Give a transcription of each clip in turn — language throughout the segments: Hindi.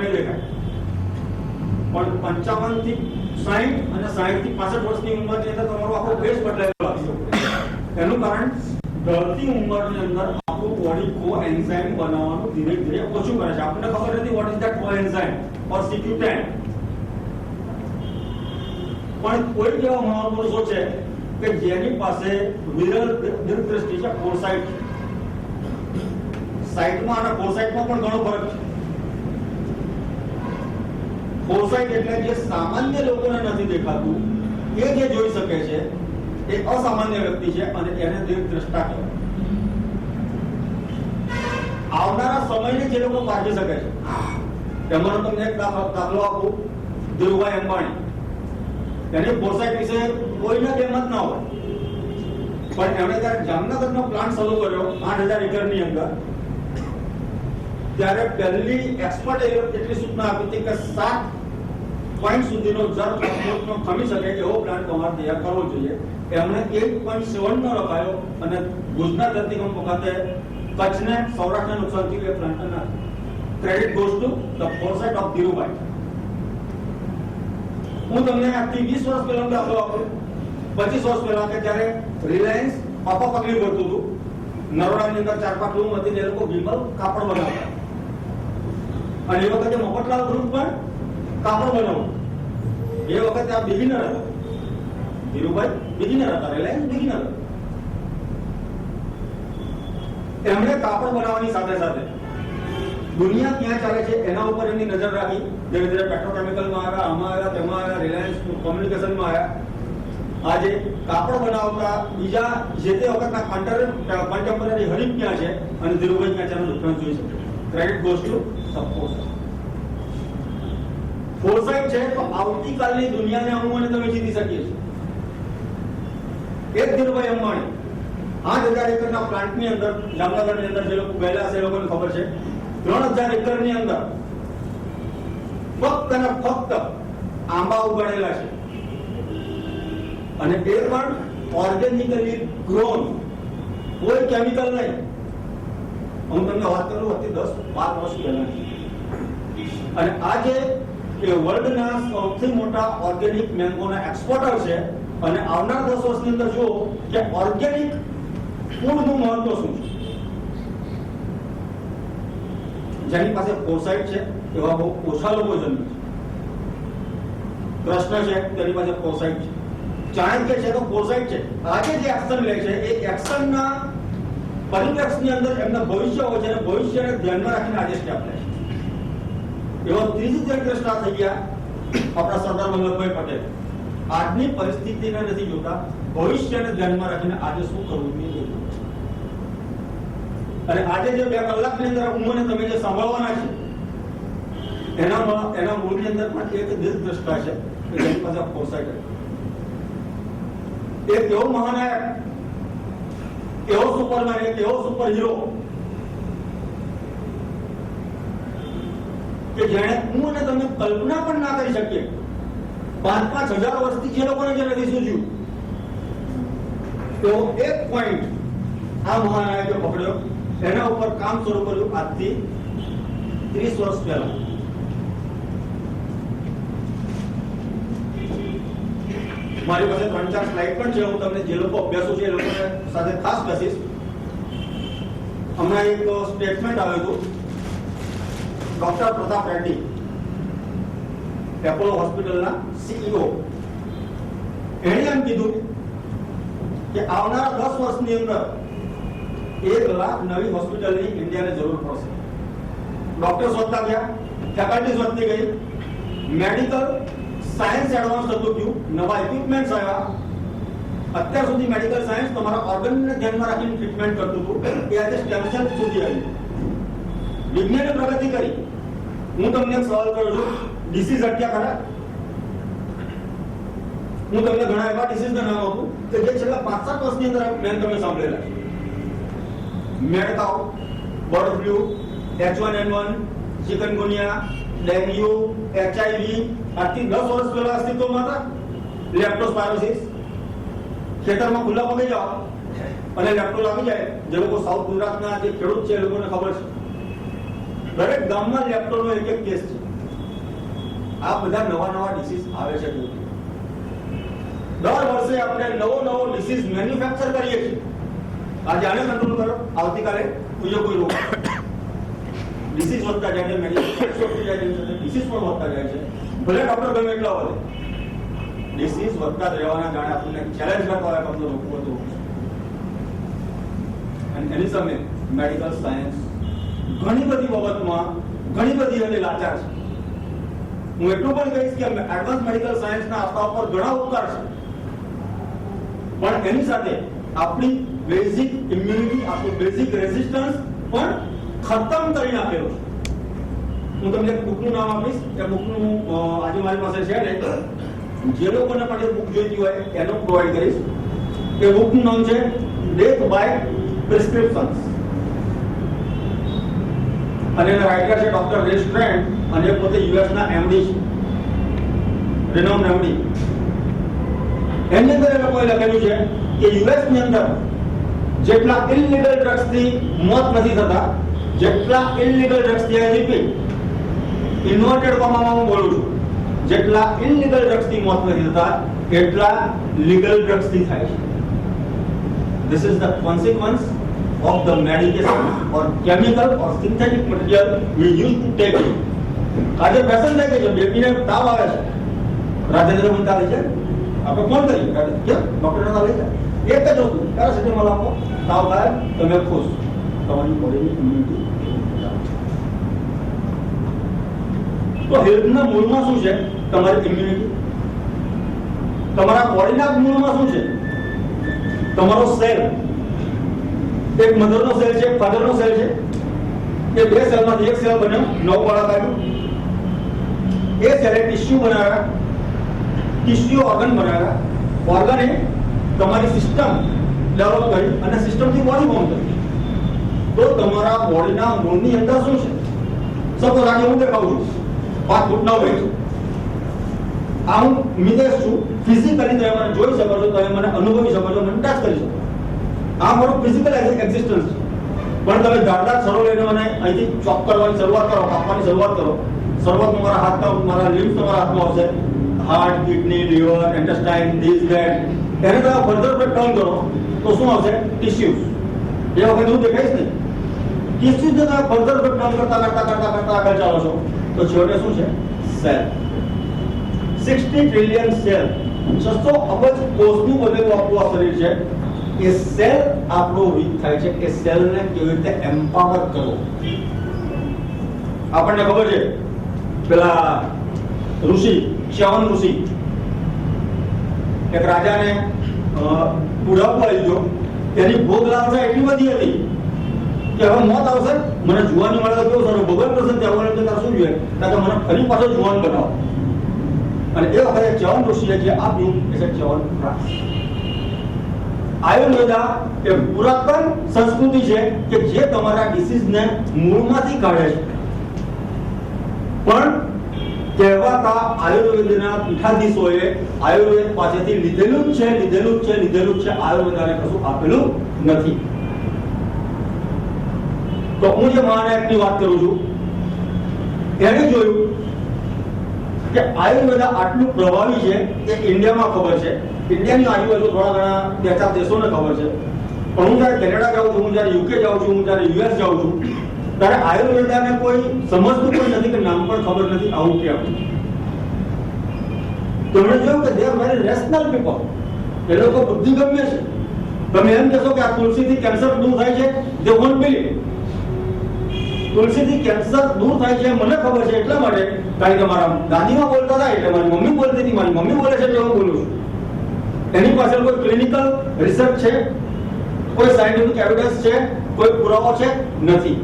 નહીં દેખાય, પણ 55 થી 60 અને 60 થી 65 વર્ષની ઉંમરની અંદર તમારો આખો ફેસ બદલાયેલો લાગશે. એનું કારણ ઢળતી ઉંમરની અંદર આપણું બોડી કો એન્ઝાઇમ બનાવવાનું ધીરે ધીરે ઓછું કરે છે. આપણને ખબર નથી વોટ ઇઝ ધેટ કો એન્ઝાઇમ ઓર CQ10. પણ કોઈ એવા મહાપુરુષો છે કે જેની પાસે વિરલ દીર્ઘદ્રષ્ટિ છે, ફોરસાઇટ. સાઇટમાં અને ફોરસાઇટમાં પણ ઘણો ફરક છે. ફોરસાઇટ એટલે જે સામાન્ય લોકોને નથી દેખાતું એ જે જોઈ શકે છે એ અસામાન્ય વ્યક્તિ છે અને એને દીર્ઘદ્રષ્ટા કહેવાય. આવનારા સમયને જે લોકો પારખી શકે છે તેમાં તમને એક દાખલો આપું. ધીરુભાઈ અંબાણી, એની ફોરસાઇટ વિશે કોઈને બેમત ના હોય, પણ એમણે જ્યારે જામનગરનો પ્લાન્ટ શરૂ કર્યો 8000 એકરની અંદર, ત્યારે પહેલી એક્સપર્ટ એટલી સૂચના આપી હતી કે 7 પોઈન્ટ સુધીનો જળ ખમી શકે એવો પ્લાન્ટ તમારે તૈયાર કરવો જોઈએ. એમણે 8.7 નો રખાયો અને ભુજના ધરતીકંપ વખતે કચ્છને, સૌરાષ્ટ્રને નુકસાન થયું એ પ્લાન્ટ નાખ્યો. Credit goes to the foresight of Dhirubhai. હું તમને આજથી 20 વર્ષ પહેલા દાખલો આપું. 25 વર્ષ પહેલા કે જ્યારે રિલાયન્સ પાપા પગલી ભરતું હતું, નરોડાની અંદર 4-5 રૂમ હતી, એ લોકો વિમલ કાપડ બનાવતા, અને એ વખતે મફતલાલ ગ્રુપ પણ કાપડ બનાવતું. એ વખતે આ બિગિનર હતા, ધીરુભાઈ બિગિનર હતા, રિલાયન્સ બિગિનર હતા. એમણે કાપડ બનાવવાની સાથે સાથે દુનિયા ક્યાં ચાલે છે એના ઉપર એમની નજર રાખી. ધીરે ધીરે પેટ્રોકેમિકલમાં આવ્યા, આમાં આવ્યા, તેમાં આવ્યા, રિલાયન્સ કોમ્યુનિકેશનમાં આવ્યા. આજે કાપડ બનાવતા બીજા જે તે વખતના કન્ટેમ્પરરી હરીફ ક્યાં છે અને ધીરુભાઈ ક્યાં છે એનો ડિફરન્સ જોઈ શકે. Credit goes to support. Foresight છે તો આવતીકાલની દુનિયાને હું અને તમે જીતી શકીએ છીએ. એક ધીરુભાઈ અંબાણી 8000 એકરના પ્લાન્ટની અંદર, જામનગરની અંદર જે લોકો ગયેલા છે એ લોકોને ખબર છે, 3000 એકરની અંદર ફક્ત અને ફક્ત આંબા ઉગાડેલા છે, અને એ પણ ઓર્ગેનિકલી ગ્રોન, કોઈ કેમિકલ નહીં. હું તમને વાત કરું હતી 10-12 વર્ષ પહેલાની, અને આજે એ વર્લ્ડના સૌથી મોટા ઓર્ગેનિક મેંગોના એક્સપોર્ટર છે. અને આવનાર 10 વર્ષની અંદર જુઓ કે ઓર્ગેનિક ફૂડનું મહત્વ શું છે. જેની પાસે ફોરસાઇટ છે એવા બહુ ઓછા લોકો જન્મે છે. કૃષ્ણ છે તેની પાસે ફોરસાઇટ છે, ચાણક્ય છે તો ફોરસાઇટ છે. આજે જે એક્શન લે છે એ એક્શનના પરિપ્રેક્ષની અંદર એમના ભવિષ્ય હોય છે, અને ભવિષ્યને ધ્યાનમાં રાખીને આજે સ્ટેપ લે છે. એવા ત્રીજી દીર્ઘદ્રષ્ટા થઈ ગયા આપણા સરદાર વલ્લભભાઈ પટેલ. આજની પરિસ્થિતિને નથી જોતા, ભવિષ્યને ધ્યાનમાં રાખીને આજે શું કરવું જોઈએ. અને આજે જે 2 કલાકની અંદર હું અને તમે જે સાંભળવાના છે એના મૂળની અંદર પણ એક દીર્ઘદ્રષ્ટા છે કે જેની પાસે ફોરસાઇટ છે. એક એવો મહાનાયક, એવો સુપરમેન, એક એવો સુપર હીરો કે જેણે હું અને તમે કલ્પના પણ ના કરી શકીએ. 5,000 વર્ષથી જે લોકોને જે નથી સૂઝ્યું તો એક પોઈન્ટ આ મહાનાયકે પકડ્યો, એના ઉપર કામ શરૂ કર્યું આજથી 30 વર્ષ પહેલા. મારી પાસે 3-4 સ્લાઇડ પણ છે, હું તમને જે લોકો અભ્યાસો છે એ લોકોને સાથે ખાસ કહીશ. હમણાં એક સ્ટેટમેન્ટ આવ્યું હતું ડોક્ટર પ્રતાપ રેડ્ડી, એપોલો હોસ્પિટલના CEO. એણે એમ કીધું કે આવનારા 10 વર્ષની અંદર 1 લાખ નવી હોસ્પિટલની ઇન્ડિયાને જરૂર પડશે. ડોક્ટર્સ વધતા ગયા, ફેકલ્ટીઝ વધતી ગઈ, મેડિકલ સાયન્સ એડવાન્સ થતું ગયું, નવા ઇક્વિપમેન્ટ્સ આવ્યા. અત્યાર સુધી મેડિકલ સાયન્સ તમારા ઓર્ગનને ધ્યાનમાં રાખીને ટ્રીટમેન્ટ કરતું હતું, એ આજે સ્ટેમ સેલ સુધી આવ્યું. વિજ્ઞાને પ્રગતિ કરી. હું તમને એક સવાલ કરું છું, ડિસીઝ અટક્યા ખરા? હું તમને ઘણા એવા ડિસીઝના નામ આપું કે જે છેલ્લા 5-7 વર્ષની અંદર મેં તમે સાંભળેલા છે. મેળતાવ, bird flu, H1N1, chikungunya, dengue, HIV, આજથી 10 વર્ષ પહેલા અસ્તિત્વમાં હતા. લેપ્ટોસ્પાયરોસિસ. ખેતરમાં ખુલ્લા પગે જાઓ અને લેપ્ટો લાગી જાય. જે લોકો સાઉથ ગુજરાતના જે ખેડૂત છે એ લોકોને ખબર છે, દરેક ગામમાં લેપ્ટોનો એક કેસ છે. આ બધા નવા ડિસીઝ આવે છે. દર વર્ષે આપણે નવો ડિસીઝ મેન્યુફેક્ચર કરીએ છીએ. આજે આને કંટ્રોલ કરો, આવતીકાલે કોઈ રોગ. ડિસીઝ વધતા જાય છે, મેડિસિન વધતી જાય છે, ડિસીઝ પણ વધતા જાય છે. ભલે ડોક્ટર ગમે એટલા વધે, ડિસીઝ વધતા રહેવાના જાણે આપણને ચેલેન્જ કરતા હોય કમજો રોકવું હતું. અને એની સામે મેડિકલ સાયન્સ ઘણી બધી બાબતમાં ઘણી બધી અને લાચાર છે. હું એટલું પણ કહીશ કે એડવાન્સ મેડિકલ સાયન્સના આપણા ઉપર ઘણા ઉપકાર છે, પણ એની સાથે આપણી બેઝિક ઇમ્યુનિટી, આપણું બેઝિક રેઝિસ્ટન્સ પણ ખતમ કરી નાખેલો છે. હું તમને એક બુકનું નામ આપીશ. એ બુકનું આજે મારી પાસે છે ને, જે લોકોને પણ એ બુક જોઈતી હોય એનો પ્રોવાઈડ કરીશ. એ બુકનું નામ છે ડેથ બાય પ્રિસ્ક્રિપ્શન્સ, અને એના રાઇટર છે ડોક્ટર રે સ્ટ્રેન્ડ, અને એ પોતે યુએસ ના એમડી છે, રિનોમ્ડ એમડી. એની અંદર એ લોકોએ લખેલું છે કે યુએસ ની અંદર જેટલા ઇલીગલ ડ્રગ્સ થી મોત નથી થતા, જેટલા ઇલીગલ ડ્રગ્સ થી રિપીટ ઇન્વર્ટેડ કોમામાં હું બોલું છું, જેટલા ઇલીગલ ડ્રગ્સ થી મોત નથી થતા એટલા લીગલ ડ્રગ્સ થી થાય છે. This is the consequence of the medication or chemical or synthetic material we used to take. આજે પેશન્ટ થાય છે, બેબીને તાવ આવે છે, રાજેન્દ્ર મનતા લઈ જાય, આપણે ફોન કરીએ કે ડોક્ટર ના લઈ જાય, એક જ વસ્તુ પેરાસિટામોલ આપો, તાવ થાય, તમે ખુશ, તમારી બોડીની ઇમ્યુનિટી. તો હેલ્થના મૂળમાં શું છે? તમારી ઇમ્યુનિટી. તમારા બોડીના મૂળમાં શું છે? તમારો સેલ. એક મધરનો સેલ છે, એક ફાધરનો સેલ છે. એ બે સેલમાંથી એક સેલ બન્યો, નવ બાળક આવ્યું. એ સેલે ટિશ્યુ બનાવ્યા, ટિશ્યુ ઓર્ગન બનાવ્યા, ઓર્ગને તમારી સિસ્ટમ ડેવલપ કરી અને સિસ્ટમથી બોડી ફોર્મ કરી. તો તમારા બોડીના મૂળની અંદર શું છે? સપોઝ આજે હું દેખાઉં છું 5 ફૂટનો હોય છું, આ હું મિતેશ છું, ફિઝિકલી તમે મને જોઈ શકો છો, તમે મને અનુભવી શકો છો, મને ટચ કરી શકો. આ મારું ફિઝિકલ એક્ઝિસ્ટન્સ છે. પણ તમે ધારદાર સરો લઈને મને અહીંથી ચોપ કરવાની શરૂઆત કરો, કાપવાની શરૂઆત કરો, શરૂઆતમાં મારા હાથમાં, મારા લિમ્ફ તમારા હાથમાં આવશે, heart, kidney, liver, intestine, this that. એને તમે ફર્ધર બ્રેક ડાઉન કરો તો શું આવશે? ટિશ્યુઝ. એ વખતે હું દેખાઈશ નહીં. ટિશ્યુઝ તમે ફર્ધર બ્રેક ડાઉન કરતા આગળ ચાલો છો તો છેવટે શું છે? સેલ. 60 ટ્રિલિયન સેલ, 600 અબજ કોષનું બનેલું આપણું આ શરીર છે. એ સેલ આપણો વીક થાય છે. એ સેલને કેવી રીતે એમ્પાવર કરવો? આપણને ખબર છે પેલા ઋષિ, ચ્યવન ઋષિ, એક રાજાને બુઢાપો આવી ગયો. તેની ભોગ લાલસા એટલી બધી હતી કે હવે મોત આવશે, મને જુવાની મળે તો કેવું સારું, ભગવાન પ્રસન્ન થયા વગર તો શું જોઈએ, કારણ કે મને ફરી પાછો જુવાન બનાવો. અને એ વખતે ચ્યવન ઋષિએ જે આપ્યું એ છે ચ્યવન પ્રાસ. આયુર્વેદા એ પુરાતન સંસ્કૃતિ છે કે જે તમારા ડિસીઝને મૂળમાંથી કાઢે છે. પણ કહેવાતા આયુર્વેદના પીઠાધીશોએ આયુર્વેદ પાસેથી લીધેલું જ છે. આયુર્વેદાને કશું આપેલું નથી. તો હું જે મહાનાયકની વાત કરું છું, એને જોયું કે આયુર્વેદ આટલું પ્રભાવી છે કે ઇન્ડિયામાં ખબર છે, ઇન્ડિયાની આજુબાજુ થોડા ઘણા 2-4 દેશોને ખબર છે. પણ હું જ્યારે કેનેડા જાઉં છું, હું જ્યારે યુકે જાઉં છું, હું જ્યારે યુએસ જાઉં છું, ત્યારે આયુર્વેદાને કોઈ સમજતું પણ નથી કે નામ પણ ખબર નથી આવું કેમ. તેમણે જોયું કે they are very rational people. એ લોકો બુદ્ધિગમ્ય છે. તમે એમ કહેશો કે આ તુલસીથી કેન્સર દૂર થાય છે, દે વોન્ટ બિલીવ. તુલસીથી કેન્સર દૂર થાય છે મને ખબર છે એટલા માટે, કારણ કે મારા દાદીમાં બોલતા હતા એટલે મારી મમ્મી બોલતી હતી, મારી મમ્મી બોલે છે એટલે હું બોલું છું. એની પાછળ કોઈ ક્લિનિકલ રિસર્ચ છે, કોઈ સાયન્ટિફિક એવિડન્સ છે, કોઈ પુરાવો છે? નથી.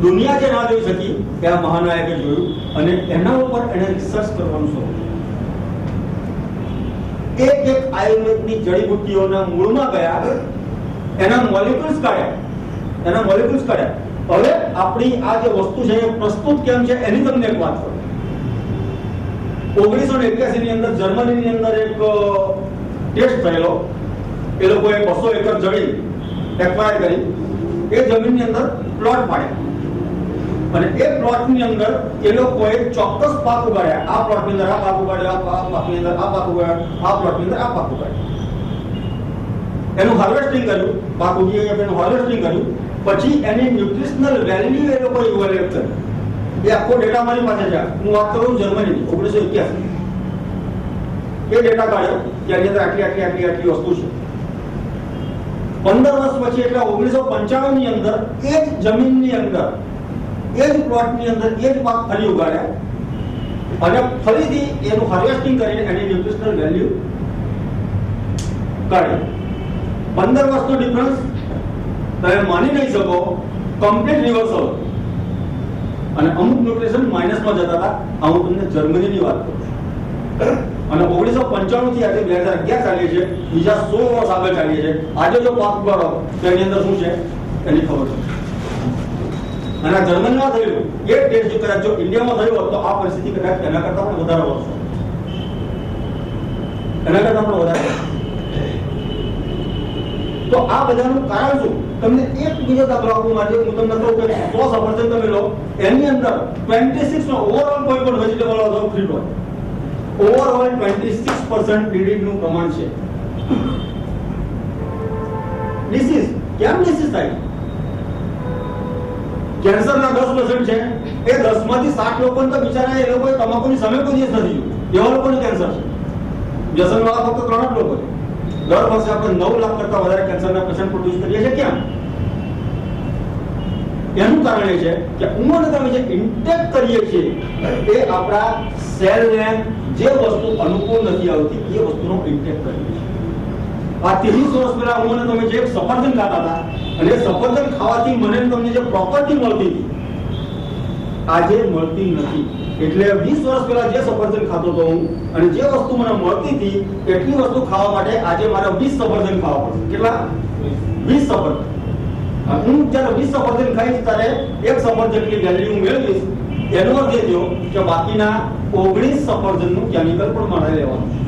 દુનિયા જે ના જોઈ શકી એ આ મહાનાયકે જોયું અને એના ઉપર એને રિસર્ચ કરવાનું શરૂ. એક આયુર્વેદની જડીબુટ્ટીઓના મૂળમાં ગયા, એના મોલેક્યુલ્સ કાઢ્યા. હવે આપણી આ જે વસ્તુ છે એ પ્રસ્તુત કેમ છે એની તમને એક વાત કરું. 1981 ની અંદર જર્મનીની અંદર એક ટેસ્ટ થયેલો. એ લોકોએ 200 એકર જમીન એક્વાયર કરી, એ જમીનની અંદર પ્લોટ પાડ્યા અને એ પ્લોટની અંદર એ લોકોએ ચોક્કસ પાક ઉગાડ્યા. આ પ્લોટની અંદર આ પાક ઉગાડ્યો, આ પાકની અંદર આ પાક ઉગાડ્યો, આ પ્લોટની અંદર આ પાક ઉગાડ્યો. એનું હાર્વેસ્ટિંગ કર્યું, પાક ઉગી ગયા એનું હાર્વેસ્ટિંગ કર્યું, પછી એની ન્યુટ્રિશનલ વેલ્યુ એ લોકોએ ઇવેલ્યુએટ કરી. એ આખો ડેટા મારી પાસે છે. હું વાત કરું જર્મનીની 1981. એ ડેટા કાઢ્યો કે આની અંદર આટલી આટલી આટલી આટલી વસ્તુ છે. 15 વર્ષ પછી એટલે 1995 ની અંદર એ જ જમીનની અંદર એ જ પ્લોટની અંદર એ જ પાક ફરી ઉગાડ્યા અને ફરીથી એનું હાર્વેસ્ટિંગ કરીને એની ન્યુટ્રિશનલ વેલ્યુ કાઢી. 15 વર્ષનો ડિફરન્સ તમે માની નહીં શકો. Complete reversal. અને અમુક ન્યુટ્રિશન માઇનસમાં જતા હતા. હું તમને જર્મનીની વાત કરું છું. અને 1995 થી આજે 2011 ચાલીએ છે. બીજા 100 વર્ષ આગળ ચાલીએ છે. આજે જો પાક ઉગાડો તો એની અંદર શું છે એની ખબર છે. અને જર્મનીમાં થયેલું એ ટેસ્ટ કદાચ જો ઇન્ડિયામાં થયું હોત તો આ પરિસ્થિતિ કદાચ એના કરતા પણ વધારે વર્ષો, એના કરતા પણ વધારે. તો આ બધાનું કારણ શું? તમને એક બીજો દાખલો આપું માટે હું તમને કહું કે 100 સફરજન તમે લો, એની અંદર 26 નો ઓવરઓલ કોઈ પણ વેજીટેબલ હતો ફ્રી હોય. ઓવરઓલ 26% ડીડીટી નું પ્રમાણ છે. ડિસીઝ કેમ ડિસીઝ થાય? કેન્સરના 10% છે. એ 10 માંથી 60 લોકોને તો બિચારા એ લોકોએ તમાકુની સામે કોઈ દિવસ નથી જોયું. એવા લોકોને કેન્સર છે. વ્યસનવાળા ફક્ત 3 જ લોકો છે. દર વર્ષે આપણે 9 લાખ કરતા વધારે કેન્સરના પેશન્ટ પ્રોડ્યુસ કરીએ છીએ. કેમ? એનું કારણ એ છે કે ઉંમરને તમે જે ઇન્ટેક કરીએ છીએ એ આપણા સેલને જે વસ્તુ અનુકૂળ નથી આવતી એ વસ્તુનો ઇન્ટેક કરીએ છીએ. આ 30 વર્ષ પહેલા ઉંમરને તમે જે સફરજન ખાતા હતા અને એ સફરજન ખાવાથી મને તમને જે પ્રોપર્ટી મળતી હતી આજે મળતી નથી. એટલે 20 વર્ષ પહેલા જે સફરજન ખાતો હતો હું અને જે વસ્તુ મને મળતી હતી એટલી વસ્તુ ખાવા માટે આજે મારે 20 સફરજન ખાવા પડશે. કેટલા? 20 સફરજન. હું જ્યારે 20 સફરજન ખાઈશ ત્યારે એક સફરજનની વેલ્યુ હું મેળવીશ. એનો અર્થ એ થયો કે બાકીના 19 સફરજનનું કેમિકલ પણ મારે લેવાનું છે.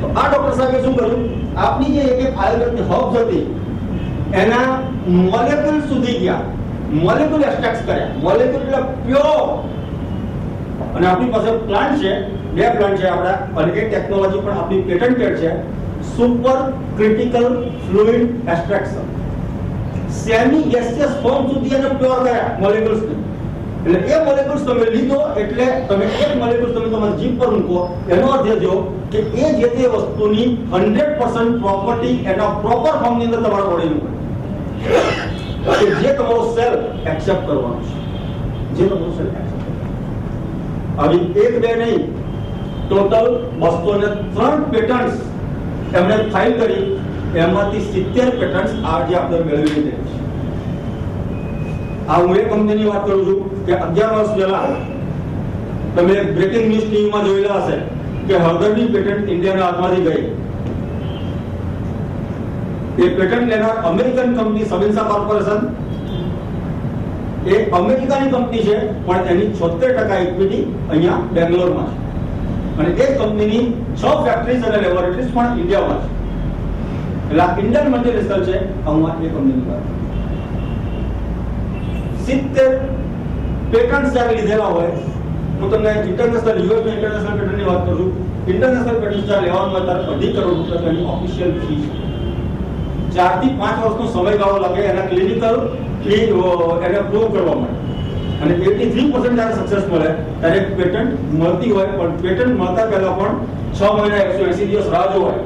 તો આ ડોક્ટર સાહેબે શું કર્યું? આપની જે એક આયુર્વેદની હર્બ્સ હતી એના મોલેક્યુલ સુધી ગયા, મોલેક્યુલ એક્સટ્રેક્ટ કર્યા. મોલેક્યુલ એટલે પ્યોર. અને આપણી પાસે પ્લાન્ટ છે, 2 પ્લાન્ટ છે આપણા, અને એ ટેકનોલોજી પણ આપણી પેટન્ટેડ છે. Super critical fluid extraction. Semi gaseous form સુધી એને પ્યોર કર્યા મોલેક્યુલ્સ. એટલે એ મોલેક્યુલ્સ તમે લીધો એટલે તમે એક મોલેક્યુલ તમે તમારી જીભ પર મૂકો, એનો અર્થ એ થયો કે એ જે તે વસ્તુની 100% પ્રોપર્ટી એના પ્રોપર ફોર્મની અંદર તમારા બોડીનું કે જે તમારો સેલ એક્સેપ્ટ કરવાનો છે. જે તમારો સેલ એક્સેપ્ટ આવી 1-2 નહીં, ટોટલ 203 પેટન્ટ્સ એમણે ફાઇલ કરી. એમાંથી 70 પેટન્ટ્સ આજે આપણે મેળવી લીધા છે. આ હું એક કંપનીની વાત કરું છું કે 11 વર્ષ પહેલા તમે બ્રેકિંગ ન્યૂઝ ટીવીમાં જોયેલા હશે કે હળદરની પેટન્ટ ઇન્ડિયાના હાથમાંથી ગઈ. એ પેટન્ટ લેનાર અમેરિકન કંપની સબિન્સા કોર્પોરેશન, એ અમેરિકાની કંપની છે પણ એની 76% ઇક્વિટી અહીંયા બેંગ્લોરમાં છે. અને એ કંપનીની 6 ફેક્ટરીઝ અને લેબોરેટરીઝ પણ ઇન્ડિયામાં છે. એટલે આ ઇન્ડિયન મલ્ટીનેશનલ છે. હું આ એ કંપનીની વાત 70 પેટન્ટ્સ જ્યારે લીધેલા હોય, હું તમને ઇન્ટરનેશનલ યુએસ ઇન્ટરનેશનલ પેટન્ટની વાત કરું છું. ઇન્ટરનેશનલ પેટન્ટ જ્યારે લેવાનું હોય ત્યારે 2.5 કરોડ રૂપિયાની ઓફિશિયલ ફી છે. 4 થી 5 વર્ષનો સમયગાળો લાગે એના ક્લિનિકલ એને પ્રૂવ કરવા માટે. અને 83% જ્યારે સક્સેસ મળે ત્યારે પેટન્ટ મળતી હોય, પણ પેટન્ટ મળતા પહેલા પણ 6 મહિના 180 દિવસ રાહ જોવાય.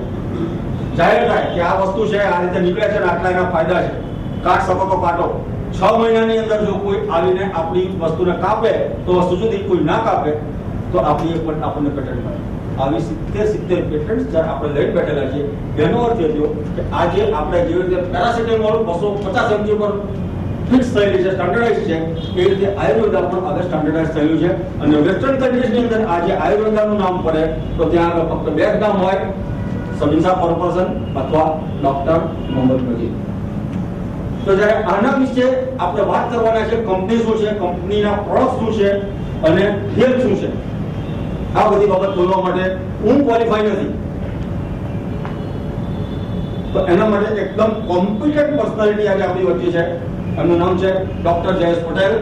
જાહેર થાય કે આ વસ્તુ છે, આ રીતે નીકળે છે, આટલા એના ફાયદા છે, કાટ શકો તો કાટો. 6 મહિનાની અંદર જો કોઈ આવીને આપણી વસ્તુને કાપે તો વસ્તુ સુધી, કોઈ ના કાપે તો આપણી પણ આપણને પેટન્ટ મળે. આવી 70 પેટન્ટ જ્યારે આપણે લઈને બેઠેલા છીએ. એનો અર્થ એ થયો કે આજે આપણે જેવી રીતે પેરાસિટામોલ 250 mg પર ફિક્સ થયેલી છે, સ્ટાન્ડર્ડાઇઝ છે, એ રીતે આયુર્વેદા પણ આગળ સ્ટાન્ડર્ડાઇઝ થયેલું છે. અને વેસ્ટર્ન કન્ટ્રીઝની અંદર આજે આયુર્વેદાનું નામ પડે તો ત્યાં આગળ ફક્ત 2 જ નામ હોય, સબિન્સા કોર્પોરેશન અથવા ડોક્ટર મોહમ્મદ નજીર. તો જ્યારે આના વિશે આપણે વાત કરવાના છે, કંપની શું છે, કંપનીના પ્રોડક્ટ શું છે અને હેલ્થ શું છે, આ બધી બાબત બોલવા માટે હું ક્વોલિફાઈ નથી. તો એના માટે એકદમ કોમ્પિટન્ટ પર્સનાલિટી આજે આપણી વચ્ચે છે. એમનું નામ છે ડોક્ટર જયેશ પટેલ,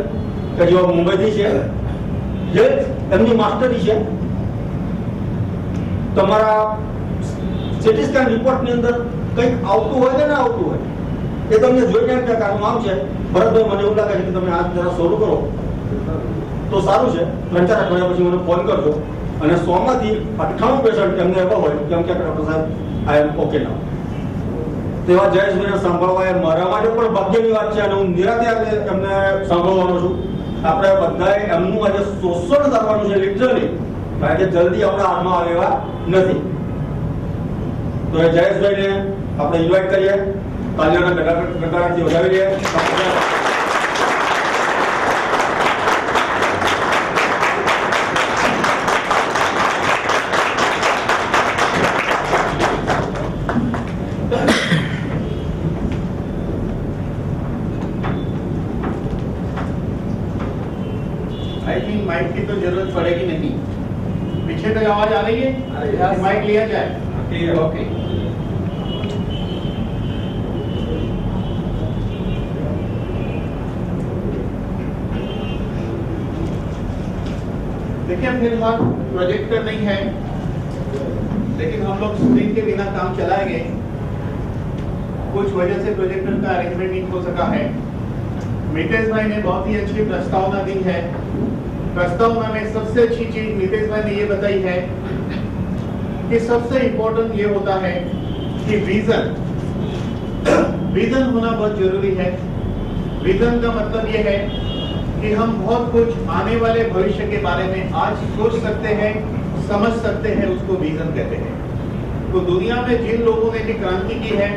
કે જેઓ મુંબઈથી છે, જે એમની માસ્ટરી છે તમારા સીટી સ્કેન રિપોર્ટની અંદર કંઈક આવતું હોય કે ના આવતું હોય એ તમને જોઈને એમ કે આનું નામ છે ભરતભાઈ, મને એવું લાગે છે કે તમે આ જરા શરૂ કરો તો સારું છે. 3-4 અઠવાડિયા પછી મને ફોન કરજો, અને 100 માંથી 98 પેશન્ટ એમને એવા હોય કે એમ કે ડોક્ટર સાહેબ આઈ એમ ઓકે નાઉ. તેવા જયેશભાઈને સાંભળવા એ મારા માટે પણ ભાગ્યની વાત છે, અને હું નિરાતે એમને સાંભળવાનો છું. આપણે બધાએ એમનું આજે શોષણ કરવાનું છે લિટરલી, કારણ કે જલ્દી આપણા હાથમાં આવે એવા નથી. તો એ જયેશભાઈને આપણે ઇન્વાઇટ કરીએ, તાલીઓના ગડગડાટથી વધાવી લઈએ. आई थिंक माइक की तो जरूरत पड़ेगी नहीं। पीछे तक आवाज आ रही है? माइक लिया जाए? ओके। देखिए फिलहाल प्रोजेक्टर नहीं है, लेकिन हम लोग स्क्रीन के बिना काम चलाएंगे। कुछ वजह से प्रोजेक्टर का अरेंजमेंट नहीं हो सका है। मितेश भाई ने बहुत ही अच्छी प्रस्तावना दी है। प्रस्तावना में सबसे अच्छी चीज मितेश भाई ने ये बताई है कि सबसे इम्पोर्टेंट ये होता है कि विजन होना बहुत जरूरी है। विजन का मतलब ये है कि हम बहुत कुछ आने वाले भविष्य के बारे में आज सोच सकते हैं, समझ सकते हैं, उसको विजन कहते हैं। तो दुनिया में जिन लोगों ने भी क्रांति की है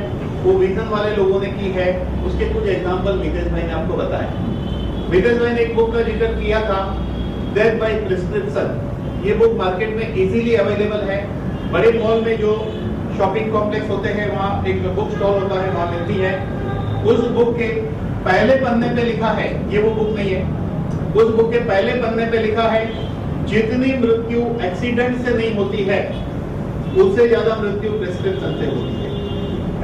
वो विजन वाले लोगों ने की है। उसके कुछ एग्जांपल मितेश भाई ने आपको बताया। मितेश भाई ने एक बुक का जिक्र किया था, डेथ बाय प्रिस्क्रिप्शन। ये बुक मार्केट में इजीली अवेलेबल है। बड़े मॉल में जो शॉपिंग कॉम्प्लेक्स होते हैं वहाँ एक बुक स्टॉल होता है, वहाँ मिलती है। उस बुक के पहले पन्ने पे लिखा है, ये वो बुक नहीं है, उस बुक के पहले पन्ने पे लिखा है जितनी मृत्यु एक्सीडेंट से नहीं होती है उससे ज्यादा मृत्यु प्रिस्क्रिप्शन से होती है।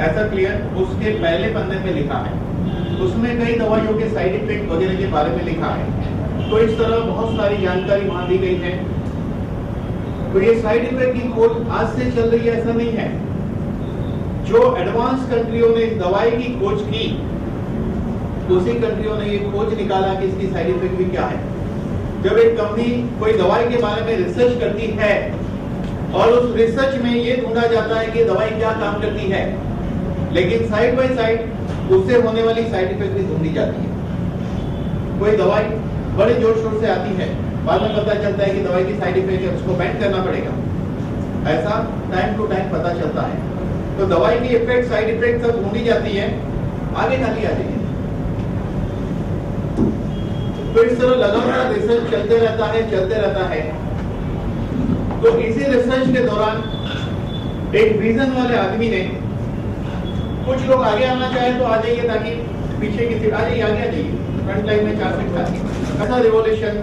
ऐसा क्लियर उसके पहले पन्ने पे लिखा है। उसमें कई दवाइयों के साइड इफेक्ट वगैरह के बारे में लिखा है। तो इस तरह बहुत सारी जानकारी वहां दी गई है। तो ये साइड इफेक्ट की खोज आज से चल रही है ऐसा नहीं है। जो एडवांस कंट्रियों ने इस दवाई की खोज की उसी कंट्रियों ने ये खोज निकाला कि इसकी साइड इफेक्ट भी क्या है। जब एक कंपनी कोई दवाई के बारे में रिसर्च करती है और उस रिसर्च में ये ढूंढा जाता है कि दवाई क्या काम करती है, लेकिन साइड बाय साइड उससे होने वाली साइड इफेक्ट भी ढूंढी जाती है। कोई दवाई बड़े जोर शोर से आती है, बाद में पता चलता है कि दवाई की साइड इफेक्ट है, उसको बैन करना पड़ेगा। ऐसा टाइम टू टाइम पता चलता है। तो दवाई की इफेक्ट साइड इफेक्ट सब ढूंढी जाती है, आगे खाली आ जाएगी। तो इस तरह लगातार रिसर्च चलते रहता है। तो इसी रिसर्च के दौरान एक विजन वाले आदमी ने, कुछ लोग आगे आना चाहे तो आ जाइए, ताकि पीछे की सीट आ जाइए, आगे आ जाइए, फ्रंट लाइन में 4 सीट आती है। ऐसा रिवॉल्यूशन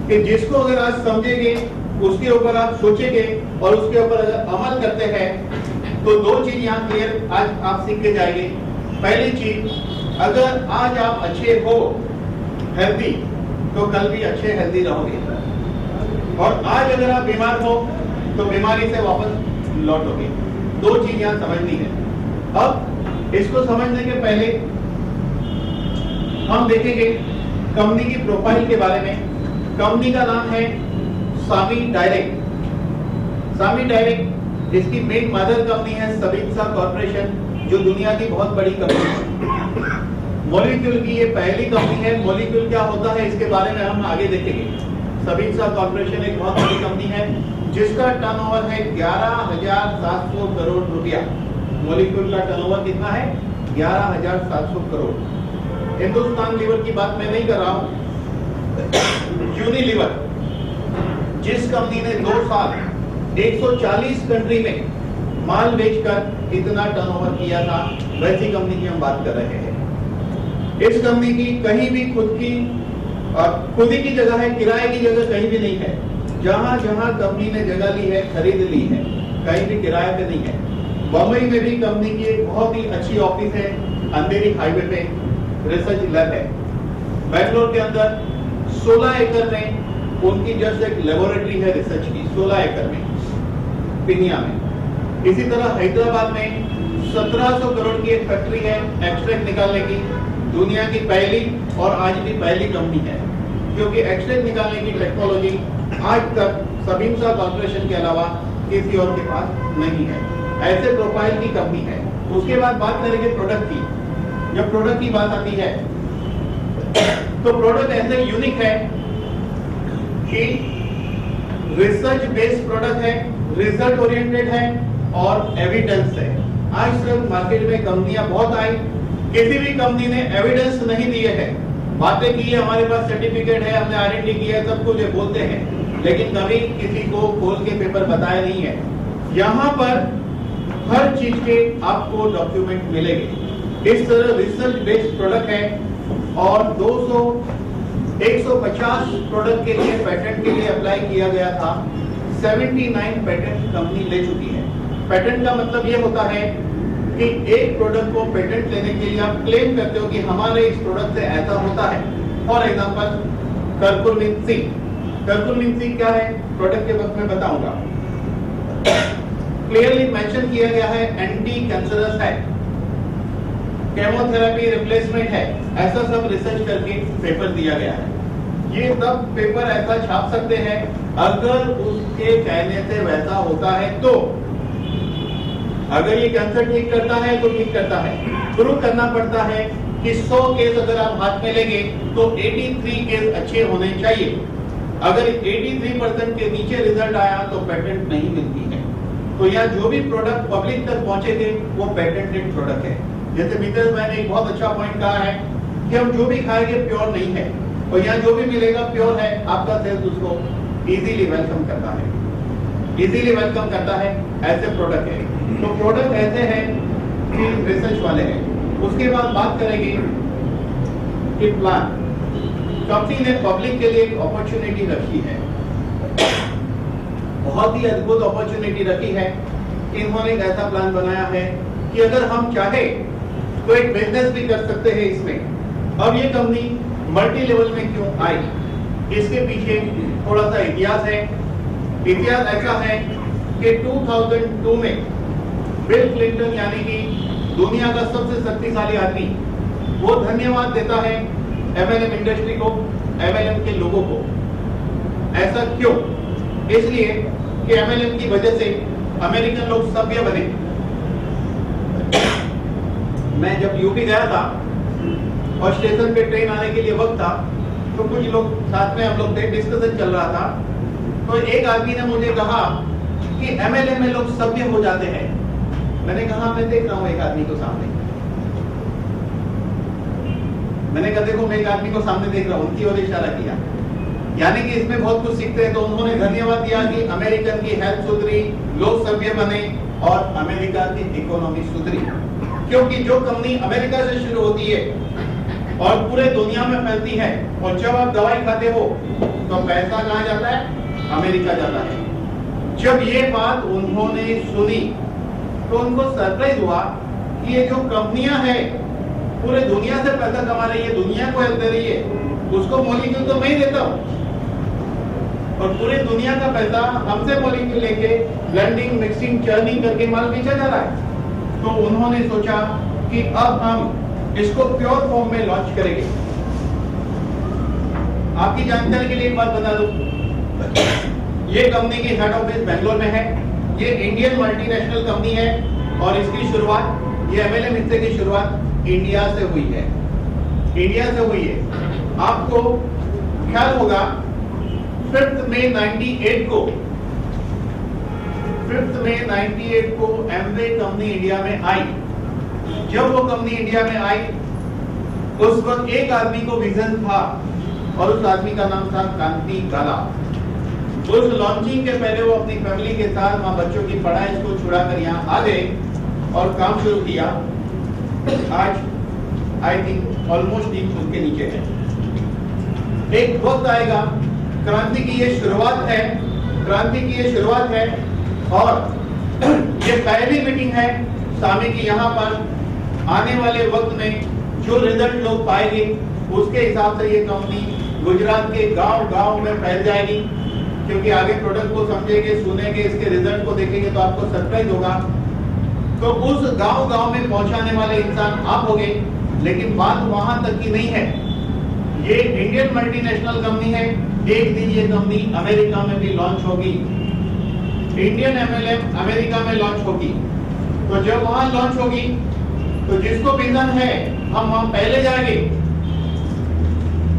कि जिसको अगर आज समझेंगे, उसके ऊपर आप सोचेंगे और उसके ऊपर अगर अमल करते हैं तो 2 चीज यहाँ क्लियर आज आप सीख के जाएंगे। पहली चीज, अगर आज आप अच्छे हो हेल्दी तो कल भी अच्छे हेल्दी रहोगे, और आज अगर आप बीमार हो तो बीमारी से वापस लौटोगे। 2 चीज यहाँ समझनी है। अब इसको समझने के पहले हम देखेंगे कंपनी की प्रोफाइल के बारे में। कंपनी का नाम है सामी डायरेक्ट। सामी डायरेक्ट इसकी मेन मदर कंपनी है सबिंसा कॉर्पोरेशन, जो दुनिया की बहुत बड़ी कंपनी है। मॉलिक्यूल की ये पहली कंपनी है। मॉलिक्यूल क्या होता है इसके बारे में हम आगे देखेंगे। सबिंसा कॉर्पोरेशन एक बहुत बड़ी कंपनी है जिसका टर्नओवर है 11,700 करोड़ रुपया। मॉलिक्यूल का टर्नओवर कितना है? 11,700 करोड़। हिंदुस्तान लीवर की बात मैं नहीं कर रहा हूं। यूनिलीवर, जिस कंपनी ने 2 साल 140 कंट्री में माल बेचकर इतना टर्नओवर किया था, वैसी कंपनी की हम बात कर रहे हैं। इस कंपनी की कहीं भी खुद ही की जगह है, किराए की जगह कहीं भी नहीं है। जहां जहां कंपनी ने जगह ली है, खरीद ली है, कहीं भी किराए पे नहीं है। बम्बई में भी कंपनी की एक बहुत ही अच्छी ऑफिस है, अंधेरी हाईवे पे। रिसर्च लैब है। बेंगलोर के अंदर 16 एकड़ में उनकी जस्ट एक लेबोरेटरी है रिसर्च की, 16 एकड़ में पिनिया में। इसी तरह हैदराबाद में 1700 करोड़ की एक फैक्ट्री है एक्सट्रैक्ट निकालने की, दुनिया की पहली और आज भी पहली कंपनी है, क्योंकि एक्सट्रैक्ट निकालने की टेक्नोलॉजी आज तक सबिमसा कॉर्पोरेशन के अलावा किसी और के पास नहीं है। ऐसे प्रोफाइल की कंपनी है। उसके बाद बात करेंगे प्रोडक्ट की। जब प्रोडक्ट की बात आती है तो प्रोडक्ट ऐसे यूनिक है कि रिसर्च बेस्ड प्रोडक्ट है, रिजल्ट ओरिएंटेड है और एविडेंस है। आज तक मार्केट में कंपनियां बहुत आई, किसी भी कंपनी ने एविडेंस नहीं दिए है। बातें की है, हमारे पास सर्टिफिकेट है, हमने R&D किया है, सब कुछ बोलते हैं, लेकिन कभी किसी को खोल के पेपर बताया नहीं है। यहाँ पर हर चीज के आपको डॉक्यूमेंट मिलेंगे। इस तरह रिसर्च बेस्ड प्रोडक्ट है और 150 प्रोडक्ट के लिए पेटेंट के लिए अप्लाई किया गया था। 79 पेटेंट कंपनी ले चुकी है। पेटेंट का मतलब ये होता है कि एक प्रोडक्ट को पेटेंट लेने के लिए आप क्लेम करते हो कि हमारे इस प्रोडक्ट से ऐसा होता है। For example curcumin C. Curcumin C क्या है प्रोडक्ट के वक्त में बताऊंगा। क्लियरली मेंशन किया गया है एंटी कैंसरस है, केमोथेरेपी रिप्लेसमेंट है, ऐसा सब रिसर्च करके पेपर दिया गया है। ये सब पेपर ऐसा छाप सकते हैं अगर उसके कहने से वैसा होता है तो। अगर ये कैंसर ठीक करता है तो ठीक करता है। प्रूव करना पड़ता है कि 100 केस अगर आप हाथ में लेंगे तो 83 केस अच्छे होने चाहिए। अगर 83% के नीचे रिजल्ट आया तो पेटेंट नहीं मिलती है। तो यहाँ जो भी प्रोडक्ट पब्लिक तक पहुंचे थे वो पेटेंटेड प्रोडक्ट है। जैसे मित्तल भाई ने एक बहुत अच्छा पॉइंट कहा है कि हम जो भी खाएंगे प्योर नहीं है, और यहाँ जो भी मिलेगा प्योर है। आपका सेल्स उसको इजीली वेलकम करता है, इजीली वेलकम करता है। ऐसे प्रोडक्ट है। तो प्रोडक्ट ऐसे हैं कि रिसर्च वाले हैं। उसके बाद बात करेंगे कि प्लान। कंपनी ने पब्लिक के लिए एक अपॉर्चुनिटी रखी है, बहुत ही अद्भुत अपॉर्चुनिटी रखी है। इन्होंने एक ऐसा प्लान बनाया है कि अगर हम चाहे तो एक बिजनेस भी कर सकते हैं इसमें। अब ये कंपनी मल्टी लेवल में क्यों आई, इसके पीछे थोड़ा सा इतिहास है। इतिहास ऐसा है कि 2002 में बिल क्लिंटन यानी कि दुनिया का सबसे शक्तिशाली आदमी, वो धन्यवाद देता है MLM इंडस्ट्री को, MLM के लोगों को। ऐसा क्यों? इसलिए कि MLM की वजह से अमेरिकन लोग सभ्य बने। मैं जब यूपी गया था और स्टेशन पे ट्रेन आने के लिए वक्त था, तो कुछ लोग साथ में हम लोग थे, डिस्कशन चल रहा था। तो एक आदमी ने मुझे कहा कि MLM में लोग सभ्य हो जाते हैं। मैंने कहा मैं देख रहा हूँ एक आदमी को सामने। मैंने कहा देखो मैं एक आदमी को सामने देख रहा हूँ, उनकी ओर इशारा किया, यानी कि इसमें बहुत कुछ सीखते हैं। तो उन्होंने धन्यवाद दिया कि अमेरिकन की हेल्थ सुधरी, लोग सभ्य बने और अमेरिका की इकोनॉमी सुधरी। क्योंकि जो कंपनी अमेरिका से शुरू होती है और पूरे दुनिया में फैलती है, और जब आप दवाई खाते हो तो पैसा कहाँ जाता है? अमेरिका जाता है। जब ये बात उन्होंने सुनी तो उनको सरप्राइज हुआ कि ये जो कंपनियां हैं पूरे दुनिया से पैसा कमा रही है, दुनिया को हेल्प दे रही है, उसको मॉलिक्यूल तो मैं ही देता हूं, और पूरे दुनिया का पैसा हमसे मॉलिक्यूल लेके ब्लेंडिंग, मिक्सिंग, चर्निंग करके माल बेचा जा रहा है। तो उन्होंने सोचा कि अब हम इसको प्योर फॉर्म में लॉन्च करेंगे। आपकी जानकारी के लिए एक बात बता दूं, ये कंपनी की हेड ऑफिस बेंगलोर में है। ये इंडियन मल्टीनेशनल कंपनी है और इसकी शुरुआत, ये MLM हिस्से की शुरुआत इंडिया से हुई है। इंडिया से हुई है। आपको ख्याल होगा 5 मई 98 को एमवे कंपनी इंडिया में आई। जब वो कंपनी इंडिया में आई उस वक्त एक आदमी को विजन था और उस आदमी का नाम था कांति काला। उस लॉन्चिंग के पहले वो अपनी फैमिली के साथ वहां बच्चों की पढ़ाई को छुड़ाकर यहाँ आ गए और काम शुरू किया। आज आई थिंक ऑलमोस्ट 3 फुट के नीचे है। एक वक्त आएगा, क्रांति की ये शुरुआत है, क्रांति की ये शुरुआत है और ये पहली मीटिंग है स्वामी की यहाँ पर। आने वाले वक्त में जो रिजल्ट लोग पाएंगे उसके हिसाब से ये कंपनी गुजरात के गांव-गांव में फैल जाएगी, क्योंकि आगे प्रोडक्ट को समझेंगे, सुनेंगे, इसके रिजल्ट को देखेंगे तो आपको सरप्राइज होगा। तो उस गांव-गांव में पहुंचाने वाले इंसान आप होंगे, लेकिन बात वहां तक की नहीं है। ये इंडियन मल्टीनेशनल कंपनी है, एक दिन ये कंपनी अमेरिका में भी लॉन्च होगी, इंडियन एमएलएम अमेरिका में लॉन्च होगी। तो जब वहां लॉन्च होगी तो जिसको विजन है हम वहां पहले जाएंगे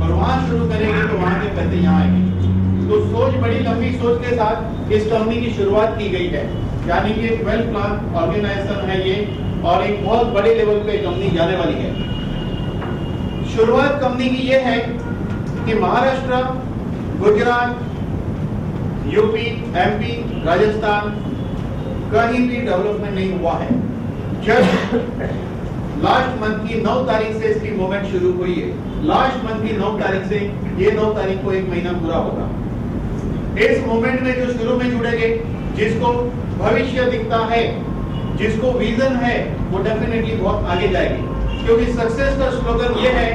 और वहां शुरू करेंगे तो वहां के पैसे यहाँ आएंगे। तो सोच, बड़ी लंबी सोच के साथ इस कंपनी की शुरुआत की गई है, यानी कि एक वेल प्लान ऑर्गेनाइजेशन है ये, और एक बहुत बड़े लेवल पे कंपनी जाने वाली है। शुरुआत कंपनी की ये है कि महाराष्ट्र, गुजरात, यूपी, एमपी, राजस्थान कहीं भी डेवलपमेंट नहीं हुआ है। जब लास्ट मंथ की 9 तारीख से इसकी मूवमेंट शुरू हुई है, लास्ट मंथ की 9 तारीख से, ये 9 तारीख को 1 महीना पूरा होगा। इस मूवमेंट में जो शुरू में जुड़ेंगे, जिसको भविष्य दिखता है, जिसको विजन है, वो डेफिनेटली बहुत आगे जाएगी, क्योंकि सक्सेस का स्लोगन ये है,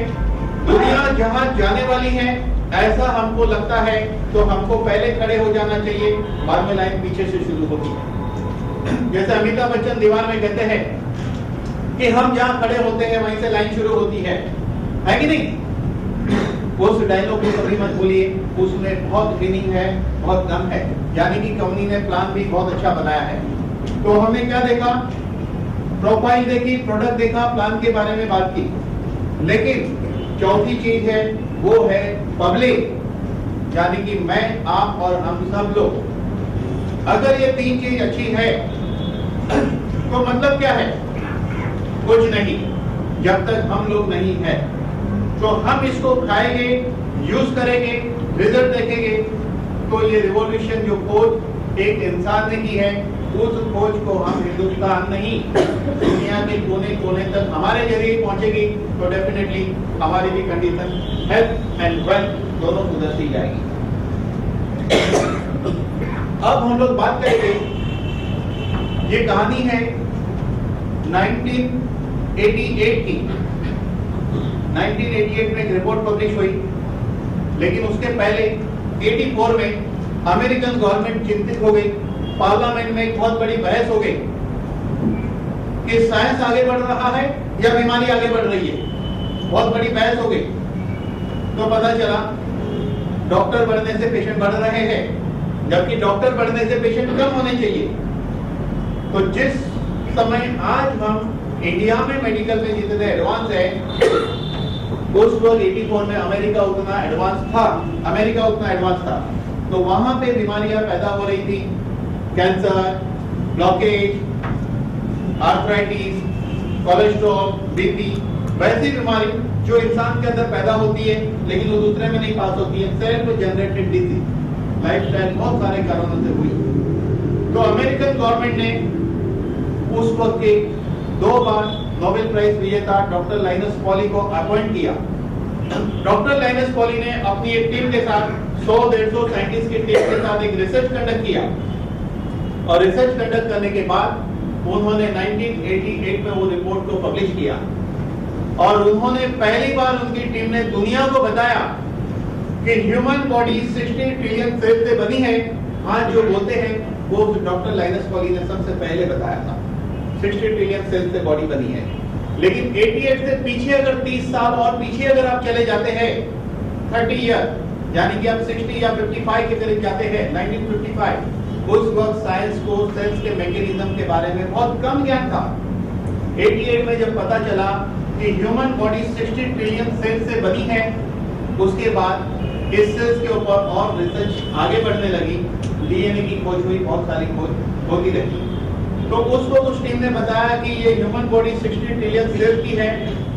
दुनिया जहां जाने वाली है ऐसा हमको लगता है तो हमको पहले खड़े हो जाना चाहिए, बाद में लाइन पीछे से शुरू होगी। जैसे अमिताभ बच्चन दीवार में कहते हैं कि हम जहां खड़े होते हैं वहीं से लाइन शुरू होती है कि नहीं? उस डायलॉग को कभी मत भूलिए, उसमें बहुत मीनिंग है, बहुत दम है। यानी कि कंपनी ने प्लान भी बहुत अच्छा बनाया है। तो हमने क्या देखा? प्रोफाइल देखी, प्रोडक्ट देखा, प्लान के बारे में बात की, लेकिन चौथी चीज है वो है पब्लिक, यानी कि मैं, आप और हम सब लोग। अगर ये 3 चीज अच्छी है तो मतलब क्या है? कुछ नहीं, जब तक हम लोग नहीं है। तो हम इसको खाएंगे, यूज करेंगे, रिजल्ट देखेंगे, तो ये रिवॉल्यूशन जो खोज एक इंसान ने की है, उस खोज को हम हिंदुस्तान नहीं, दुनिया के कोने कोने तक हमारे जरिए पहुंचेगी, तो डेफिनेटली हमारी भी कंडीशन हेल्थ एंड वेल्थ दोनों सुधरती जाएगी। अब हम लोग बात करेंगे, ये कहानी है 1988 की। 1988 में एक रिपोर्ट पब्लिश हुई, लेकिन उसके पहले 84 में अमेरिकन गवर्नमेंट चिंतित हो गई, पार्लियामेंट में एक बहुत बड़ी बहस हो गई कि साइंस आगे बढ़ रहा है या बीमारी आगे बढ़ रही है। बहुत बड़ी बहस हो गई। तो पता चला डॉक्टर बढ़ने से पेशेंट बढ़ रहे हैं, जबकि डॉक्टर बढ़ने से पेशेंट कम होने चाहिए। तो जिस समय आज हम इंडिया में मेडिकल में जितने एडवांस है, उस वक्त 84 में अमेरिका उतना एडवांस था। तो वहां पे बीमारियां पैदा हो रही थी, cancer, blockage, arthritis, cholesterol, BP, वैसी बीमारी जो इंसान के अंदर पैदा होती है लेकिन वो दूसरे में नहीं पास होती है, सेल्फ जनरेटेड डिजीज, लाइफस्टाइल बहुत सारे कारणों से हुई। तो अमेरिकन गवर्नमेंट ने उस वक्त के 2 बार नोबेल प्राइज विजेता डॉक्टर लाइनस पॉली को अपॉइंट किया। डॉक्टर लाइनस पॉली ने अपनी एक टीम के साथ 100-150 साइंटिस्ट की टीम के साथ एक रिसर्च कंडक्ट किया, और रिसर्च कंडक्ट करने के बाद उन्होंने 1988 में वो रिपोर्ट को पब्लिश किया, और उन्होंने पहली बार उनकी टीम ने दुनिया को बताया कि ह्यूमन बॉडी 60 ट्रिलियन सेल से बनी है। आज जो बोलते हैं वो डॉक्टर लाइनस पॉली ने सबसे पहले बताया था, 60 ट्रिलियन सेल से बॉडी बनी है। लेकिन 88 से पीछे अगर 30 साल और पीछे अगर आप चले जाते हैं, 30 ईयर, यानी कि आप 60 या 55 के करीब जाते हैं, 1955, उस वक्त साइंस को सेल्स के मैकेनिज्म के बारे में बहुत कम ज्ञान था। 88 में जब पता चला कि ह्यूमन बॉडी 60 ट्रिलियन सेल से बनी है, उसके बाद इस सेल्स के ऊपर और रिसर्च आगे बढ़ने लगी, डीएनए की खोज हुई, बहुत सारी खोज होती रही। तो उसको कुछ टीम ने बताया कि ये ह्यूमन बॉडी 60 ट्रिलियन सेल की है,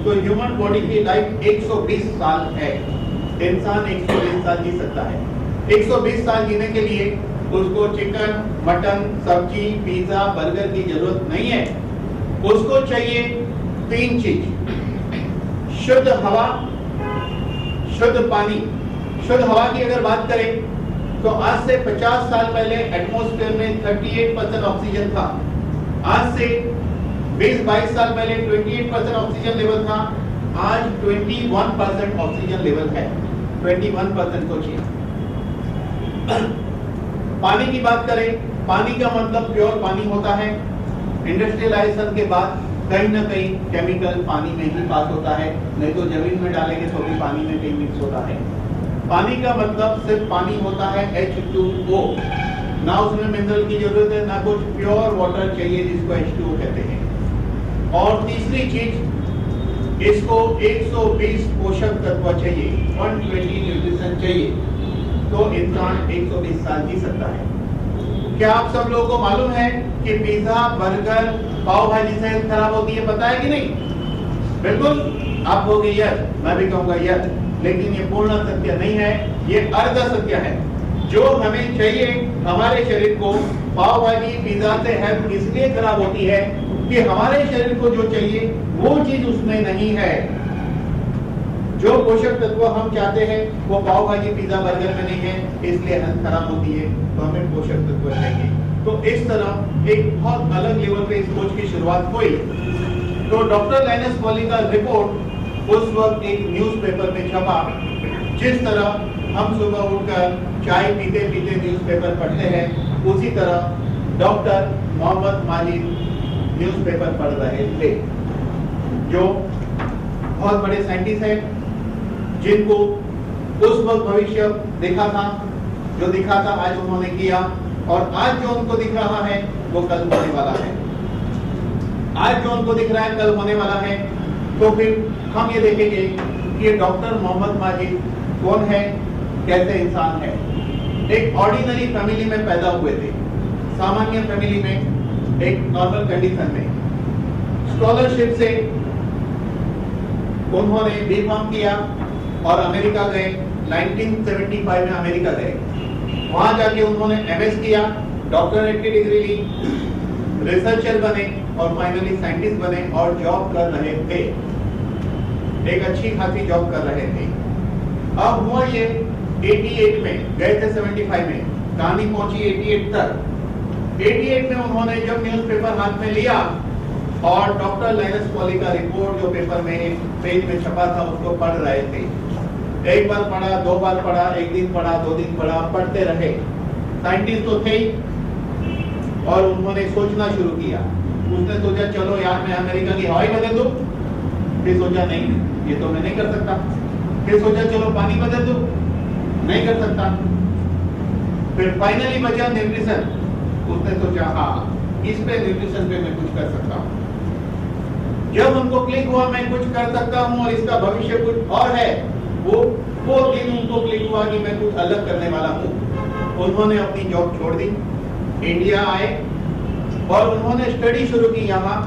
तो ह्यूमन बॉडी की लाइफ 120 साल है। इंसान 120 साल जी सकता है। 120 साल जीने के लिए उसको चिकन, मटन, सब्जी, पिज्जा, बर्गर की जरूरत नहीं है। उसको चाहिए 3 चीज, शुद्ध हवा, शुद्ध पानी। शुद्ध हवा की अगर बात करें तो आज से 50 साल पहले एटमॉस्फेयर में 38% ऑक्सीजन था। आज से 20-22 साल पहले 28% ऑक्सीजन लेवल था। आज 21% ऑक्सीजन लेवल है, 21% को चाहिए। पानी की बात करें, पानी का मतलब प्योर पानी होता है। इंडस्ट्रियलाइजेशन के बाद कहीं ना कहीं केमिकल पानी में ही पास होता है, नहीं तो जमीन में डालेंगे तो भी पानी में कहीं मिक्स होता है। पानी का मतलब सिर्फ पानी होता है H2O, ना उसमें मिनरल की जरूरत है, ना कुछ प्योर वाटर चाहिए जिसको H2O कहते हैं। और तीसरी चीज, इसको 120 पोषक तत्व चाहिए, 120 न्यूट्रिशन चाहिए, तो इंसान 120 साल जी सकता है। क्या आप सब लोगों को मालूम है कि पिज्जा, बर्गर, पाव भाजी से हेल्थ खराब होती है? पता है कि नहीं? बिल्कुल, आप कहोगे यस, मैं भी कहूंगा यस, लेकिन ये पूर्ण सत्य नहीं है, ये अर्ध सत्य है। जो हमें चाहिए हमारे शरीर को, पाव भाजी, पिज्जा से हेल्थ इसलिए खराब होती है कि हमारे शरीर को जो चाहिए वो चीज उसमें नहीं है। जो पोषक तत्व हम चाहते हैं वो पाव भाजी, पिज्जा, बर्गर में नहीं है, इसलिए हेल्थ खराब होती है। तो हमें पोषक तत्व चाहिए। तो इस तरह एक बहुत अलग लेवल पे इस खोज की शुरुआत हुई। तो डॉक्टर लाइनस पॉली का रिपोर्ट उस वक्त एक न्यूज़पेपर में छपा। जिस तरह हम सुबह उठकर चाय पीते पीते न्यूज़पेपर पढ़ते हैं, उसी तरह डॉक्टर मोहम्मद माजिद न्यूज़पेपर पढ़ रहे थे, जो बहुत बड़े साइंटिस्ट हैं, जिनको उस वक्त भविष्य देखा था, जो दिखा था आज उन्होंने किया, और आज जो उनको दिख रहा है वो कल होने वाला है। आज जो उनको दिख रहा है कल होने वाला है। तो फिर हम ये देखेंगे कि ये डॉक्टर मोहम्मद माजिद कौन है, कैसे इंसान है। एक ऑर्डिनरी फैमिली में पैदा हुए थे, सामान्य फैमिली में, एक नॉर्मल कंडीशन में। स्कॉलरशिप से उन्होंने B.Pharm किया और अमेरिका गए। 1975 में अमेरिका गए। वहां जाके उन्होंने MS किया, डॉक्टरेट की डिग्री ली, रिसर्चर बने और फाइनली साइंटिस्ट बने और जॉब कर रहे थे, एक अच्छी खासी जॉब कर रहे थे। अब हुआ ये 88 में गए थे, 75 में कहानी पहुंची 88 तक। 88 में उन्होंने जब न्यूज़पेपर हाथ में लिया और डॉक्टर लाइनस पॉली का रिपोर्ट जो पेपर में पेज में छपा था उसको पढ़ रहे थे। एक बार पढ़ा, दो बार पढ़ा, एक दिन पढ़ा, दो दिन पढ़ा, पढ़ते रहे। साइंटिस्ट तो थे ही, और उन्होंने सोचना शुरू किया। उसने सोचा चलो यार मैं अमेरिका की हवाई बदल दूं, फिर सोचा नहीं ये तो मैं नहीं कर सकता, फिर सोचा चलो पानी बदल दूं, नहीं कर सकता, फिर फाइनली बचा न्यूट्रिशन। उसने सोचा हाँ इस पे न्यूट्रिशन पे मैं कुछ कर सकता हूँ। जब उनको क्लिक हुआ मैं कुछ कर सकता हूँ और इसका भविष्य कुछ और है, वो दिन उनको क्लिक हुआ कि मैं कुछ अलग करने वाला हूँ। उन्होंने अपनी जॉब छोड़ दी, इंडिया आए और उन्होंने स्टडी शुरू की। यहाँ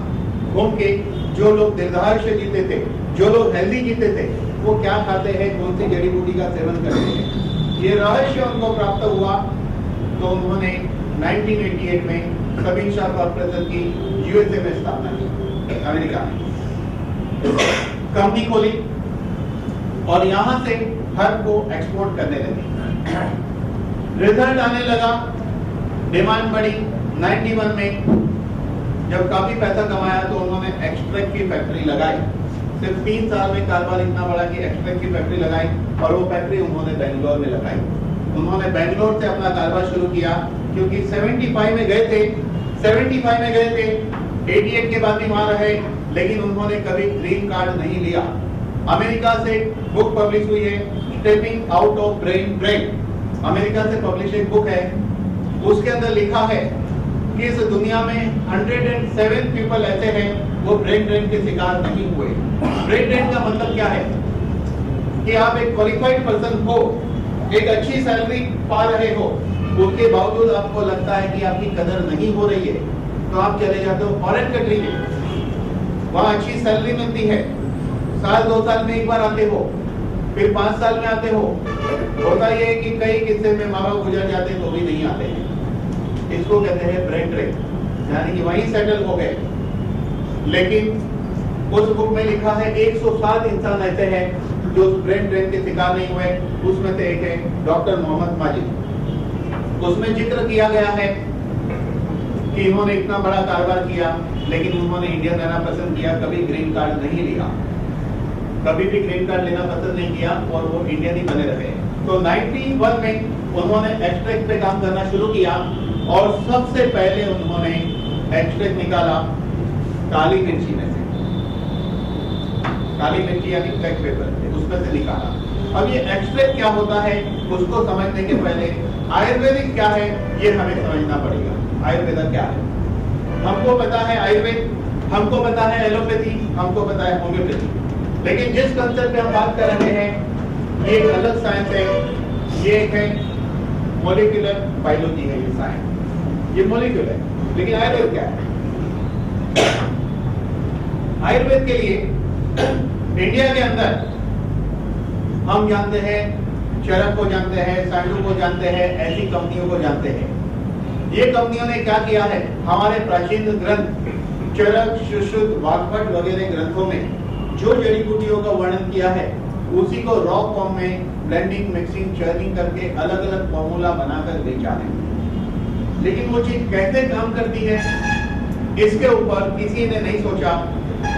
घूम के जो लोग दीर्घायुष्य जीते थे, जो लोग हेल्दी जीते थे, वो क्या खाते हैं, कौन सी जड़ी बूटी का सेवन करते हैं, ये रहस्य उनको प्राप्त हुआ। तो उन्होंने 1988 में समीक्षा कॉर्पोरेशन की USA में स्थापना की, अमेरिका में कंपनी खोली और यहाँ से हर को एक्सपोर्ट करने लगे। रिजल्ट आने लगा, डिमांड बढ़ी। 91 में जब काफी पैसा कमाया तो उन्होंने एक्सट्रैक्ट की फैक्ट्री लगाई। सिर्फ 3 साल में कारोबार इतना बड़ा कि एक्सट्रैक्ट की फैक्ट्री लगाई, और वो फैक्ट्री उन्होंने बेंगलोर में लगाई। उन्होंने बेंगलोर से अपना कारोबार शुरू किया, क्योंकि 75 में गए थे, 88 के बाद भी वहां रहे, लेकिन उन्होंने कभी ग्रीन कार्ड नहीं लिया। अमेरिका से बुक पब्लिश हुई है, stepping out of brain drain. America से पब्लिश एक बुक है, उसके अंदर लिखा है कि इस दुनिया में 107 पीपल ऐसे हैं वो ब्रेन ड्रेन के शिकार नहीं हुए। ब्रेन ड्रेन का मतलब क्या है कि आप एक क्वालिफाइड पर्सन हो, एक अच्छी सैलरी पा रहे हो, उसके बावजूद आपको लगता है कि आपकी कदर नहीं हो रही है, तो आप चले जाते हो फॉरेन कंट्री में, वहाँ अच्छी सैलरी मिलती है, साल 2 साल में एक बार आते हो, फिर 5 साल में आते हो। होता ये है कि कई किस्से में माँ बाप गुजर जाते तो भी नहीं आते हैं। इसको कहते हैं ब्रेन ड्रेन, यानी कि वहीं सेटल हो गए। लेकिन उस बुक में लिखा है 107 इंसान ऐसे हैं जो ब्रेन ड्रेन के शिकार नहीं हुए। उसमें से एक है डॉक्टर मोहम्मद माजिद। उसमें जिक्र किया गया है कि इन्होंने इतना बड़ा कारोबार किया, लेकिन उन्होंने इंडिया रहना पसंद किया, कभी ग्रीन कार्ड नहीं लिया। कभी भी ग्रीन कार्ड लेना पसंद नहीं किया और वो इंडियन ही बने रहे। तो 91 में उन्होंने एक्सट्रैक्ट पे काम करना शुरू किया और सबसे पहले उन्होंने एक्सट्रैक्ट निकाला काली मिर्ची में से। काली मिर्ची यानी ब्लैक पेपर, उसमें से निकाला। अब ये एक्सट्रैक्ट क्या होता है उसको समझने के पहले आयुर्वेदिक क्या है ये हमें समझना पड़ेगा। आयुर्वेदा क्या है? हमको पता है आयुर्वेद, हमको पता है एलोपैथी, हमको पता है होम्योपैथी, लेकिन जिस कंसेप्ट पे हम बात कर रहे हैं ये एक अलग साइंस है। ये एक है मॉलिक्यूलर बायोलॉजी है, ये साइंस, ये मॉलिक्यूल है। लेकिन आयुर्वेद क्या है? आयुर्वेद के लिए इंडिया के अंदर हम जानते हैं, चरक को जानते हैं, सांडू को जानते हैं, ऐसी कंपनियों को जानते हैं। ये कंपनियों ने क्या किया है, हमारे प्राचीन ग्रंथ चरक, सुश्रुत, वाग्भट वगैरह ग्रंथों में जो जड़ी बूटियों का वर्णन किया है उसी को रॉ फॉर्म में ब्लेंडिंग, मिक्सिंग, चर्निंग करके अलग अलग फॉर्मूला बनाकर बेचा है। लेकिन वो चीज कैसे काम करती है इसके ऊपर किसी ने नहीं सोचा,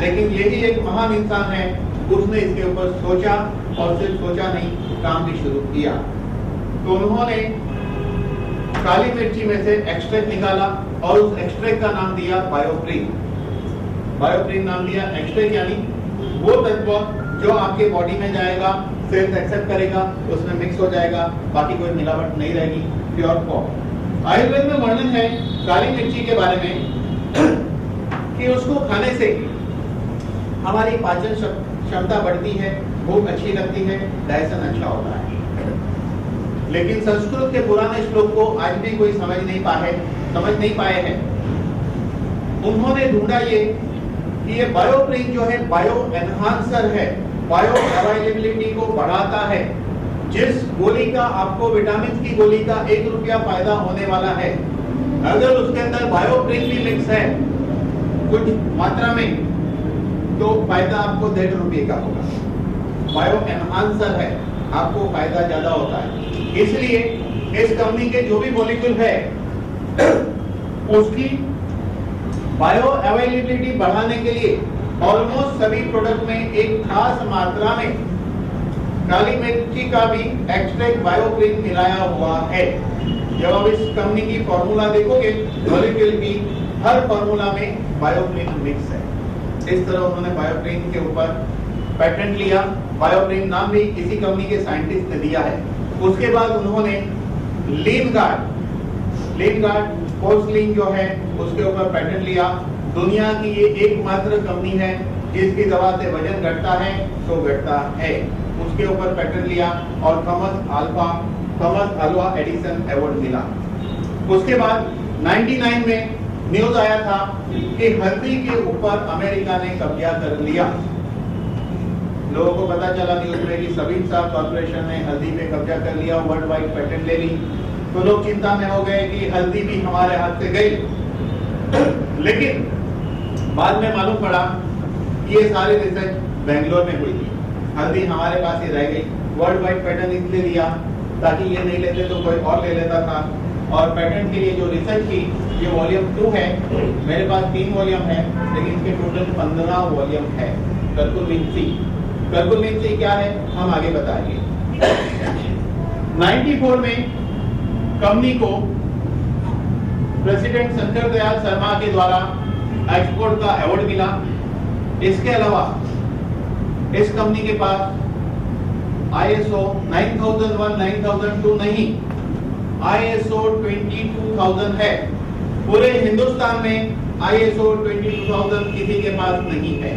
लेकिन यही एक महान इंसान है, उसने इसके ऊपर सोचा और सिर्फ सोचा नहीं, काम भी शुरू किया। तो उन्होंने काली मिर्ची में से एक्सट्रैक्ट निकाला और उस एक्सट्रैक्ट का नाम दिया बायोप्रीन। बायोप्रीन नाम दिया। एक्सट्रैक्ट यानी वो तत्व जो आपके बॉडी में जाएगा, सेल्स एक्सेप्ट करेगा, उसमें मिक्स हो जाएगा, बाकी कोई मिलावट नहीं रहेगी, प्योर फॉर्म। आयुर्वेद में वर्णन है काली मिर्ची के बारे में कि उसको खाने से हमारी पाचन क्षमता बढ़ती है, भूख अच्छी लगती है, डाइजेशन अच्छा होता है। लेकिन संस्कृत के पुराने श्लोक को आज भी कोई समझ नहीं पाए हैं। उन्होंने ढूंढा ये कि ये बायोप्रीन जो है बायो एनहांसर है, बायो अवेलेबिलिटी को बढ़ाता है। जिस गोली का आपको विटामिन की गोली का 1 रुपया फायदा होने वाला है, अगर उसके अंदर बायोप्रीन भी मिक्स है कुछ मात्रा में, तो फायदा आपको 1.5 रुपये का होगा। बायो एनहांसर है, आपको फायदा ज्यादा होता है। इसलिए इस कंपनी के जो भी मॉलिक्यूल है उसकी बायो अवेलेबिलिटी बढ़ाने के लिए ऑलमोस्ट सभी प्रोडक्ट में एक खास मात्रा में काली मिर्ची का भी एक्सट्रैक्ट बायोप्रीन मिलाया हुआ है। जब आप इस कंपनी की फॉर्मूला देखोगे, मॉलिक्यूल की हर फॉर्मूला में बायोप्रीन मिक्स है। इस तरह उन्होंने बायोप्रीन के ऊपर पेटेंट लिया। बायोप्रीन नाम भी किसी कंपनी के साइंटिस्ट ने दिया है। उसके बाद उन्होंने लीन गार्ड पोर्सलिन जो है उसके ऊपर पेटेंट लिया। दुनिया की ये एकमात्र कंपनी है जिसकी दवा से वजन घटता है तो घटता है, उसके ऊपर पेटेंट लिया और थॉमस अल्वा एडिसन अवार्ड मिला। उसके बाद 99 में न्यूज आया था कि हल्दी के ऊपर अमेरिका ने कब्जा कर लिया। लोगों को पता चला न्यूज में कि सबिन साहब कॉर्पोरेशन ने हल्दी पे कब्जा कर लिया, वर्ल्ड वाइड पेटेंट ले ली। तो लोग चिंता में हो गए कि हल्दी भी हमारे हाथ से गई। लेकिन बाद में मालूम पड़ा कि ये सारी रिसर्च बेंगलोर में हुई थी, हल्दी हमारे पास ही रह गई। वर्ल्ड वाइड पेटेंट इसलिए दिया ताकि ये नहीं लेते तो कोई और ले लेता था। और पेटेंट के लिए जो रिसर्च की, ये वॉल्यूम 2 है, मेरे पास 3 वॉल्यूम है, लेकिन इसके टोटल 15 वॉल्यूम है। कर्कुमिन क्या है हम आगे बताएंगे। 94 में कंपनी को प्रेसिडेंट शंकर दयाल शर्मा के द्वारा एक्सपोर्ट का अवार्ड मिला। इसके अलावा इस कंपनी के पास ISO 9001, 9002 नहीं, ISO 22000 है। पूरे हिंदुस्तान में ISO 22000 किसी के पास नहीं है।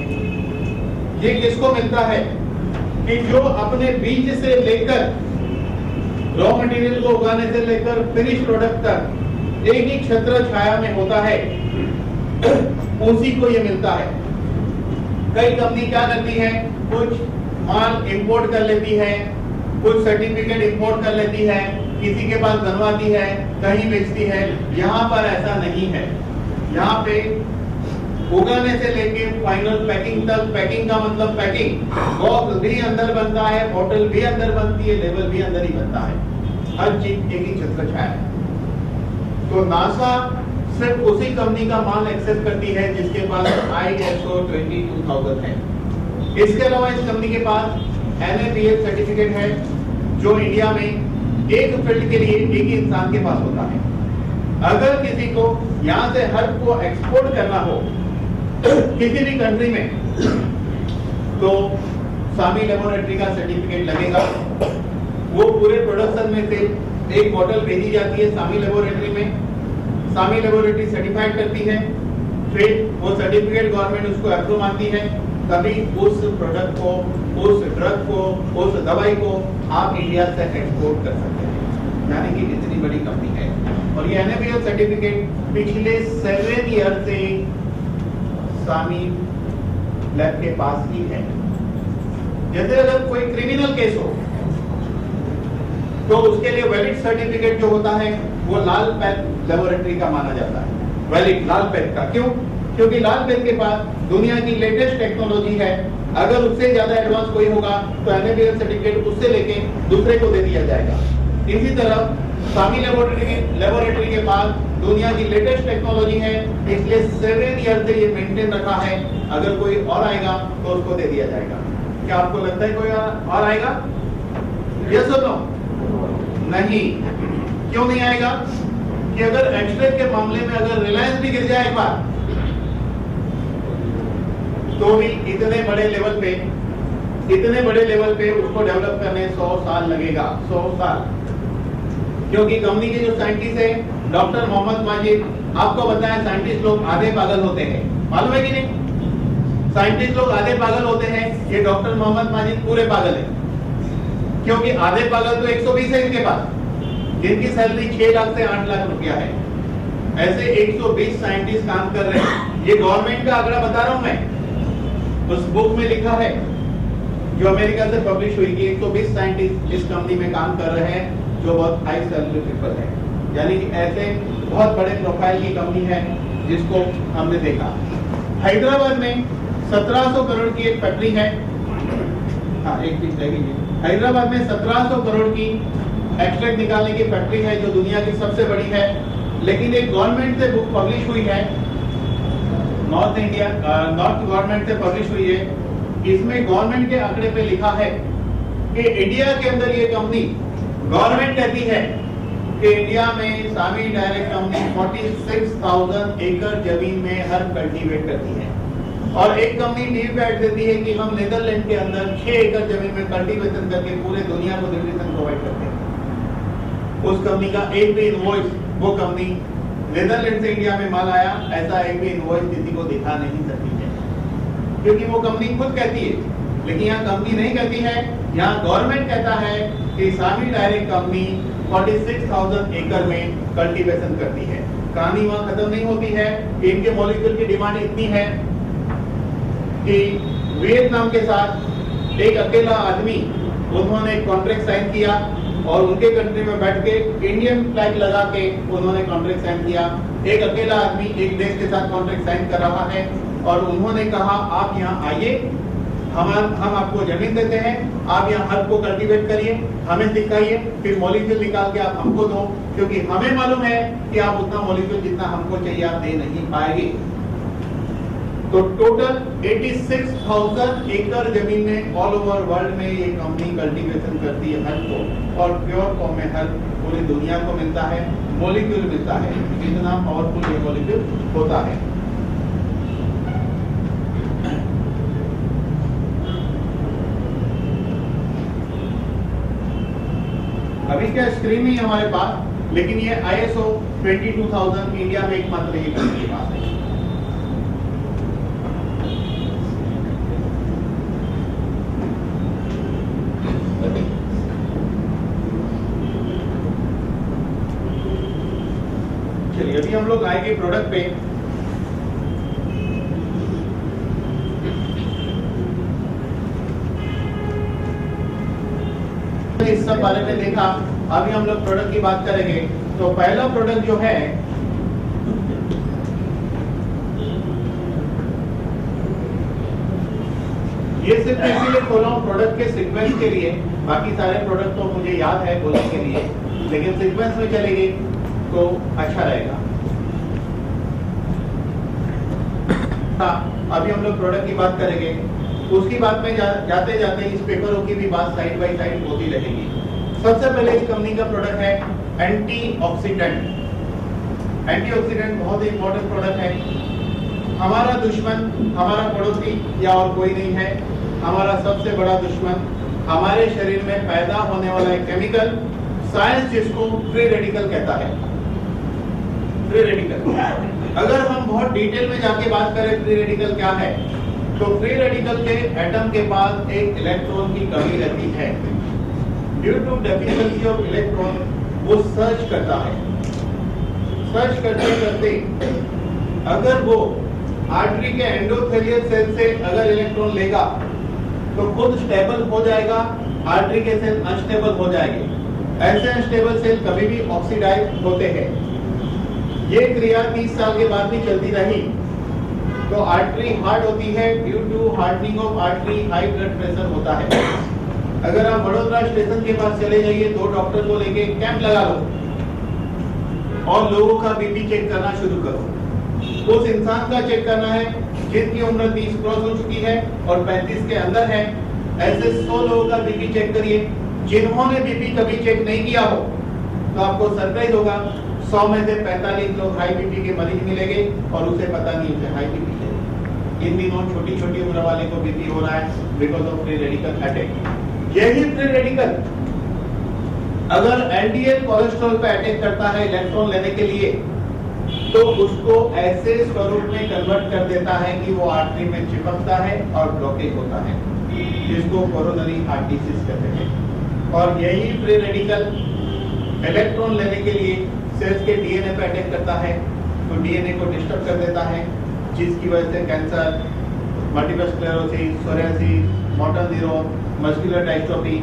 ये किसको मिलता है कि जो अपने बीज से लेकर रॉ मटेरियल को उगाने से लेकर फिनिश प्रोडक्ट तक एक ही छत्र छाया में होता है, उसी को ये मिलता है। कई कंपनी क्या करती है, कुछ माल इंपोर्ट कर लेती है, कुछ सर्टिफिकेट इंपोर्ट कर लेती है, किसी के पास बनवाती है, कहीं बेचती है। यहाँ पर ऐसा नहीं है। यहाँ पे उगाने से लेके फाइनल पैकिंग तक, पैकिंग का मतलब पैकिंग, बॉक्स भी अंदर बनता है, बोतल भी अंदर बनती है, लेबल भी अंदर ही बनता है, हर चीज एक ही छत्र छाया है। तो नासा सिर्फ उसी कंपनी का माल एक्सेप्ट करती है जिसके पास ISO 22000 है। इसके अलावा इस कंपनी के पास NABL सर्टिफिकेट है, जो इंडिया में एक फील्ड के लिए एक ही इंसान के पास होता है। अगर किसी को यहाँ से हर्ब को एक्सपोर्ट करना हो किसी भी कंट्री में, तो सामी लेबोरेटरी का सर्टिफिकेट लगेगा। वो पूरे प्रोडक्शन में से एक बोतल भेजी जाती है सामी लेबोरेटरी में, सामी लेबोरेटरी सर्टिफाइड करती है, फिर वो सर्टिफिकेट गवर्नमेंट उसको अप्रूव मानती है, तभी उस प्रोडक्ट को, उस ड्रग को, उस दवाई को आप इंडिया से एक्सपोर्ट कर सकते हैं। यानी कि इतनी बड़ी कंपनी है। और ये NABL सर्टिफिकेट पिछले 7 ईयर से सामी लैब के पास ही है। जैसे अगर कोई क्रिमिनल केस हो तो उसके लिए वैलिड सर्टिफिकेट जो होता है वो लाल पेन लेबोरेटरी का माना जाता है। वैलिड लाल पेन का क्यों? क्योंकि लाल पेन के पास दुनिया की लेटेस्ट टेक्नोलॉजी है। अगर उससे ज्यादा एडवांस कोई होगा तो NABL सर्टिफिकेट उससे लेके दूसरे को दे दिया जाएगा। इसी तरह सामी लेबोरेटरी के पास दुनिया की लेटेस्ट टेक्नोलॉजी है, इसलिए 7 ईयर से ये मेंटेन रखा है। अगर कोई और आएगा तो उसको दे दिया जाएगा। क्या आपको लगता है कोई और आएगा? यस और नो? नहीं। क्यों नहीं आएगा? कि अगर एक्सट्रैक्ट के मामले में अगर रिलायंस भी गिर जाए एक बार, तो भी इतने बड़े लेवल पे उसको डेवलप करने 100 साल लगेगा। 100 साल। क्योंकि कंपनी के जो साइंटिस्ट है डॉक्टर मोहम्मद माजिद, आपको बताया साइंटिस्ट लोग आधे पागल होते हैं, मालूम है कि नहीं? साइंटिस्ट लोग आधे पागल होते हैं, ये डॉक्टर मोहम्मद माजिद पूरे पागल है। क्योंकि आधे पागल तो 120 है इनके पास, जिनकी सैलरी 6 लाख से 8 लाख रुपया है। ऐसे 120 साइंटिस्ट काम कर रहे हैं। ये गवर्नमेंट का आंकड़ा बता रहा हूं मैं, उस बुक में लिखा है जो अमेरिका से पब्लिश हुई कि 120 साइंटिस्ट इस कंपनी में काम कर रहे हैं, जो बहुत हाई सैलरी पीपल है। यानी कि ऐसे बहुत बड़े प्रोफाइल की कंपनी है जिसको हमने देखा। हैदराबाद में 1700 करोड़ की एक फैक्ट्री है। हाँ, एक चीज लगेगी, हैदराबाद में 1700 करोड़ की एक्सट्रैक्ट निकालने की फैक्ट्री है, जो दुनिया की सबसे बड़ी है। लेकिन एक गवर्नमेंट से बुक पब्लिश हुई है, नॉर्थ गवर्नमेंट से पब्लिश हुई है। इसमें गवर्नमेंट के आंकड़े पे लिखा है कि इंडिया के अंदर ये कंपनी, गवर्नमेंट कहती है कि इंडिया में सामी डायरेक्ट कंपनी 46,000 एकड़ जमीन में हर्ब कल्टीवेट करती है। और एक कंपनी टीवी पे ऐड देती है कि हम नीदरलैंड के अंदर 6 एकड़ जमीन में कल्टीवेशन करके पूरे दुनिया को न्यूट्रिशन प्रोवाइड करते हैं। उस कंपनी का एक भी इनवॉइस, वो कंपनी नीदरलैंड से इंडिया में माल आया, ऐसा एक भी इनवॉइस किसी को दिखा नहीं सकती है, क्योंकि वो कंपनी खुद कहती है। लेकिन यहाँ कंपनी नहीं कहती है, यहाँ गवर्नमेंट कहता है कि सामी डायरेक्ट कंपनी 46,000 एकड़ में कल्टीवेशन करती है। कहानी वहां खत्म नहीं होती है। इनके मॉलिक्यूल की डिमांड इतनी है कि वियतनाम के साथ एक अकेला आदमी, उन्होंने एक कॉन्ट्रैक्ट साइन किया और उनके कंट्री में बैठ के इंडियन फ्लैग लगा के उन्होंने कॉन्ट्रैक्ट साइन किया। एक अकेला आदमी एक देश के साथ कॉन्ट्रैक्ट साइन कर रहा है और उन्होंने कहा आप यहाँ आइए, हम आपको जमीन देते हैं, आप यहाँ हर्ब को कल्टीवेट करिए, हमें सिखाइए, फिर मॉलिक्यूल निकाल के आप हमको दो, क्योंकि हमें मालूम है कि आप उतना मॉलिक्यूल जितना हमको चाहिए आप दे नहीं पाएंगे। तो टोटल 86,000 एकड़ जमीन में ऑल ओवर वर्ल्ड में ये कंपनी कल्टीवेशन करती है हर्ब को, और प्योर फॉर्म में हर्ब पूरी दुनिया को मिलता है, मॉलिक्यूल मिलता है। कितना पावरफुल ये मॉलिक्यूल होता है। अभी क्या स्क्रीन नहीं है हमारे पास, लेकिन ये ISO 22000 इंडिया में एकमात्र ये कंपनी के पास है। चलिए अभी हम लोग आएंगे प्रोडक्ट पे। इस सब बारे में देखा, अभी हम लोग प्रोडक्ट की बात करेंगे। तो पहला प्रोडक्ट जो है ये सिर्फ इसीलिए खोला हूं प्रोडक्ट के सीक्वेंस के लिए, बाकी सारे प्रोडक्ट तो मुझे याद है बोलने के लिए, लेकिन सीक्वेंस में चलेंगे तो अच्छा रहेगा। अभी हम लोग प्रोडक्ट की बात करेंगे। उसकी बात में जाते जाते इस पेपरों की भी बात साइड बाय साइड होती रहेगी। सबसे पहले इस कंपनी का प्रोडक्ट है एंटीऑक्सीडेंट। एंटीऑक्सीडेंट बहुत ही इंपॉर्टेंट प्रोडक्ट है। हमारा दुश्मन हमारा पड़ोसी या और कोई नहीं है, हमारा सबसे बड़ा दुश्मन हमारे शरीर में पैदा होने वाला एक केमिकल, साइंस जिसको फ्री रेडिकल कहता है। फ्री रेडिकल, अगर हम बहुत डिटेल में जाके बात करें फ्री रेडिकल क्या है, तो फ्री रेडिकल के एटम के पास एक इलेक्ट्रॉन की कमी रहती है। Due to deficiency of electron वो सर्च करता है। सर्च करते करते अगर वो आर्टरी के एंडोथेलियल सेल से अगर इलेक्ट्रॉन लेगा तो खुद स्टेबल हो जाएगा, आर्टरी के सेल अनस्टेबल हो जाएंगे। ऐसे अनस्टेबल सेल कभी भी ऑक्सीडाइज होते हैं। ये क्रिया 30 साल के बाद भी चलती रही तो आर्टरी हार्ड होती है। Due to hardening of artery high blood pressure होता है। अगर आप बड़ोदरा स्टेशन के पास चले जाइए, 2 डॉक्टर को लेके कैंप लगा लो और लोगों का बीपी चेक करना शुरू करो। उस इंसान का चेक करना है जिनकी उम्र 30 क्रॉस हो चुकी है और 35 के अंदर है। ऐसे 100 लोगों का बीपी चेक करिए। जिन्होंने बीपी कभी चेक नहीं किया हो तो आपको सरप्राइज होगा, 100 में से 45 लोग हाई बीपी के मरीज मिलेंगे और उसे पता नहीं उसे हाई बीपी है। इन दिनों छोटी छोटी उम्र वाले को बीपी हो रहा है because of free radical attack. यही फ्री रेडिकल अगर एलडीएल कोलेस्ट्रॉल पे अटैक करता है इलेक्ट्रॉन लेने के लिए, तो उसको ऐसे स्वरूप में कन्वर्ट कर देता है कि वो आर्टरी में चिपकता है और ब्लॉकेज होता है, जिसको कोरोनरी हार्ट डिसीज कहते हैं। और यही फ्री रेडिकल इलेक्ट्रॉन लेने के लिए सेल्स के डीएनए पे अटैक करता है, तो डीएनए को डिस्टर्ब कर देता है, जिसकी वजह से cancer, multiple sclerosis, psoriasis, motor neuron, muscular dystrophy,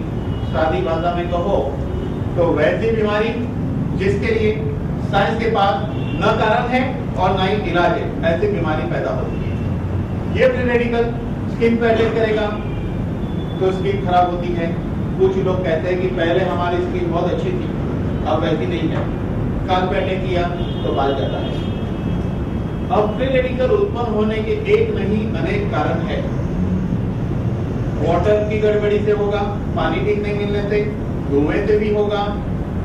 सादी भाषा में कहो तो वैसी बीमारी जिसके लिए साइंस के पास न कारण है और न ही इलाज है, ऐसी बीमारी पैदा होती है। ये फ्री रेडिकल स्किन पे अटैक करेगा तो स्किन खराब होती है। कुछ लोग कहते हैं कि पहले हमारी स्किन बहुत अच्छी थी, अब वैसी नहीं है। कान पे अटैक किया तो बाल जाता है। अब फ्री रेडिकल उत्पन्न होने के एक नहीं अनेक कारण है। वाटर की गड़बड़ी से होगा, पानी ठीक नहीं मिलने से, धुएं से भी होगा,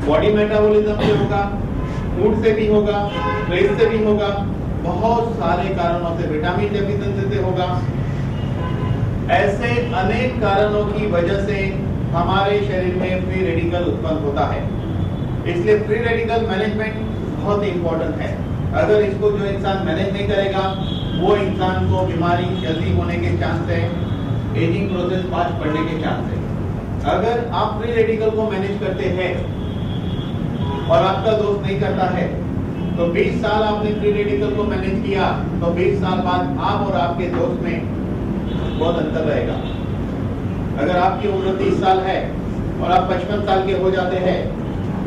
बॉडी मेटाबॉलिज्म से होगा, फूड से भी होगा, स्ट्रेस से भी होगा, बहुत सारे कारणों से, विटामिन डेफिशिएंसी से होगा। ऐसे अनेक कारणों की वजह से हमारे शरीर में फ्री रेडिकल उत्पन्न होता है। इसलिए फ्री रेडिकल मैनेजमेंट बहुत इंपॉर्टेंट है। अगर इसको जो इंसान मैनेज नहीं करेगा, वो इंसान को बीमारी जल्दी होने के चांस है, एजिंग प्रोसेस फास्ट बढ़ने के चांस है। अगर आप फ्री रेडिकल को मैनेज करते हैं और आपका दोस्त नहीं करता है, तो 20 साल आपने फ्री रेडिकल को मैनेज किया, तो 20 साल बाद आप और आपके दोस्त में बहुत अंतर रहेगा। अगर आपकी उम्र 30 साल है और आप 55 साल के हो जाते हैं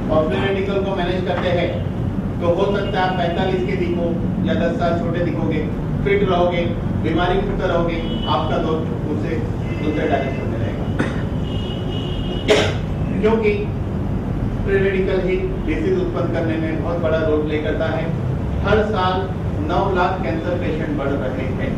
और फ्री रेडिकल को मैनेज करते हैं, तो हो सकता है आप 45 के दिखो या 10 साल छोटे दिखोगे, फिट रहोगे, बीमारी मुक्त रहोगे, आपका दोस्त उससे दूसरे डायरेक्शन में रहेगा। क्योंकि फ्री रेडिकल ही डिसीज उत्पन्न करने में बहुत बड़ा रोल प्ले करता है। हर साल 9 लाख कैंसर पेशेंट बढ़ रहे हैं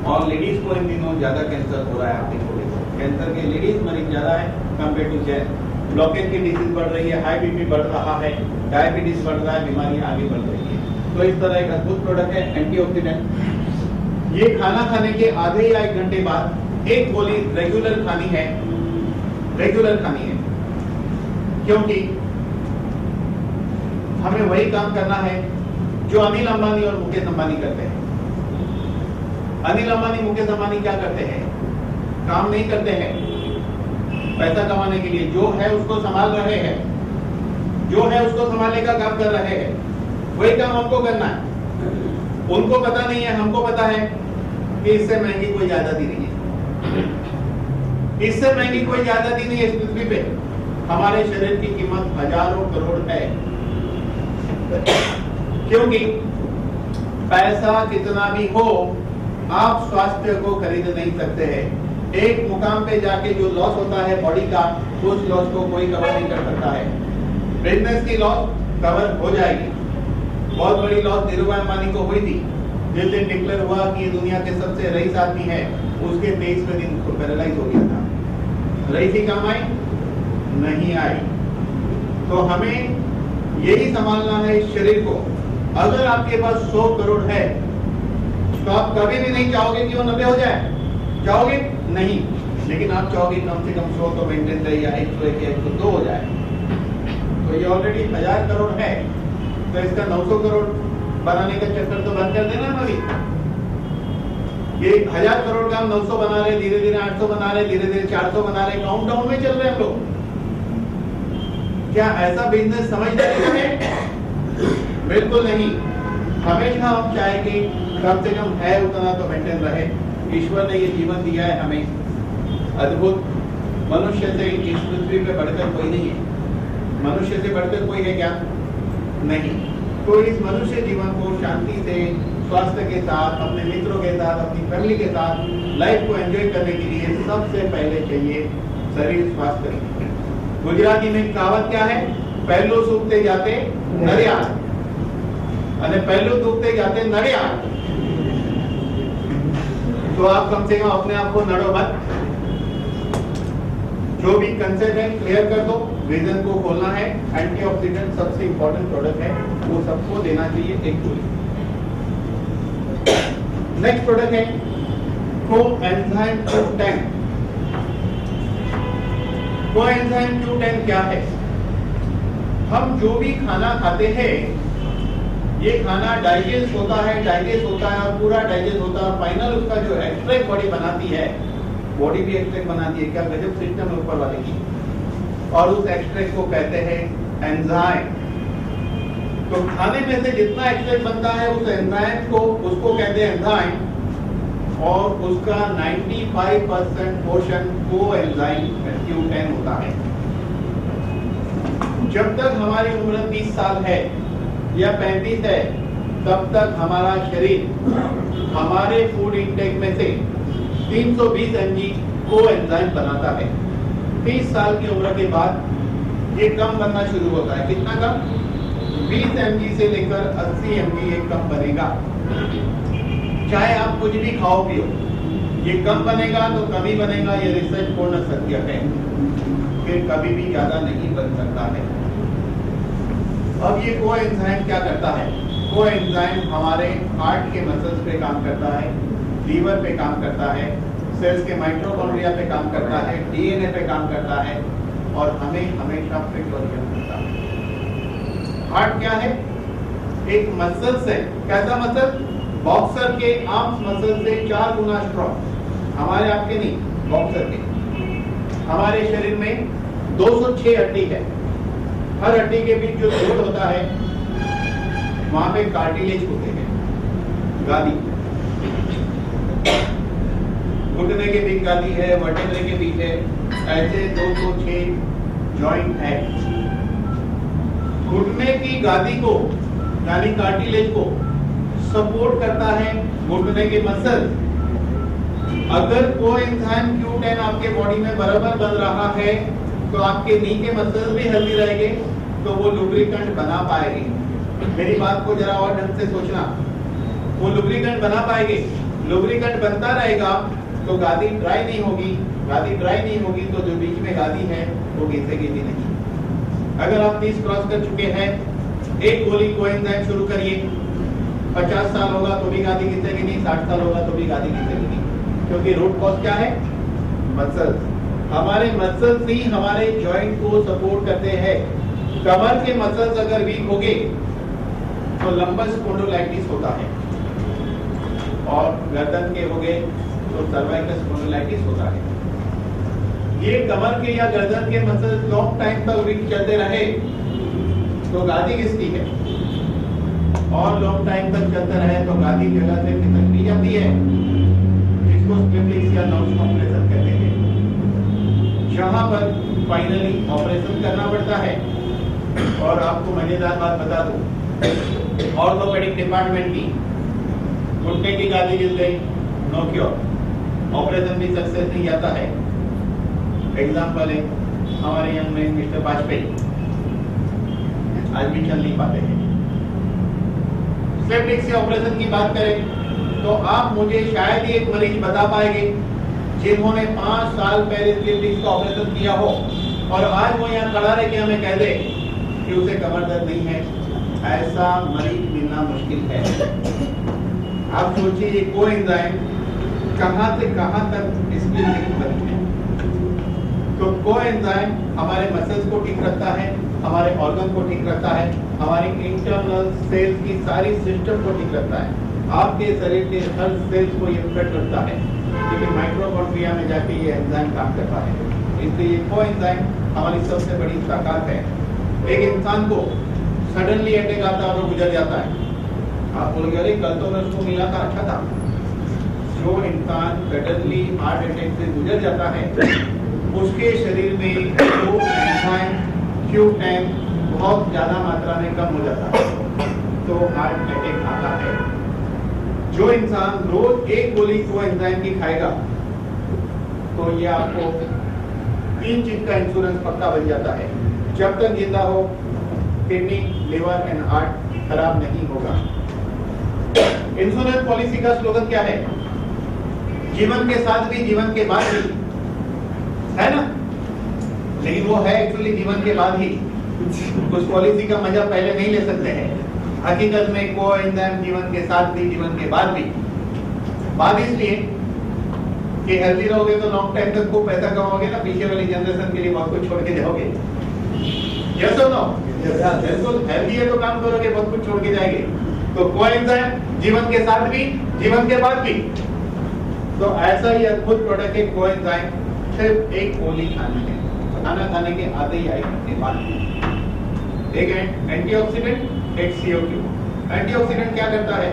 और लेडीज को इन दिनों ज्यादा कैंसर हो रहा है। आप देखोगे कैंसर के लेडीज मरीज ज्यादा है कंपेयर टू जेंट्स। ब्लॉकेज की डिसीज बढ़ रही है, हाई बीपी बढ़ रहा है, डायबिटीज बढ़ रहा है, बीमारी आगे बढ़ रही है। तो इस तरह एक अद्भुत प्रोडक्ट है एंटीऑक्सीडेंट। ये खाना खाने के आधे या 1 घंटे बाद एक गोली रेगुलर खानी है, रेगुलर खानी है, क्योंकि हमें वही काम करना है जो अनिल अंबानी और मुकेश अंबानी करते हैं। अनिल अंबानी, मुकेश अंबानी क्या करते हैं? काम नहीं करते हैं पैसा कमाने के लिए, जो है उसको संभाल रहे हैं, जो है उसको संभालने का काम कर रहे हैं। वही काम हमको करना है। उनको पता नहीं है, हमको पता है कि इससे महंगी कोई आजादी नहीं है, इससे महंगी कोई आजादी नहीं है इस पृथ्वी पे। हमारे शरीर की कीमत हजारों करोड़ है, क्योंकि पैसा कितना भी हो आप स्वास्थ्य को खरीद नहीं सकते हैं। एक मुकाम पे जाके जो लॉस होता है बॉडी का, उस लॉस को कोई कवर नहीं कर सकता है। बिजनेस की लॉस कवर हो जाएगी। बहुत बड़ी लॉस धीरूभाई अंबानी को हुई थी, जिस दिन डिक्लेयर हुआ कि ये दुनिया के सबसे रईस आदमी है, उसके 23वें दिन उसको पैरालाइज हो गया था। रईसी काम आई? नहीं आई। तो हमें यही संभालना है इस शरीर को। अगर आपके पास 100 करोड़ है तो आप कभी भी नहीं चाहोगे कि वो 90 हो जाए, चाहोगे नहीं, लेकिन आप चाहोगे कम से कम 100 तो मेंटेन रहे, या 101 या 102 हो जाए। तो ये ऑलरेडी 1000 करोड़ है, तो इसका 900 करोड़ बनाने का चक्कर तो बंद कर देना ना अभी। ये 1000 करोड़ का हम 900 बना रहे, धीरे धीरे 800 बना रहे, धीरे धीरे 400 बना रहे, काउंटडाउन में चल रहे हैं हम लोग। क्या ऐसा बिजनेस समझदारी है? बिल्कुल नहीं। हमेशा हम चाहेंगे कम से कम है उतना तो मेंटेन रहे। ईश्वर ने ये जीवन दिया है हमें अद्भुत। मनुष्य से इस पृथ्वी पे बढ़कर कोई नहीं है। मनुष्य से बढ़कर कोई है क्या? नहीं। तो इस मनुष्य जीवन को शांति से, स्वास्थ्य के साथ, अपने मित्रों के साथ, अपनी फैमिली के साथ लाइफ को एंजॉय करने के लिए सबसे पहले चाहिए शरीर स्वास्थ्य। गुजराती में कहावत क्या है? पहलू सूखते जाते नरियाल, अरे पहलू सूखते जाते नरियाल। तो आप कम से कम अपने आप को नड़ो मत। जो भी कंसेप्ट है क्लियर कर दो, विजन को खोलना है। एंटीऑक्सीडेंट सबसे इंपॉर्टेंट प्रोडक्ट है, वो सबको देना चाहिए एक गोली। नेक्स्ट प्रोडक्ट है कोएंजाइम Q10। कोएंजाइम Q10 क्या है? हम जो भी खाना खाते हैं, ये खाना डाइजेस्ट होता है और पूरा डाइजेस्ट होता है। फाइनल उसका जो एक्सट्रैक्ट बॉडी बनाती है, बॉडी भी एक्सट्रैक्ट बनाती है। क्या गजब सिस्टम है ऊपर वाले की। और उस एक्सट्रैक्ट को कहते हैं एंजाइम। तो खाने में से जितना एक्सट्रैक्ट बनता है उस एंजाइम को, उसको कहते हैं एंजाइम। और उसका 95% पोर्शन कोएंजाइम Q10 होता है। जब तक हमारी उम्र 30 साल है या 35 है, तब तक हमारा शरीर हमारे फूड इंटेक में से 320 mg कोएंजाइम बनाता है। 30 साल की उम्र के बाद ये कम बनना शुरू होता है। कितना कम? 20 mg से लेकर 80 mg ये कम बनेगा। चाहे आप कुछ भी खाओ पियो, ये कम बनेगा तो कभी बनेगा। ये रिसर्च पूर्ण सत्य है कि कभी भी ज्यादा नहीं बन सकता है। अब ये कोएंजाइम क्या करता है? कोएंजाइम हमारे हार्ट के मसल्स पे काम करता है, लीवर पे काम करता है, सेल्स के माइटोकॉन्ड्रिया पे काम करता है, डीएनए पे काम करता है और हमें हमेशा फिट और यंग रखता है। हार्ट क्या है? एक मसल्स है। कैसा मसल? बॉक्सर के आर्म्स मसल से 4 गुना स्ट्रॉन्ग। हमारे आपके नहीं, बॉक्सर के। हमारे शरीर में 206 हड्डी है। हर हड्डी के बीच जो जोड़ होता है, वहां पे कार्टिलेज होते हैं, गादी। घुटने के बीच गादी है, वर्टेब्रे के बीच है। ऐसे 206 जॉइंट है। घुटने की गादी को यानी कार्टिलेज को सपोर्ट करता है घुटने के मसल। अगर कोएंजाइम Q10 आपके बॉडी में बराबर बन रहा है तो आपके नी के मसल भी हेल्दी रहेंगे, तो वो लुब्रिकेंट बना पाएंगे। मेरी बात को जरा और ढंग से सोचना। वो लुब्रिकेंट बना पाएंगे। लुब्रिकेंट बनता रहेगा तो गादी ड्राई नहीं होगी। गादी ड्राई नहीं होगी तो जो बीच में गादी है वो घिसेगी भी नहीं। अगर आप 30 क्रॉस कर चुके हैं, एक गोली कोएंजाइम शुरू करिए। 50 साल होगा तो भी गादी घिसेगी नहीं, 60 साल होगा तो भी गादी घिसेगी नहीं। क्योंकि रूट कॉज क्या है? मसल्स। हमारे मसल्स ही हमारे जॉइंट को सपोर्ट करते हैं। कमर के मसल्स अगर वीक हो गए तो लंबस स्पॉन्डिलाइटिस होता है, और गर्दन के हो गए तो सर्वाइकल स्पॉन्डिलाइटिस होता है। ये कमर के या गर्दन के मसल्स लॉन्ग टाइम तक वीक चलते रहे तो गादी घिसती है, और लॉन्ग टाइम तक चलते रहे तो गादी जगह से खिसक भी जाती है, जिसको स्लिप डिस्क या नर्व ऑपरेशन कहते हैं। जहां पर फाइनली ऑपरेशन करना पड़ता है। और आपको मजेदार बात बता दूं, ऑर्थोपेडिक डिपार्टमेंट की घुटने की गादी गिर गई, नो क्योर, ऑपरेशन भी सक्सेस नहीं जाता है। एग्जाम्पल है हमारे यंग मैन मिस्टर वाजपेयी, आज भी चल नहीं पाते हैं। स्लिप डिस्क से ऑपरेशन की बात करें तो आप मुझे शायद ही एक मरीज बता पाएंगे जिन्होंने 5 साल पहले स्लिप डिस्क का ऑपरेशन किया हो और आज वो यहाँ खड़ा रह के हमें कह दे कि उसे कमर दर्द नहीं है। ऐसा मरीज मिलना मुश्किल है। आप सोचिए ये कोएंजाइम कहां से कहां तक इसकी लिंक बनी है। तो कोएंजाइम हमारे मसल्स को ठीक रखता है, हमारे ऑर्गन को ठीक रखता है, हमारी इंटरनल सेल्स की सारी सिस्टम को ठीक रखता है। आपके शरीर के हर सेल्स को ये फिट रखता है, क्योंकि माइटोकॉन्ड्रिया में जाके ये एंजाइम काम करता है। इसलिए कोएंजाइम हमारी सबसे बड़ी ताकत है। एक इंसान को सडनली अटैक आता है और गुजर जाता है, आप बोलोगे अरे कल तो मैं उसको मिला था, अच्छा था। जो इंसान सडनली हार्ट अटैक से गुजर जाता है उसके शरीर में जो एंजाइम Q10 बहुत ज्यादा मात्रा में कम हो जाता है, तो हार्ट अटैक आता है। जो इंसान रोज एक गोली कोएंजाइम की खाएगा तो ये आपको 3 चीज का इंश्योरेंस पक्का बन जाता है। जब तक जिंदा हो किडनी, लिवर एंड हार्ट खराब नहीं होगा। इंश्योरेंस पॉलिसी का स्लोगन क्या है? जीवन के साथ भी, जीवन के बाद भी, है ना? लेकिन वो है एक्चुअली जीवन के बाद ही। उस पॉलिसी का मजा पहले नहीं ले सकते हैं। हकीकत में कोएंजाइम जीवन के साथ भी, जीवन के बाद भी। बाद इसलिए कि हेल्दी रहोगे तो लॉन्ग टाइम तक खूब पैसा कमाओगे ना, पीछे वाली जनरेशन के लिए बहुत कुछ छोड़ के जाओगे। यस और नो? बिल्कुल। हेल्दी है तो काम करोगे, बहुत कुछ छोड़ के जाएंगे। तो कोएंजाइम जीवन के साथ भी, जीवन के बाद भी। तो ऐसा ही अद्भुत प्रोडक्ट है कोएंजाइम। सिर्फ एक गोली खानी है, खाना खाने के आधे ही आई घंटे बाद। एक एंटीऑक्सीडेंट, एक CO2। एंटीऑक्सीडेंट क्या करता है?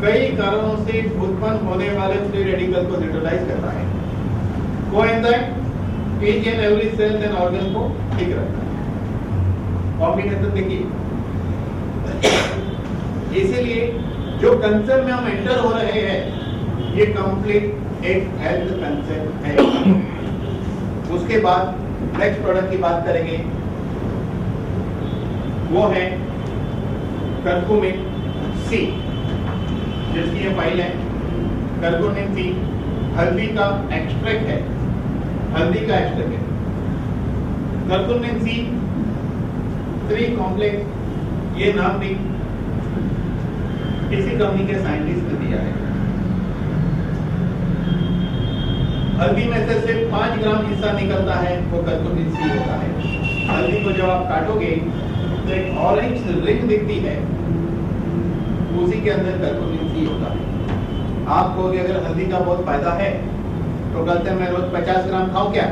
कई कारणों से उत्पन्न होने वाले फ्री रेडिकल को न्यूट्रलाइज करता है। Coenzyme each and every cell and organ को ठीक रखता है। कॉम्बिनेशन देखिए। इसीलिए जो कंसर्न में हम एंटर हो रहे हैं ये कंप्लीट एक हेल्थ कंसेप्ट है। उसके बाद नेक्स्ट प्रोडक्ट की बात करेंगे, वो है कर्कुमिन C, जिसकी ये फाइल है। कर्कुमिन C हल्दी का एक्सट्रैक्ट है, हल्दी का एक्सट्रैक्ट है। कर्कुमिन C 3 कॉम्प्लेक्स, ये नाम भी किसी कंपनी के साइंटिस्ट ने दिया है। हल्दी में से सिर्फ 5 ग्राम हिस्सा निकलता है, वो कर्कुमिन C होता है। हल्दी को जब आप काटोगे तो एक ऑरेंज रिंग दिखती है, उसी के अंदर कर्कुमिन C होता है। आप कहोगे अगर हल्दी का बहुत फायदा है तो कहते हैं मैं रोज 50 ग्राम खाऊं क्या?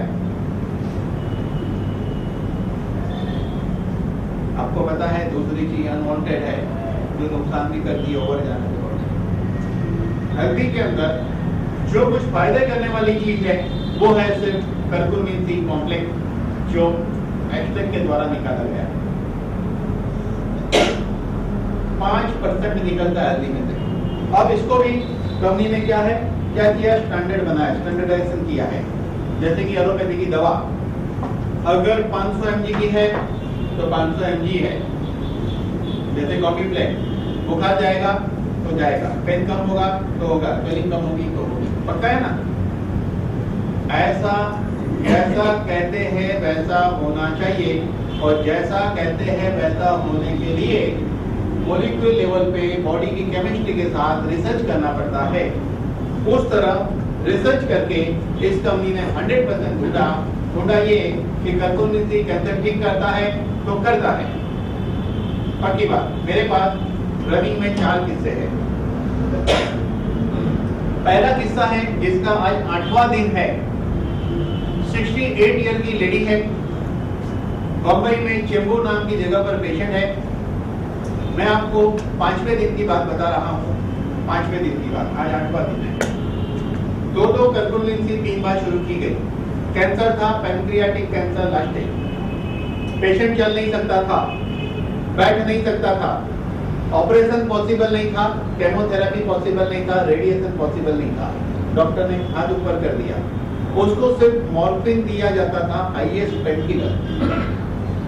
आपको पता है दूसरी चीज अनवांटेड है जो नुकसान भी करती है ओवर जाने के बाद। हल्दी के अंदर जो कुछ फायदे करने वाली चीज है वो है सिर्फ कर्कुमिन C कॉम्प्लेक्स, जो एक्सट्रैक्ट के द्वारा निकाला गया है। 5% निकलता है हल्दी में से। अब इसको भी कंपनी ने क्या है, क्या किया, स्टैंडर्ड बनाया, स्टैंडर्डाइजेशन किया है। जैसे कि एलोपैथी की दवा अगर 500 mg की है तो 500 mg है। जैसे कॉफी प्लेन, बुखार जाएगा तो जाएगा, पेन कम होगा तो होगा, स्वेलिंग कम होगी तो होगी, पक्का है ना? ऐसा जैसा कहते हैं वैसा होना चाहिए, और जैसा कहते हैं वैसा होने के लिए मॉलिक्यूल लेवल पे बॉडी की केमिस्ट्री के साथ रिसर्च करना पड़ता है। उस तरह रिसर्च करके इस कंपनी ने 100% ढूंढा ये कि कर्कुमिन C कैंसर ठीक करता है तो करता है। पक्की बात। मेरे पास रनिंग में 4 किस्से हैं। पहला किस्सा है जिसका आज 8वां दिन है। 68 ईयर की लेडी है, बंबई में चेंबूर नाम की जगह पर पेशेंट है। मैं आपको 5वें दिन की बात बता रहा हूँ, 5वें दिन की बात, आज 8वां दिन है। 2 कर्कुमिन C 3 बार शुरू की गई। कैंसर था, pancreatic cancer last stage. Patient चल नहीं सकता था, बैठ नहीं सकता था, ऑपरेशन पॉसिबल नहीं था, केमोथेरेपी पॉसिबल नहीं था, रेडिएशन पॉसिबल नहीं था। डॉक्टर ने हाथ ऊपर कर दिया। उसको सिर्फ मॉर्फिन दिया जाता था, हाईएस्ट पेनकिलर,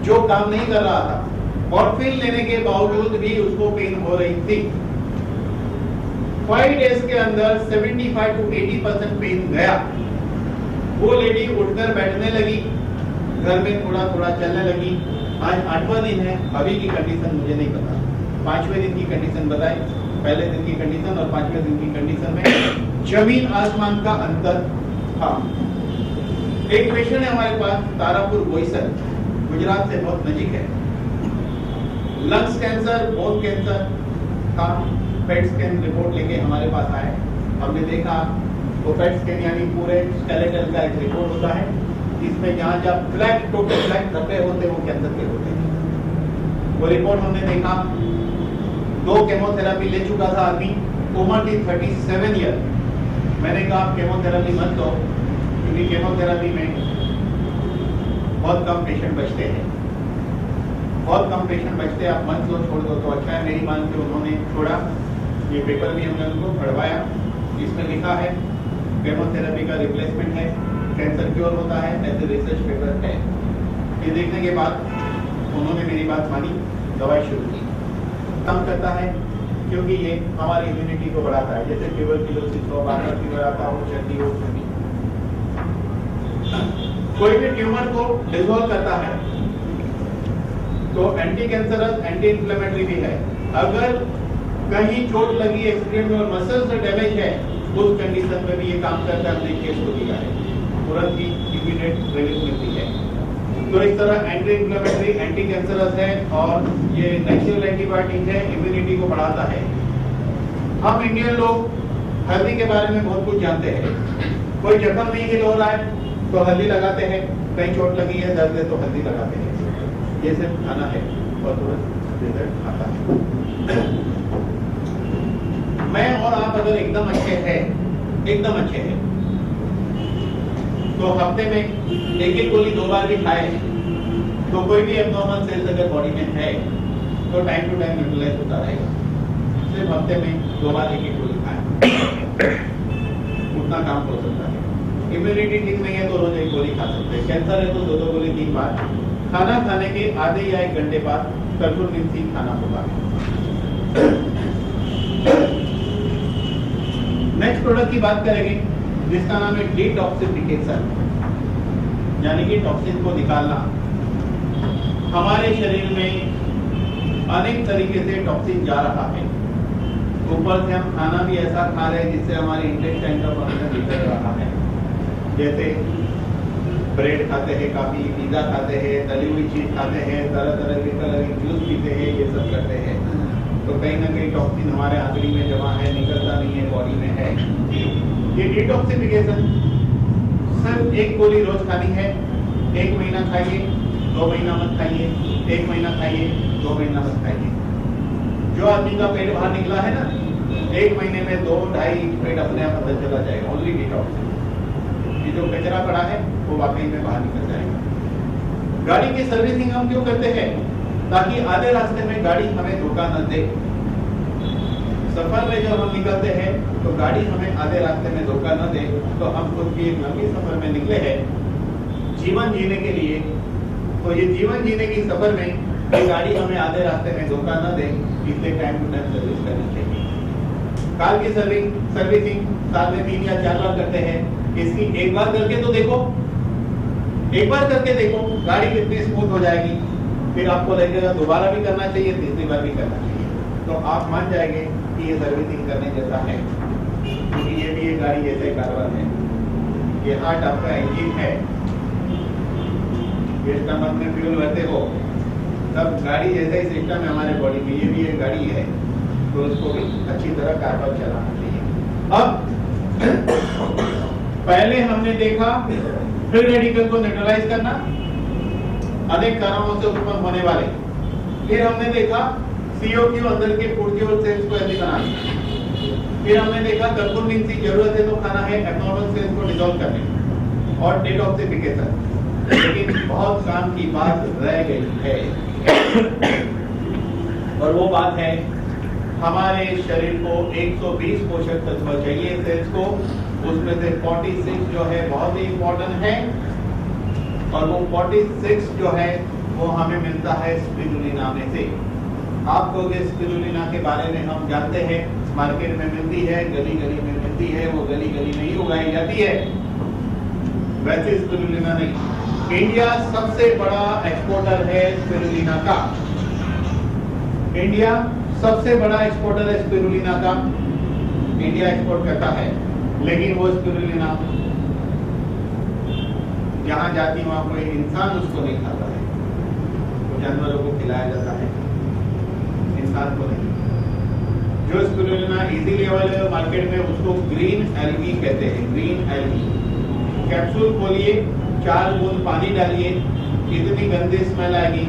जो काम नहीं कर रहा था। मॉर्फिन लेने के बावजूद भी उसको पेन हो रही थी। 5 डेज के अंदर 75 to 80% पेन गया। वो लेडी उठकर बैठने लगी, घर में थोड़ा थोड़ा चलने लगी। आज 8वां दिन है, अभी की कंडीशन मुझे नहीं पता, 5वें दिन की कंडीशन बताए, पहले दिन की कंडीशन और 5वें दिन की कंडीशन में जमीन आसमान का अंतर था। एक पेशेंट है हमारे पास, तारापुर बोईसर, गुजरात से बहुत नजीक है, लंग्स कैंसर, बोन कैंसर था। पेट स्कैन रिपोर्ट लेके हमारे पास आए, हमने देखा वो पेट स्कैन यानी पूरे स्केलेटल का एक रिपोर्ट होता है, इसमें जहाँ जहाँ ब्लैक, टोटल ब्लैक धब्बे होते हैं वो कैंसर के होते हैं। वो रिपोर्ट हमने देखा, 2 केमोथेरेपी ले चुका था आदमी, उम्र थी 37 ईयर। मैंने कहा आप केमोथेरेपी मत लो, क्योंकि केमोथेरेपी में बहुत कम पेशेंट बचते हैं, बहुत कम पेशेंट बचते हैं, आप मत लो, छोड़ दो। तो अच्छा है, मेरी मान के उन्होंने छोड़ा। ये पेपर भी हमने उनको पढ़वाया, इसमें लिखा है केमोथेरेपी का रिप्लेसमेंट है, कैंसर क्योर होता है, ऐसे रिसर्च पेपर है। ये देखने के बाद उन्होंने मेरी बात मानी, दवाई शुरू की। काम करता है क्योंकि ये हमारी इम्यूनिटी को बढ़ाता है, जैसे ट्यूबरक्लोसिस हो, बारह फीवर आता हो, सर्दी हो, सर्दी। कोई भी ट्यूमर को डिसॉल्व करता है, तो एंटी कैंसरस, एंटी इंफ्लेमेटरी भी है। अगर कहीं चोट लगी एक्सीडेंट में और मसल से डैमेज है, उस कंडीशन में भी ये काम करता है। हमने केस को दिया है, तुरंत ही इमीडिएट रिलीफ मिलती है। तो इस तरह एंटी इंफ्लेमेटरी, एंटी कैंसरस है और ये नेचुरल एंटीबायोटिक है, इम्यूनिटी को बढ़ाता है। हम इंडियन लोग हल्दी के बारे में बहुत कुछ जानते हैं। कोई जख्म नहीं हील हो रहा है तो हल्दी लगाते हैं, कहीं चोट लगी है, दर्द है तो हल्दी लगाते हैं। ये सिर्फ खाना है और तुरंत रिजल्ट आता है। मैं और आप अगर एकदम अच्छे हैं, एकदम अच्छे हैं, तो हफ्ते में एक गोली 2 बार भी खाए, तो कोई भी एब्नॉर्मल सेल्स अगर बॉडी में है तो टाइम टू टाइम न्यूट्रलाइज होता रहेगा। सिर्फ हफ्ते में 2 बार एक गोली खाए, उतना काम हो सकता है। इम्यूनिटी ठीक नहीं है तो रोज 1 गोली खा सकते हैं। कैंसर है तो 2 गोली 3 बार। खाना खाने के आधे या 1 घंटे बाद कर्पूरनिंसी खाना होगा। नेक्स्ट प्रोडक्ट की बात करेंगे, जिसका नाम है डिटॉक्सिफिकेशन, यानी कि टॉक्सिन को निकालना। हमारे शरीर में अनेक तरीके से टॉक्सिन जा रहा है। ऊपर से हम खाना भी ऐसा खा रहे हैं जिससे हमारे इंटेस्टाइन का फंक्शन बिगड़ रहा है। जैसे ब्रेड खाते हैं, काफी पिज्जा खाते हैं, तली हुई चीज खाते हैं, तरह तरह के जूस पीते हैं, ये सब करते हैं, तो कहीं ना कहीं टॉक्सिन हमारे आंतड़ी में जमा है, निकलता नहीं है, बॉडी में है। ये डिटॉक्सिफिकेशन सिर्फ 1 गोली रोज खानी है। 1 महीना खाइए, 2 महीना मत खाइए, 1 महीना खाइए, 2 महीना मत खाइए। जो आदमी का पेट बाहर निकला है ना, 1 महीने में 2-2.5 पेट अपने आप अंदर चला जाएगा, ओनली डिटॉक्स। ये जो कचरा पड़ा है वो वाकई में बाहर निकल जाएगा। गाड़ी की सर्विसिंग हम क्यों करते हैं? ताकि आधे रास्ते में गाड़ी हमें धोखा न दे। सफर में जब हम निकलते हैं तो गाड़ी हमें आधे रास्ते में धोखा न दे, तो हम खुद भी एक लंबी सफर में निकले हैं जीवन जीने के लिए। तो ये जीवन जीने की सफर में ये गाड़ी हमें आधे रास्ते में धोखा न दे, इसलिए टाइम टू टाइम सर्विस करनी चाहिए। कार की सर्विसिंग साल में 3 या 4 बार करते हैं। इसकी एक बार करके तो देखो, एक बार करके देखो, गाड़ी कितनी स्मूथ हो जाएगी। फिर आपको लगेगा दोबारा भी करना चाहिए, तीसरी बार भी करना चाहिए, तो आप मान जाएंगे कि ये सर्विसिंग करने जैसा है, क्योंकि ये भी एक गाड़ी जैसे कारवां है। ये हार्ट आपका इंजन है, ये स्टमक में फ्यूल भरते हो, सब गाड़ी जैसा ही सिस्टम है हमारे बॉडी में। ये भी एक गाड़ी है, तो उसको भी अच्छी तरह कारवां चलाना चाहिए। अब पहले हमने देखा फ्री रेडिकल को न्यूट्रलाइज करना, अनेक कारणों से उत्पन्न होने वाले। फिर हमने देखा CO2 अंदर के प्रोटीन सेल्स को हेल्दी बनाना। फिर हमने देखा कर्पूरनिंसी जरूरत है तो खाना है एब्नॉर्मल सेल्स को डिसॉल्व करने, और डिटॉक्सिफिकेशन। लेकिन बहुत काम की बात रह गई है, और वो बात है हमारे शरीर को 120 पोषक तत्व चाहिए सेल्स को, उसमें से 46 जो है बहुत ही इंपॉर्टेंट है, और वो 46 जो है वो हमें मिलता है स्पिरुलिना में से। आप कहोगे स्पिरुलिना के बारे में हम जानते हैं, मार्केट में मिलती है, गली गली में मिलती है, वो गली गली नहीं उगाई जाती है। वैसे स्पिरुलिना नहीं। इंडिया सबसे बड़ा एक्सपोर्टर है स्पिरुलिना का। इंडिया सबसे बड़ा एक्सपोर्टर है स्पिरुलिना का। इंडिया एक्सपोर्ट करता है, लेकिन वो स्पिरुलिना जहां जाती वहां कोई इंसान उसको नहीं खाता है। वो जानवरों को खिलाया जाता है, इंसान को नहीं। जो स्पिरुलिना इजीली अवेलेबल है मार्केट में, उसको ग्रीन एल्गी कहते हैं। ग्रीन एल्गी कैप्सूल खोलिए, 4 बूंद पानी डालिए, इतनी गंदी स्मेल आएगी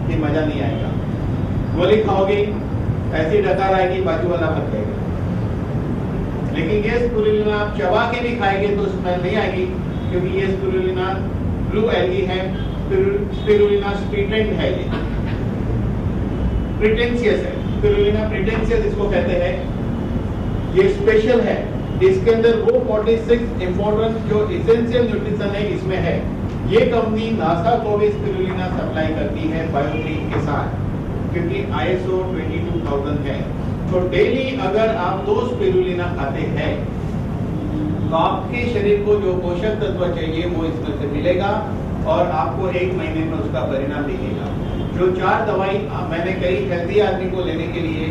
कि मजा नहीं आएगा। गोली खाओगे, ऐसी डकार आएगी, बाजू वाला मर जाएगा। लेकिन ये स्पिरुलिना आप चबा के भी खाएंगे तो स्मेल नहीं आएगी, क्योंकि ये स्पिरुलिना ब्लू एल्गी है। स्पिरुलिना स्ट्रीटेंट है, ये प्रिटेंशियस है। स्पिरुलिना प्रिटेंशियस इसको कहते हैं। ये स्पेशल है, इसके अंदर वो 46 इंपॉर्टेंट जो एसेंशियल न्यूट्रिशन है इसमें है। ये कंपनी नासा को भी स्पिरुलिना सप्लाई करती है बायोग्रीन के साथ, क्योंकि ISO 22000 है। तो डेली अगर आप 2 स्पिरुलिना खाते हैं तो आपके शरीर को जो पोषक तत्व चाहिए वो इसमें से मिलेगा और आपको 1 महीने में उसका परिणाम दिखेगा। जो 4 दवाई मैंने कही हेल्दी आदमी को लेने के लिए,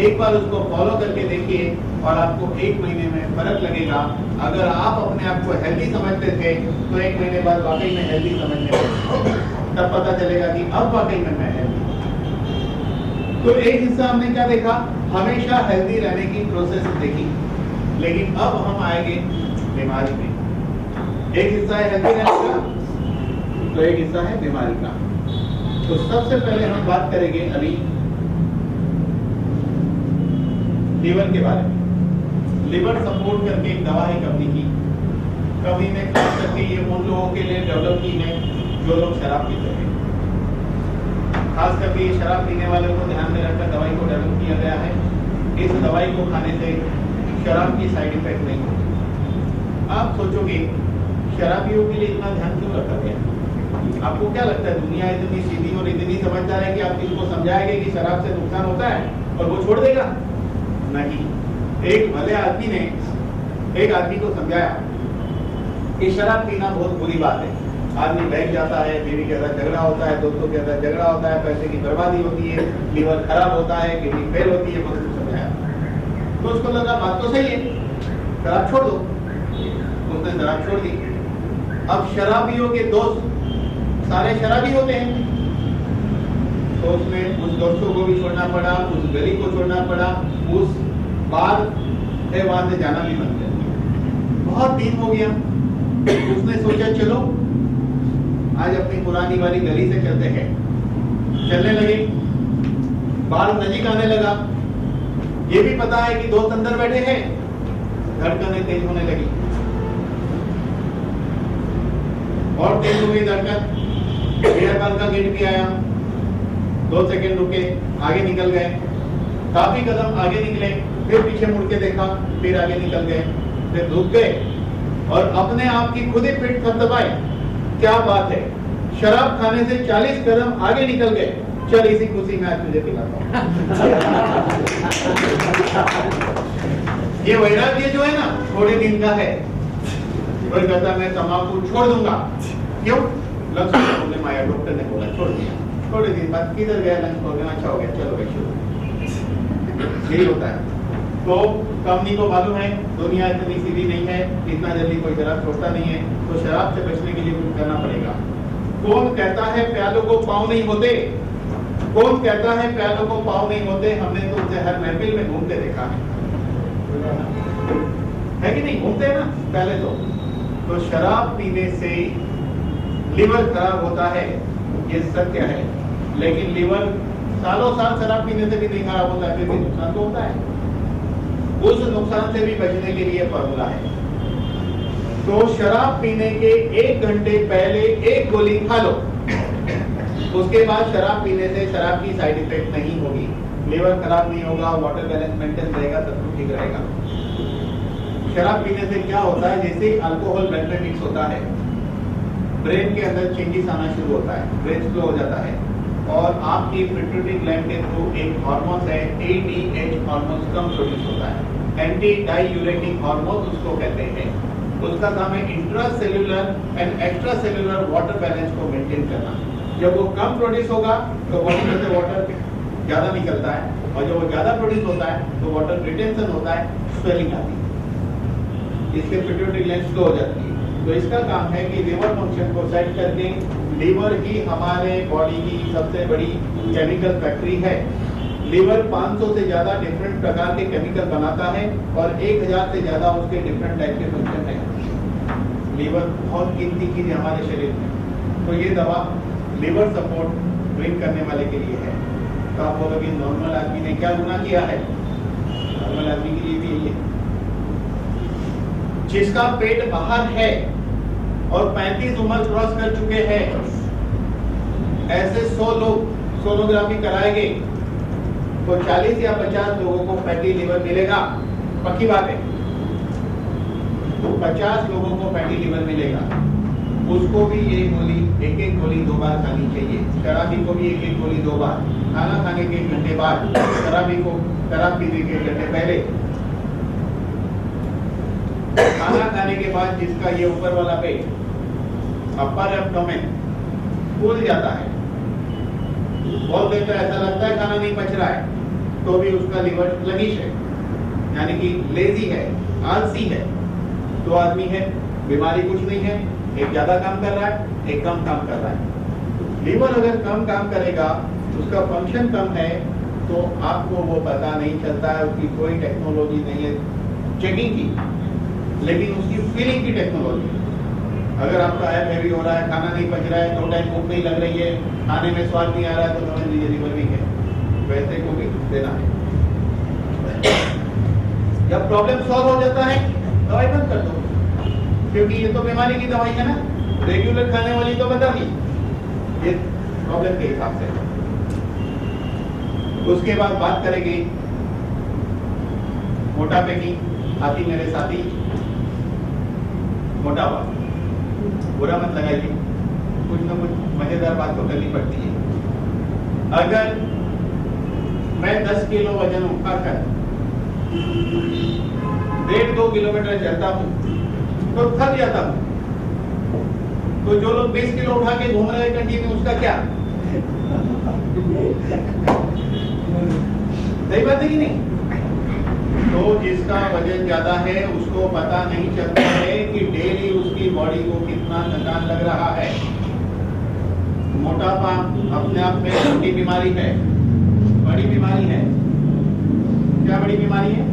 एक बार उसको फॉलो करके देखिए और आपको 1 महीने में फर्क लगेगा। अगर आप अपने आप को हेल्दी समझते थे तो 1 महीने बाद वाकई में हेल्दी समझने लगेंगे, तब पता चलेगा कि अब वाकई में मैं हेल्दी। तो एक हिस्सा हमने क्या देखा, हमेशा हेल्दी रहने की प्रोसेस देखी, लेकिन अब हम आएंगे बीमारी में। एक हिस्सा है हेल्दी रहने का, तो एक हिस्सा है बीमारी का। तो सबसे पहले हम बात करेंगे अभी लीवर के बारे में। लीवर सपोर्ट करके एक दवा है कंपनी की। कंपनी ने खास करके ये उन लोगों के लिए डेवलप की है जो लोग शराब पीते हैं। खास करके ये शराब पीने वाले को ध्यान में रखकर दवाई को डेवलप किया गया है। इस दवाई को खाने से शराब की साइड इफेक्ट नहीं होती। आप सोचोगे शराबियों के लिए इतना ध्यान क्यों रखा गया? आपको क्या लगता है दुनिया इतनी सीधी और इतनी समझदार है कि आप किसको समझाएंगे कि शराब से नुकसान होता है और वो छोड़ देगा? नहीं। एक भले आदमी ने एक आदमी को समझाया कि शराब पीना बहुत बुरी बात है। आदमी बैठ जाता है, बीवी के साथ झगड़ा होता है, दोस्तों के साथ झगड़ा होता है, पैसे की बर्बादी होती है, लीवर खराब होता है, किडनी फेल होती है। बहुत कुछ समझाया तो उसको लगा बात तो सही है, शराब छोड़ दो। उसने शराब छोड़ दी। अब शराबियों के दोस्त सारे शराबी होते हैं, तो उसने उस दोस्तों को भी छोड़ना पड़ा, उस गली को छोड़ना पड़ा, उस बार है वहां से जाना भी बंद कर दिया। बहुत दिन हो गया, उसने सोचा चलो आज अपनी पुरानी वाली गली से चलते हैं। चलने लगे, बाल नजीक आने लगा। ये भी पता है कि दोस्त अंदर बैठे हैं, धड़कनें तेज होने लगी और तेज हो गई धड़कन। बिहार का गेट भी आया, 2 सेकंड रुके, आगे निकल गए। काफी कदम आगे निकले, फिर पीछे मुड़ के देखा, फिर आगे निकल गए, फिर रुक गए और अपने आप की खुद ही पीठ थपथपाई। क्या बात है, शराब खाने से 40 कदम आगे निकल गए। चल इसी खुशी में आज तुझे पिलाता हूं। ये वैराग्य जो है ना, थोड़े दिन का है। कोई कहता मैं तंबाकू छोड़ दूंगा, क्यों? लंच प्रॉब्लम आया, डॉक्टर ने बोला छोड़ दिया। थोड़े दिन बाद किधर गया लंच प्रॉब्लम, अच्छा हो गया, चलो भाई शुरू। यही होता है। तो कंपनी को मालूम है दुनिया इतनी सीधी नहीं है, इतना जल्दी कोई शराब छोड़ता नहीं है, तो शराब से बचने के लिए कुछ करना पड़ेगा। कौन कहता है प्यालों को पाँव नहीं होते? कौन कहता है प्यालों को पाँव नहीं होते? हमने तो उसे हर महफिल में घूमते देखा है कि नहीं? घूमते हैं ना पहले तो शराब पीने से लिवर खराब होता है, ये सत्य है। लेकिन लिवर सालों साल शराब पीने से भी नहीं खराब होता है, फिर भी नुकसान तो होता है। उस नुकसान से भी बचने के लिए फॉर्मूला है। तो शराब पीने के 1 घंटे पहले 1 गोली खा लो, उसके बाद शराब पीने से शराब की साइड इफेक्ट नहीं होगी, लिवर खराब नहीं होगा, वाटर बैलेंस मेंटेन रहेगा, सब कुछ ठीक रहेगा। शराब पीने से क्या होता है, जैसे अल्कोहल ब्लड में मिक्स होता है, ब्रेन के अंदर चेंजेस आना शुरू होता है, ब्रेन स्लो हो जाता है, और आपकी पिट्यूटरी ग्लैंड के थ्रू एक हार्मोन है ADH हार्मोन कम प्रोड्यूस होता है, एंटी डाइयूरेटिक हार्मोन उसको कहते हैं। उसका काम है intracellular and extracellular water balance को मेंटेन करना। जब वो कम प्रोड्यूस होगा तो बॉडी में से वाटर ज्यादा निकलता है, और जब वो ज्यादा प्रोड्यूस होता है तो वाटर रिटेंशन होता है, स्वेलिंग आती है, इससे पिट्यूटरी ग्लैंड स्लो हो जाती है। तो इसका काम है कि लिवर फंक्शन को सेट करके, लीवर ही हमारे बॉडी की सबसे बड़ी केमिकल फैक्ट्री है। लीवर 500 से ज्यादा डिफरेंट प्रकार के केमिकल बनाता है और 1000 से ज्यादा उसके डिफरेंट टाइप के फंक्शन है। लीवर बहुत कीमती चीज है हमारे शरीर में। तो ये दवा लीवर सपोर्ट ड्रिंक करने वाले के लिए है। तो आप बोलोगे नॉर्मल आदमी ने क्या गुनाह किया है? नॉर्मल आदमी के लिए भी यही है। जिसका पेट बाहर है और 35 उम्र क्रॉस कर चुके हैं, ऐसे 100 लोग सोनोग्राफी कराएंगे तो 40 या 50 लोगों को फैटी लिवर मिलेगा। पक्की बात है, तो 50 लोगों को फैटी लिवर मिलेगा। उसको भी ये गोली, एक गोली 2 बार खानी चाहिए। शराबी को भी एक गोली 2 बार, खाना खाने के 1 घंटे बाद, शराबी को शराब पीने के 1 घंटे पहले, खाना खाने के बाद जिसका ये ऊपर वाला पेट, अपर एब्डोमेन फूल जाता है, बहुत देर तक ऐसा लगता है खाना नहीं पच रहा है, तो भी उसका लिवर स्लगिश है, यानी कि लेजी है, आलसी है। 2 आदमी है, बीमारी कुछ नहीं है, एक ज्यादा काम कर रहा है, एक कम काम कर रहा है। लीवर अगर कम काम करेगा, उसका फंक्शन कम है, तो आपको वो पता नहीं चलता है। उसकी कोई टेक्नोलॉजी नहीं है चेकिंग की, लेकिन उसकी फीलिंग की टेक्नोलॉजी। अगर आपका ऐप हैवी हो रहा है, खाना नहीं पच रहा है, 2 टाइम भूख नहीं लग रही है, खाने में स्वाद नहीं आ रहा है, तो समझ लीजिए लीवर वीक है, वैसे को भी देना है। जब प्रॉब्लम सॉल्व हो जाता है, दवाई बंद कर दो, क्योंकि ये तो बीमारी की दवाई है ना, रेगुलर खाने वाली तो बता दी, ये प्रॉब्लम के हिसाब से। उसके बाद बात करेंगे मोटापे की। साथी मेरे साथी, मोटापा बुरा मत लगाइए, कुछ ना कुछ मजेदार बात तो करनी पड़ती है। अगर मैं 10 किलो वजन उठाकर 1.5-2 किलोमीटर चलता हूँ तो थक जाता हूँ। तो जो लोग 20 किलो उठा के घूम रहे हैं कंटिन्यू, उसका क्या? सही बात है कि नहीं? तो जिसका वजन ज्यादा है उसको पता नहीं चलता है कि डेली उसकी बॉडी को कितना थकान लग रहा है। मोटापा अपने आप में छोटी बीमारी है, बड़ी बीमारी है। क्या बड़ी बीमारी है?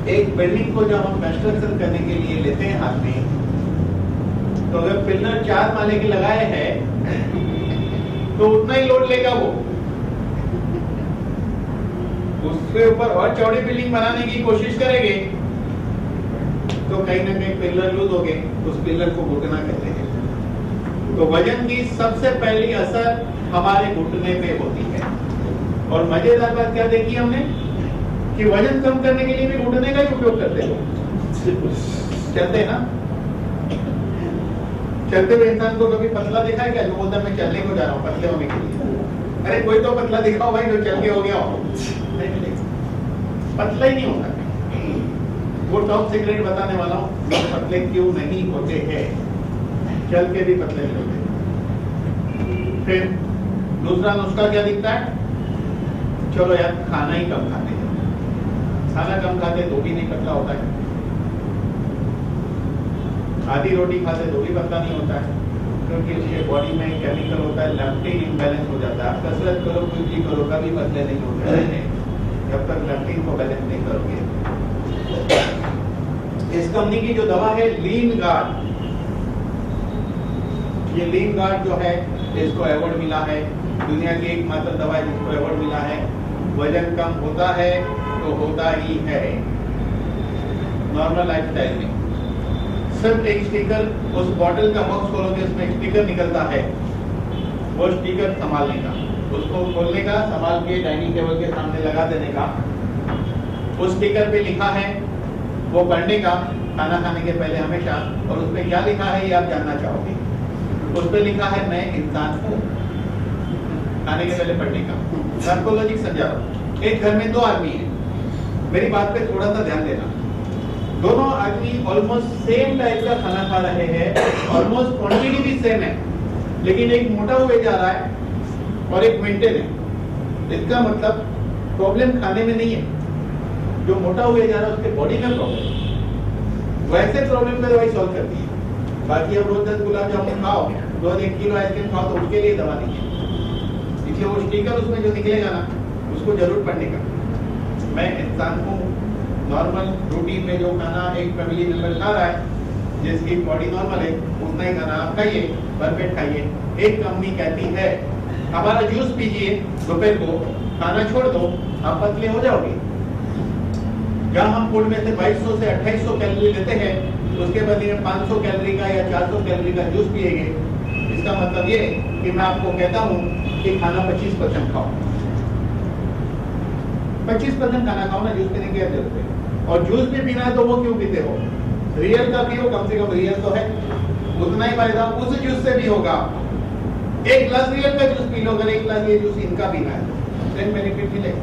एक बिल्डिंग को जब हम कंस्ट्रक्शन करने के लिए लेते हैं हाथ में, तो अगर पिलर 4 माले के लगाए हैं तो उतना ही लोड लेगा वो। उसके ऊपर और चौड़ी बिल्डिंग बनाने की कोशिश करेंगे तो कहीं ना कहीं पिलर लूज हो गए, उस पिलर को घुटना कहते हैं। तो वजन की सबसे पहली असर हमारे घुटने पे होती है। और मजेदार बात क्या देखी हमने कि वजन कम करने के लिए भी घुटने का ही उपयोग करते हैं। चलते हैं ना, चलते हुए इंसान को कभी पतला देखा है क्या? जो बोलता है मैं चलने को जा रहा हूँ पतले होने के लिए। अरे कोई तो पतला दिखाओ भाई जो चल के हो गया हो। पतला ही नहीं होता। वो टॉप सीक्रेट बताने वाला हूँ, पतले क्यों नहीं होते हैं, चल के भी पतले नहीं होते। फिर दूसरा नुस्खा क्या दिखता है? चलो यार खाना ही कम खाते हैं, खाना कम खाते तो भी नहीं पतला होता है, आधी रोटी खाते तो भी पतला नहीं होता है, क्योंकि उसके बॉडी में केमिकल होता है, लेप्टिन इम्बैलेंस हो जाता है। आप कसरत करो, कुछ भी करो, कभी पतले नहीं होते हैं जब तक लेप्टिन को बैलेंस नहीं करोगे। इस कंपनी की जो दवा है लीन गार्ड, ये लीन गार्ड जो है इसको अवार्ड मिला है, दुनिया की एकमात्र दवा है जिसको अवार्ड मिला है। वजन कम होता है तो होता ही है नॉर्मल लाइफस्टाइल में। सिर्फ एक स्टिकर, उस बॉटल का बॉक्स खोलोगे उसमें एक स्टिकर निकलता है, वो स्टिकर संभालने का, उसको खोलने का, संभाल के डाइनिंग टेबल के सामने लगा देने का। उस स्टिकर पे लिखा है वो पढ़ने का खाना खाने के पहले हमेशा, और उसमें क्या लिखा है ये आप जानना चाहोगे। उस पर लिखा है मैं इंसान हूँ, खाने के पहले पढ़ने का साइकोलॉजिक समझा रहा हूँ। एक घर में दो आदमी है, मेरी बात पे थोड़ा सा ध्यान देना। दोनों आदमी ऑलमोस्ट सेम टाइप का खाना खा रहे हैं, ऑलमोस्ट क्वांटिटी भी सेम है, लेकिन एक मोटा हुए जा रहा है और एक मेंटेन है। इसका मतलब प्रॉब्लम खाने में नहीं है, जो मोटा हुए जा रहा है उसके बॉडी में प्रॉब्लम है। वैसे प्रॉब्लम में दवाई सॉल्व करती है। बाकी अब रोज 10 गुलाब जामुन खाओ, रोज 1 किलो आइसक्रीम खाओ, तो उसके लिए दवा नहीं है। इसलिए वो स्टिकर उसमें जो निकलेगा ना, उसको जरूर पढ़ने का। मैं इंसान हूँ, नॉर्मल रूटीन में जो खाना एक फैमिली मेंबर खा रहा है, जिसकी बॉडी नॉर्मल है, उतना ही खाना आप खाइए, भरपेट खाइए। एक कंपनी कहती है हमारा जूस पीजिए दोपहर को, खाना छोड़ दो, आप पतले हो जाओगे। जहाँ हम फूड में से 2200 से 2800 कैलोरी लेते हैं, उसके बदले में 500 कैलोरी का या 400 कैलोरी का जूस पिएंगे। इसका मतलब ये कि मैं आपको कहता हूँ कि खाना 25% खाओ, 25% खाना खाओ ना, जूस पीने की क्या जरूरत है। और जूस भी पीना है तो वो क्यों पीते हो? रियल का पियो, कम से कम रियल तो है, उतना ही फायदा उस जूस से भी होगा। एक ग्लास रियल का जूस पी लो, अगर एक ग्लास ये जूस इनका पीना है, सेम बेनिफिट मिलेगा।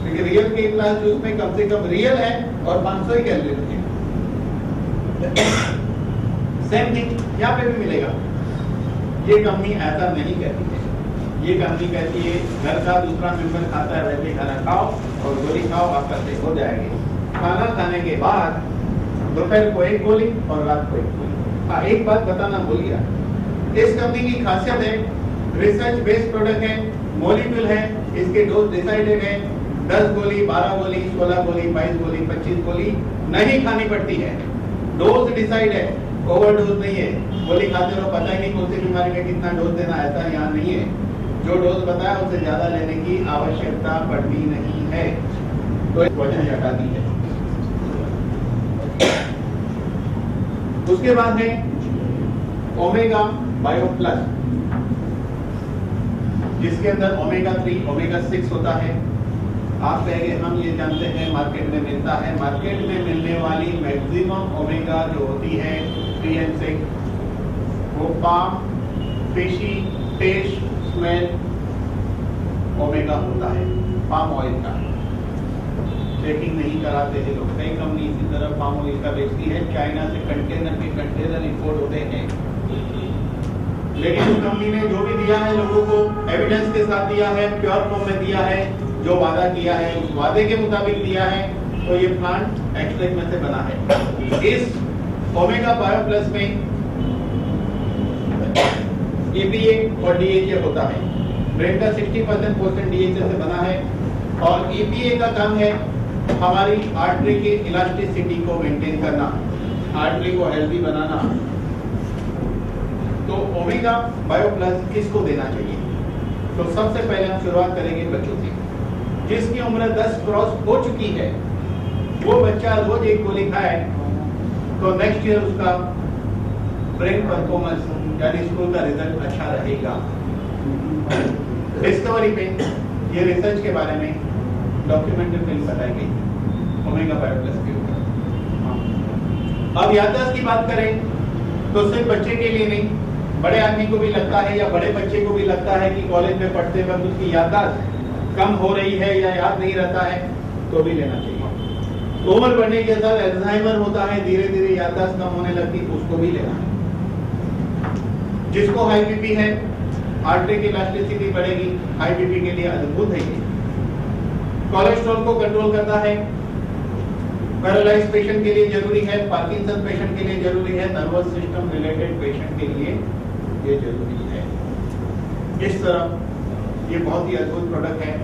क्योंकि रियल के एक ग्लास जूस में कम से कम रियल है और 500 ही कैलोरी होती है। सेम थिंग यहाँ पे भी मिलेगा। ये कंपनी ऐसा नहीं कहती है, ये कंपनी कहती है घर का दूसरा मेंबर खाता है वैसे खाना खाओ और गोली खाओ, आपका सेट हो जाएगी। खाना खाने के बाद दोपहर को 1 गोली और रात को 1 गोली। हाँ, एक बात बताना भूल गया, इस कंपनी की खासियत है रिसर्च बेस्ड प्रोडक्ट है, मॉलिक्यूल है, इसके डोज डिसाइडेड है। 10 गोली, 12 गोली, 16 गोली, 22 गोली, 25 गोली नहीं खानी पड़ती है। डोज डिसाइड है, ओवरडोज नहीं है। गोली खाते रहो, पता ही नहीं कौन सी बीमारी में कितना डोज देना, ऐसा यहाँ नहीं है। जो डोज बताया उससे ज्यादा लेने की आवश्यकता पड़ती नहीं है, तो वजन घटाती है। उसके बाद है ओमेगा बायो प्लस, जिसके अंदर ओमेगा 3, ओमेगा 6 होता है। आप कहेंगे हम ये जानते हैं मार्केट में मिलता है, मार्केट में मिलने वाली मैक्सिमम ओमेगा जो होती है 3 and 6, वो palm, fishy, fish, smell omega होता है, पाम ऑयल का। चेकिंग नहीं कराते हैं लोग। कई कंपनी इसी तरह पाम ऑयल का बेचती है, चाइना से कंटेनर के कंटेनर इंपोर्ट होते हैं। लेकिन उस कंपनी ने जो भी दिया है लोगों को, एविडेंस के साथ दिया है, प्योर फॉर्म में दिया है, जो वादा किया है उस वादे के मुताबिक दिया है, तो ये प्लांट एक्सट्रैक्ट में से बना है। इस ओमेगा बायो प्लस में EPA और DHA होता है। ब्रेन का 60% DHA से बना है और EPA का काम है हमारी आर्टरी की इलास्टिसिटी को मेंटेन करना, आर्टरी को हेल्दी बनाना। तो ओमेगा बायो प्लस किसको देना चाहिए? तो सबसे पहले हम शुरुआत करेंगे बच्चों से। जिसकी उम्र 10 क्रॉस हो चुकी है, वो बच्चा रोज 1 गोली खाए तो नेक्स्ट ईयर उसका ब्रेन परफॉर्मेंस यानी स्कूल का रिजल्ट अच्छा रहेगा। डिस्कवरी पे ये रिसर्च के बारे में डॉक्यूमेंट्री फिल्म बताई गई ओमेगा बायो प्लस के ऊपर। अब याददाश्त की बात करें तो सिर्फ बच्चे के लिए नहीं, बड़े आदमी को भी लगता है या बड़े बच्चे को भी लगता है कि कॉलेज में पढ़ते वक्त उसकी याददाश्त कम हो रही है या याद नहीं रहता है, तो भी लेना चाहिए। उम्र बढ़ने के साथ अल्जाइमर होता है, धीरे धीरे याददाश्त कम होने लगती, उसको भी लेना है। जिसको हाई बीपी है, आर्टरी की इलास्टिसिटी बढ़ेगी, हाई बीपी के लिए अद्भुत है ये। कोलेस्ट्रॉल को कंट्रोल करता है, पैरालाइज पेशेंट के लिए जरूरी है, पार्किंसन पेशेंट के लिए जरूरी है, नर्वस सिस्टम रिलेटेड पेशेंट के लिए ये जरूरी है। इस तरह ये बहुत ही अद्भुत प्रोडक्ट है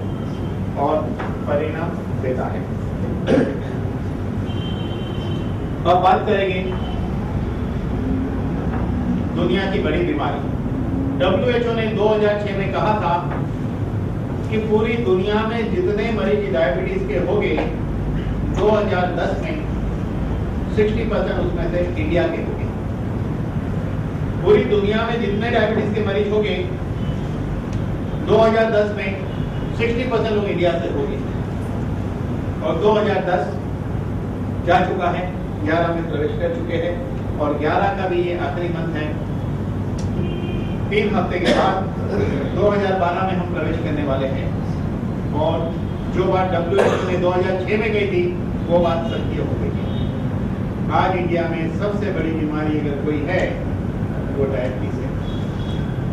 और परिणाम देता है। अब बात करेंगे दुनिया की बड़ी बीमारी। WHO ने 2006 में कहा था कि पूरी दुनिया में जितने मरीज डायबिटीज के हो गए 2010 में 60% उसमें से इंडिया के हो गए। पूरी दुनिया में जितने डायबिटीज के मरीज हो गए 2010 में 60% लोग इंडिया से हो गए। और 2010 जा चुका है, 11 में प्रवेश कर चुके हैं और 11 का भी ये आखिरी मंथ है। 3 हफ्ते के बाद 2012 में हम प्रवेश करने वाले हैं और जो बात WHO ने 2006 में कही थी वो बात सत्य हो गई है। आज इंडिया में सबसे बड़ी बीमारी अगर कोई है वो डायबिटीज है।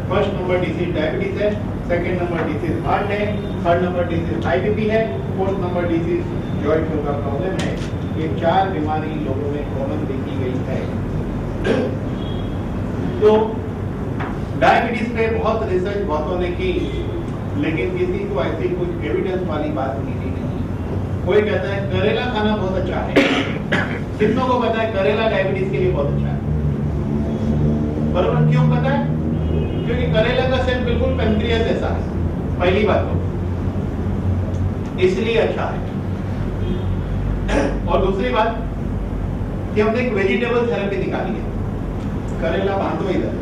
फर्स्ट नंबर डिसीज डायबिटीज है, सेकंड नंबर डिसीज हार्ट है, third number disease high BP है, फोर्थ नंबर डिसीज जॉइंट का प्रॉब्लम है। ये 4 बीमारी लोगों में कॉमन देखी गई है। तो डायबिटीज पे बहुत रिसर्च बहुतों ने की, लेकिन किसी को ऐसी कुछ एविडेंस वाली बात मिली नहीं। कोई कहता है करेला खाना बहुत अच्छा है, कितनों को पता है करेला डायबिटीज के लिए बहुत अच्छा है? बराबर, क्यों पता है? क्योंकि करेला का सेल बिल्कुल पेनक्रियास जैसा है, पहली बात तो इसलिए अच्छा है। और दूसरी बात कि हमने एक वेजिटेबल थेरेपी निकाली है। करेला बांधो इधर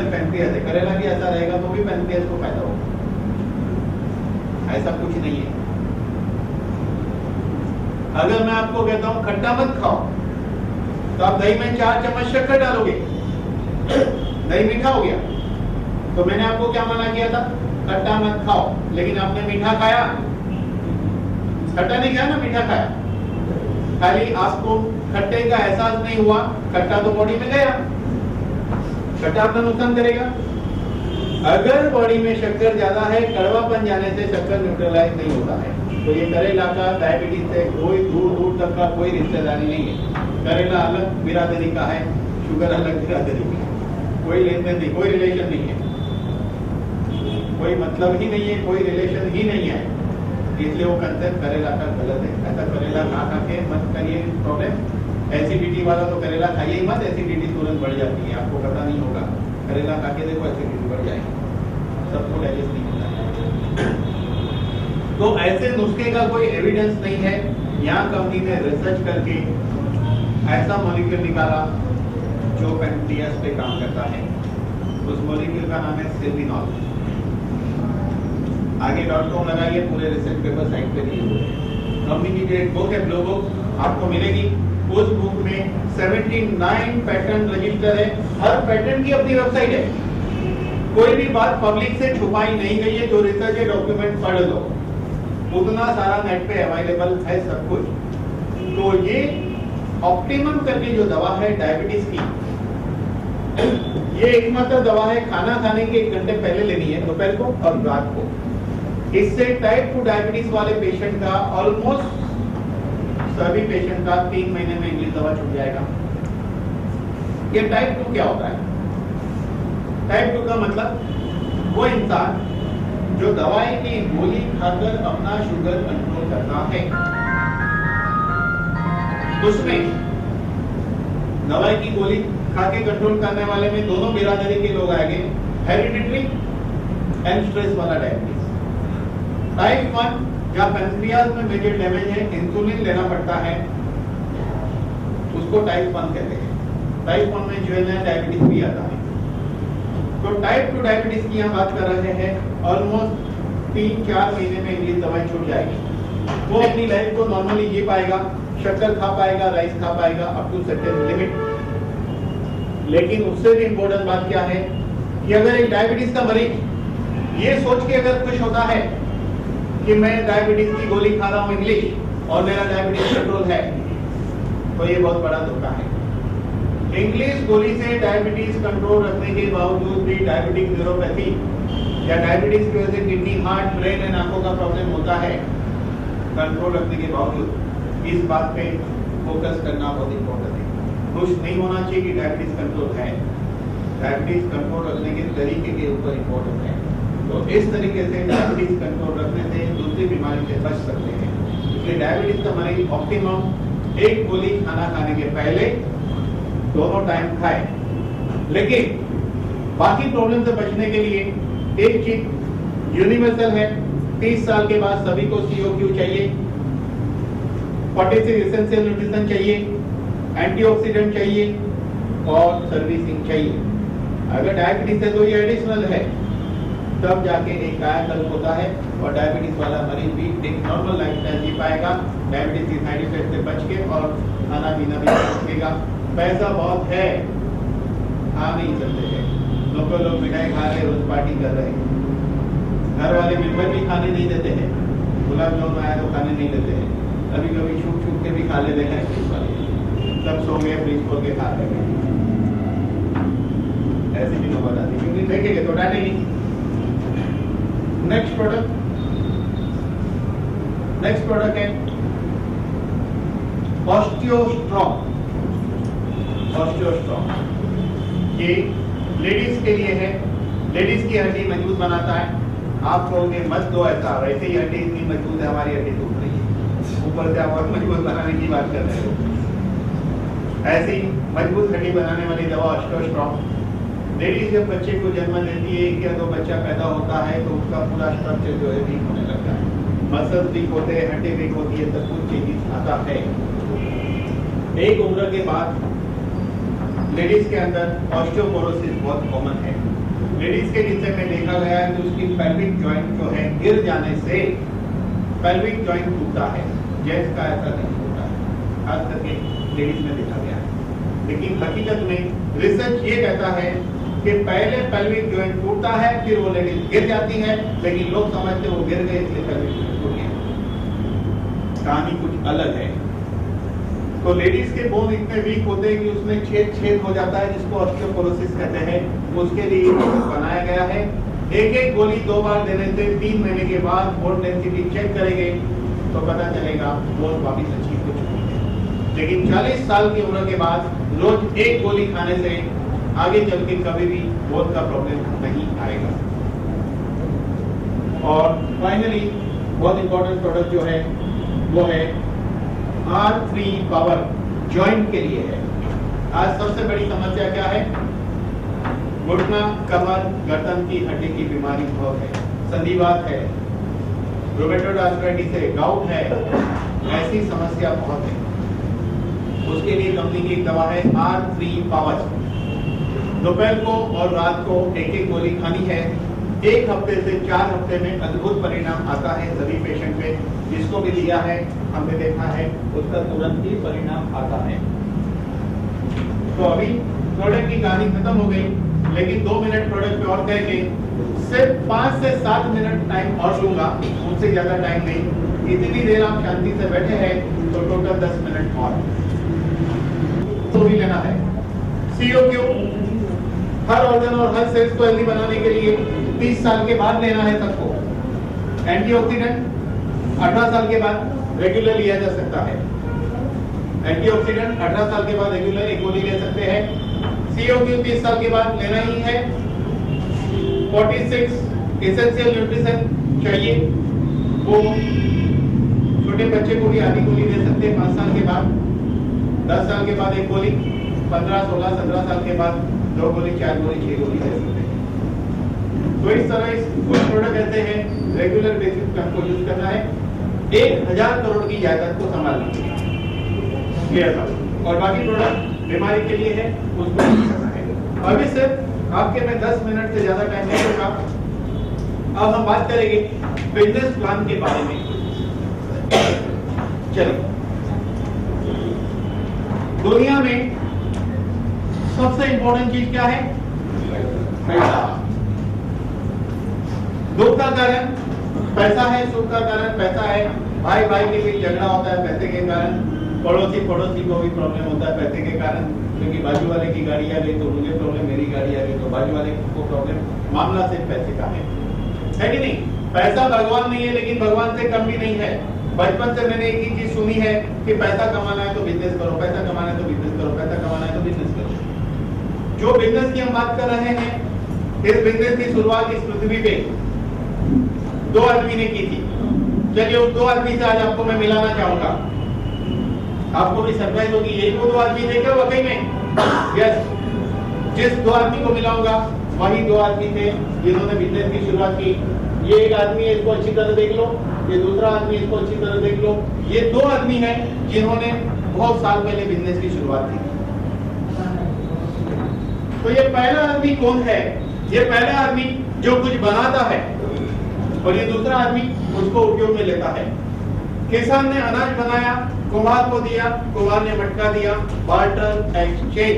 पेनक्रियास है, करेला भी ऐसा रहेगा तो भी पेनक्रियास को फायदा होगा, ऐसा कुछ नहीं है। अगर मैं आपको कहता हूं खट्टा मत खाओ तो आप दही में 4 चम्मच शक्कर डालोगे, दही मीठा हो गया। तो मैंने आपको क्या मना किया था? खट्टा मत खाओ, लेकिन आपने मीठा खाया। खट्टा नहीं खाया ना, मीठा खाया। खाली आपको खट्टे का एहसास नहीं हुआ, खट्टा तो बॉडी में गया, खट्टा अपना नुकसान करेगा। अगर बॉडी में शक्कर ज्यादा है, कड़वापन जाने से शक्कर न्यूट्रलाइज नहीं होता है। तो ये करेला का डायबिटीज से कोई दूर दूर तक का कोई रिश्तेदारी नहीं है। करेला अलग बिरादरी का है, शुगर अलग बिरादरी की है, कोई लेन देन नहीं, कोई रिलेशन नहीं है, कोई मतलब ही नहीं है, कोई रिलेशन ही नहीं है। इसलिए वो कंसेप्ट करेला का गलत है। ऐसा करेला खा के मत करिए प्रॉब्लम। एसिडिटी वाला तो करेला खाइए ही मत, एसिडिटी तुरंत बढ़ जाती है, आपको पता नहीं होगा। करेला खा के देखो एसिडिटी बढ़ जाएगी, सबको डाइजेस्ट नहीं होता है। तो ऐसे नुस्खे का कोई एविडेंस नहीं है। यहाँ कंपनी ने रिसर्च करके ऐसा मॉलिक्यूल निकाला जो पेनक्रियास पे काम करता है। उस मॉलिक्यूल का नाम है सिल्विनॉल। आगे .com लगाइए, पूरे रिसर्च पेपर साइट पे दिए हुए हैं। कंपनी की एक बुक है, ब्लू बुक, आपको मिलेगी। उस बुक में 79 पैटर्न रजिस्टर है। हर पैटर्न की अपनी वेबसाइट है, कोई भी बात पब्लिक से छुपाई नहीं गई है। जो रिसर्च है डॉक्यूमेंट पढ़ लो, उतना सारा नेट पे अवेलेबल है सब कुछ। तो ये ऑप्टिमम करके जो दवा है डायबिटीज की, ये एकमात्र दवा है, खाना खाने के 1 घंटे पहले लेनी है, दोपहर को और रात को। इससे टाइप 2 डायबिटीज वाले पेशेंट का ऑलमोस्ट सभी पेशेंट का 3 महीने में इंग्लिश दवा छूट जाएगा। ये टाइप 2 क्या होता है? टाइप 2 का मतलब वो इंसान जो दवाई की गोली खाकर अपना शुगर कंट्रोल करता है। उसमें दवाई की गोली खा के कंट्रोल करने वाले में दोनों बिरादरी के लोग आएंगे, हेरिडिटरी एंड स्ट्रेस वाला डायबिटीज। टाइप 1 जहाँ पेनक्रियास में मेजर डैमेज है, इंसुलिन लेना पड़ता है, उसको टाइप 1 कहते हैं। टाइप 1 में जो है डायबिटीज भी आता है। तो टाइप 2 डायबिटीज की हम बात कर रहे हैं, ऑलमोस्ट 3-4 महीने में इंग्लिश दवाई छूट जाएगी। वो अपनी लाइफ को नॉर्मली जी पाएगा, शक्कर खा पाएगा, राइस खा पाएगा अप टू सर्टेन लिमिट। लेकिन उससे भी इम्पोर्टेंट बात क्या है कि अगर एक डायबिटीज का मरीज ये सोच के अगर खुश होता है कि मैं डायबिटीज की गोली खा रहा हूँ इंग्लिश और मेरा डायबिटीज कंट्रोल है, तो ये बहुत बड़ा धोखा है। इंग्लिश गोली से डायबिटीज कंट्रोल रखने के बावजूद भी डायबिटिक न्यूरोपैथी या डायबिटीज की वजह से किडनी, हार्ट, ब्रेन एंड आंखों का प्रॉब्लम होता है। कंट्रोल रखने के बावजूद इस बात पे फोकस करना बहुत इंपॉर्टेंट है। खुश नहीं होना चाहिए कि डायबिटीज कंट्रोल है, डायबिटीज कंट्रोल रखने के तरीके के ऊपर इंपॉर्टेंट है। तो इस तरीके से डायबिटीज कंट्रोल रखने से दूसरी बीमारी से बच सकते हैं। इसलिए डायबिटीज का मरीज ऑप्टिमम 1 गोली खाना खाने के पहले दोनों टाइम खाए। लेकिन बाकी प्रॉब्लम से बचने के लिए एक चीज यूनिवर्सल है, 30 साल के बाद सभी को COQ चाहिए, 46 एसेंशियल न्यूट्रिशन चाहिए, एंटीऑक्सीडेंट चाहिए और सर्विसिंग चाहिए। अगर डायबिटीज है तो ये एडिशनल है, तब जाके एक कायाकल्प होता है और डायबिटीज वाला मरीज भी एक नॉर्मल लाइफस्टाइल जी पाएगा, डायबिटीज की साइड इफेक्ट से बच के, और खाना पीना भी सकेगा। पैसा बहुत है, खा नहीं सकते हैं, लोग मिठाई खा रहे, रोज पार्टी कर रहे हैं। घर वाले मेंबर भी खाने नहीं देते हैं, गुलाब जामुन आया तो खाने नहीं देते हैं, कभी कभी छुप छुप के भी खा लेते हैं फ्रिज वाले, सब सो गए फ्रिज खोल के खा रहे हैं। ऐसी भी नौबत आती है, क्योंकि देखेंगे तो डालेंगे। नेक्स्ट प्रोडक्ट है ऑस्टियोस्ट्रॉन्ग। ये लेडीज के लिए है, लेडीज की हड्डी मजबूत बनाता है। आप कहोगे मत दो ऐसा, वैसे ही हड्डी इतनी मजबूत है, हमारी हड्डी टूट रही है, ऊपर से आप और मजबूत बनाने की बात कर रहे हो। ऐसी मजबूत हड्डी बनाने वाली दवा ऑस्टियोस्ट्रॉन्ग। लेडीज जब बच्चे को जन्म देती है या तो बच्चा पैदा होता है तो उसका पूरा स्ट्रक्चर जो है वीक होने लगता है, मसल्स वीक होते हैं, हड्डी वीक होती है, सब कुछ चेंजेस आता है। एक उम्र के बाद लेडीज के अंदर ऑस्टियोपोरोसिस बहुत कॉमन है। लेडीज के हिस्से में देखा गया है कि उसकी पेल्विक जॉइंट जो है गिर जाने से पेल्विक जॉइंट टूटता है, जेंट्स का ऐसा नहीं होता है, खास करके लेडीज में देखा गया है। लेकिन हकीकत में रिसर्च ये कहता है कि पहले पेल्विक जॉइंट टूटता है, फिर वो लेडीज गिर जाती है, लेकिन लोग समझते वो गिर गए इसलिए पेल्विक जॉइंट टूट गया। कहानी कुछ अलग है। तो लेडीज के बोन इतने वीक होते हैं कि उसमें छेद हो जाता है, जिसको ऑस्टियोपोरोसिस कहते हैं। उसके लिए बनाया गया है। एक गोली 2 बार देने से 3 महीने के बाद बोन डेंसिटी चेक करेंगे तो पता चलेगा बोन वापिस अच्छी हो चुकी है। लेकिन 40 साल की उम्र के बाद रोज 1 गोली खाने से आगे चल के कभी भी बोन का प्रॉब्लम नहीं आएगा। और फाइनली बहुत इंपॉर्टेंट प्रोडक्ट जो है वो है R3 पावर, जॉइंट के लिए है। आज सबसे बड़ी समस्या क्या है? घुटना, कमर, गर्दन की हड्डी की बीमारी बहुत है, संधिवात है, रूमेटॉइड आर्थराइटिस है, गाउट है, ऐसी समस्या बहुत है। उसके लिए कंपनी की एक दवा है R3 पावर। दोपहर को और रात को 1-1 गोली खानी है। 1 हफ्ते से 4 हफ्ते में अद्भुत परिणाम आता है सभी पेशेंट पे। जिसको भी दिया है हमने देखा है उसका तुरंत ही परिणाम आता है। तो अभी प्रोडक्ट की कहानी खत्म हो गई, लेकिन 2 मिनट प्रोडक्ट पे और कह के सिर्फ 5 से 7 मिनट टाइम और लूंगा, उससे ज्यादा टाइम नहीं। इतनी देर आप शांति से बैठे हैं तो टोटल 10 मिनट और तो भी लेना है। COQ हर ऑर्गन और हर सेल्स को हेल्दी बनाने के लिए 30 साल के बाद लेना है सबको। एंटीऑक्सीडेंट 18 साल के बाद रेगुलर लिया जा सकता है। एंटीऑक्सीडेंट 18 साल के बाद रेगुलर 1 गोली ले सकते हैं। COQ 30 साल के बाद लेना ही है। 46 एसेंशियल न्यूट्रिशन चाहिए, वो छोटे बच्चे को भी आधी गोली दे सकते हैं 5 साल के बाद। 10 साल के बाद 1 गोली, 15, 16, 17 साल के बाद 2 गोली, 4 गोली, 6 गोली दे सकते हैं। तो इस तरह कुछ प्रोडक्ट ऐसे हैं रेगुलर बेसिस पे हमको यूज करना है। 1000 करोड़ की जायदाद को संभालना क्लियर था। और बाकी प्रोडक्ट बीमारी के लिए है, उसको यूज करना है। अभी सिर्फ आपके मैं 10 मिनट से ज्यादा टाइम नहीं दूंगा। अब हम बात करेंगे बिजनेस प्लान के बारे में। चलिए, दुनिया में सबसे इंपॉर्टेंट चीज क्या है? पैसा। दुख का कारण पैसा है, सुख का कारण पैसा है। भाई भाई के बीच झगड़ा होता है पैसे के कारण, पड़ोसी को भी प्रॉब्लम होता है पैसे के कारण, क्योंकि बाजू वाले की गाड़ी आ गई तो मुझे प्रॉब्लम, मेरी गाड़ी आ गई तो बाजू वाले को प्रॉब्लम। मामला सिर्फ पैसे का है कि नहीं? पैसा भगवान नहीं है, लेकिन भगवान से कम भी नहीं है। बचपन से मैंने एक ही चीज सुनी है कि पैसा कमाना है तो बिजनेस करो, पैसा कमाना है तो बिजनेस करो, पैसा कमाना है तो बिजनेस करो। जो बिजनेस की हम बात कर रहे हैं, इस बिजनेस की शुरुआत इस पृथ्वी पे 2 आदमी ने की थी। चलिए उस 2 आदमी से आज आपको मैं मिलाना चाहूंगा। आपको भी सरप्राइज होगी, यही वो 2 आदमी थे क्या वाकई में? यस, जिस 2 आदमी को मिलाऊंगा वही 2 आदमी थे जिन्होंने बिजनेस की शुरुआत की। ये एक आदमी है, इसको अच्छी तरह देख लो, ये दूसरा आदमी, इसको अच्छी तरह देख लो। ये 2 आदमी हैं जिन्होंने बहुत साल पहले बिजनेस की शुरुआत की। तो ये पहला आदमी कौन है? ये पहला आदमी जो कुछ बनाता है और ये दूसरा आदमी उसको उपयोग में लेता है। किसान ने अनाज बनाया, कुम्हार को दिया, कुम्हार ने मटका दिया, बार्टर एक्सचेंज।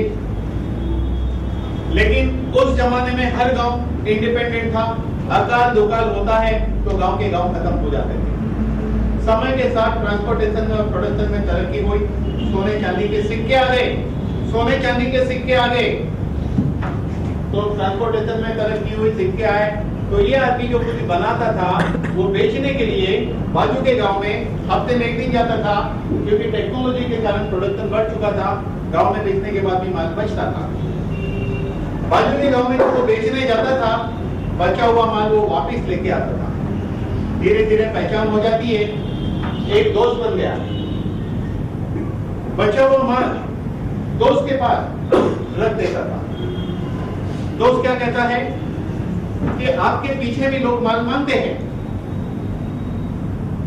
लेकिन उस जमाने में हर गांव इंडिपेंडेंट था। अकाल दुकाल होता है तो गांव के गांव खत्म हो जाते थे। समय के साथ ट्रांसपोर्टेशन में और प्रोडक्शन में तरक्की हुई, सोने चांदी के सिक्के आ गए, सोने चांदी के सिक्के आ गए, तो ट्रांसपोर्टेशन में तरक्की हुई, सिक्के आए, तो ये आदमी जो कुछ बनाता था वो बेचने के लिए बाजू के गांव में हफ्ते में एक दिन जाता था, क्योंकि टेक्नोलॉजी के कारण प्रोडक्शन बढ़ चुका था, गांव में बेचने के बाद भी माल बचता था। बाजू के गांव में जो वो बेचने जाता था, बचा हुआ माल वो वापस लेके आता था। धीरे धीरे पहचान हो जाती है, एक दोस्त बन गया, बचा हुआ माल दोस्त के पास रख देता था। दोस्त क्या कहता है कि आपके पीछे भी लोग माल मांगते हैं,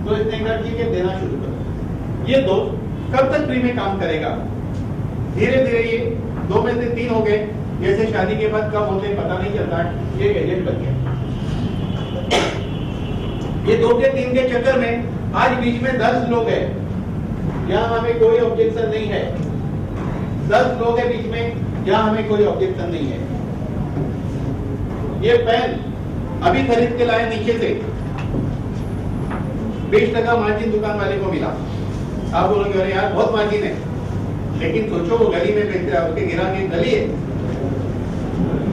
तो इतने एनर्जी के देना शुरू कर। ये दोस्त कब तक फ्री में काम करेगा? धीरे धीरे ये 2 में से 3 हो गए, जैसे शादी के बाद कब होते पता नहीं चलता है, ये एजेंट बन गया। ये 2 के 3 के चक्कर में आज बीच में 10 लोग हैं, यहाँ हमें कोई ऑब्जेक्शन नहीं है। 10 लोग हैं बीच में, यहाँ हमें कोई ऑब्जेक्शन नहीं है। ये पेन अभी खरीद के लाए नीचे से, 20% मार्जिन दुकान वाले को मिला। आप बोलोगे अरे यार बहुत मार्जिन है, लेकिन सोचो वो गली में बेच रहा है, उसके गिरा की गली है,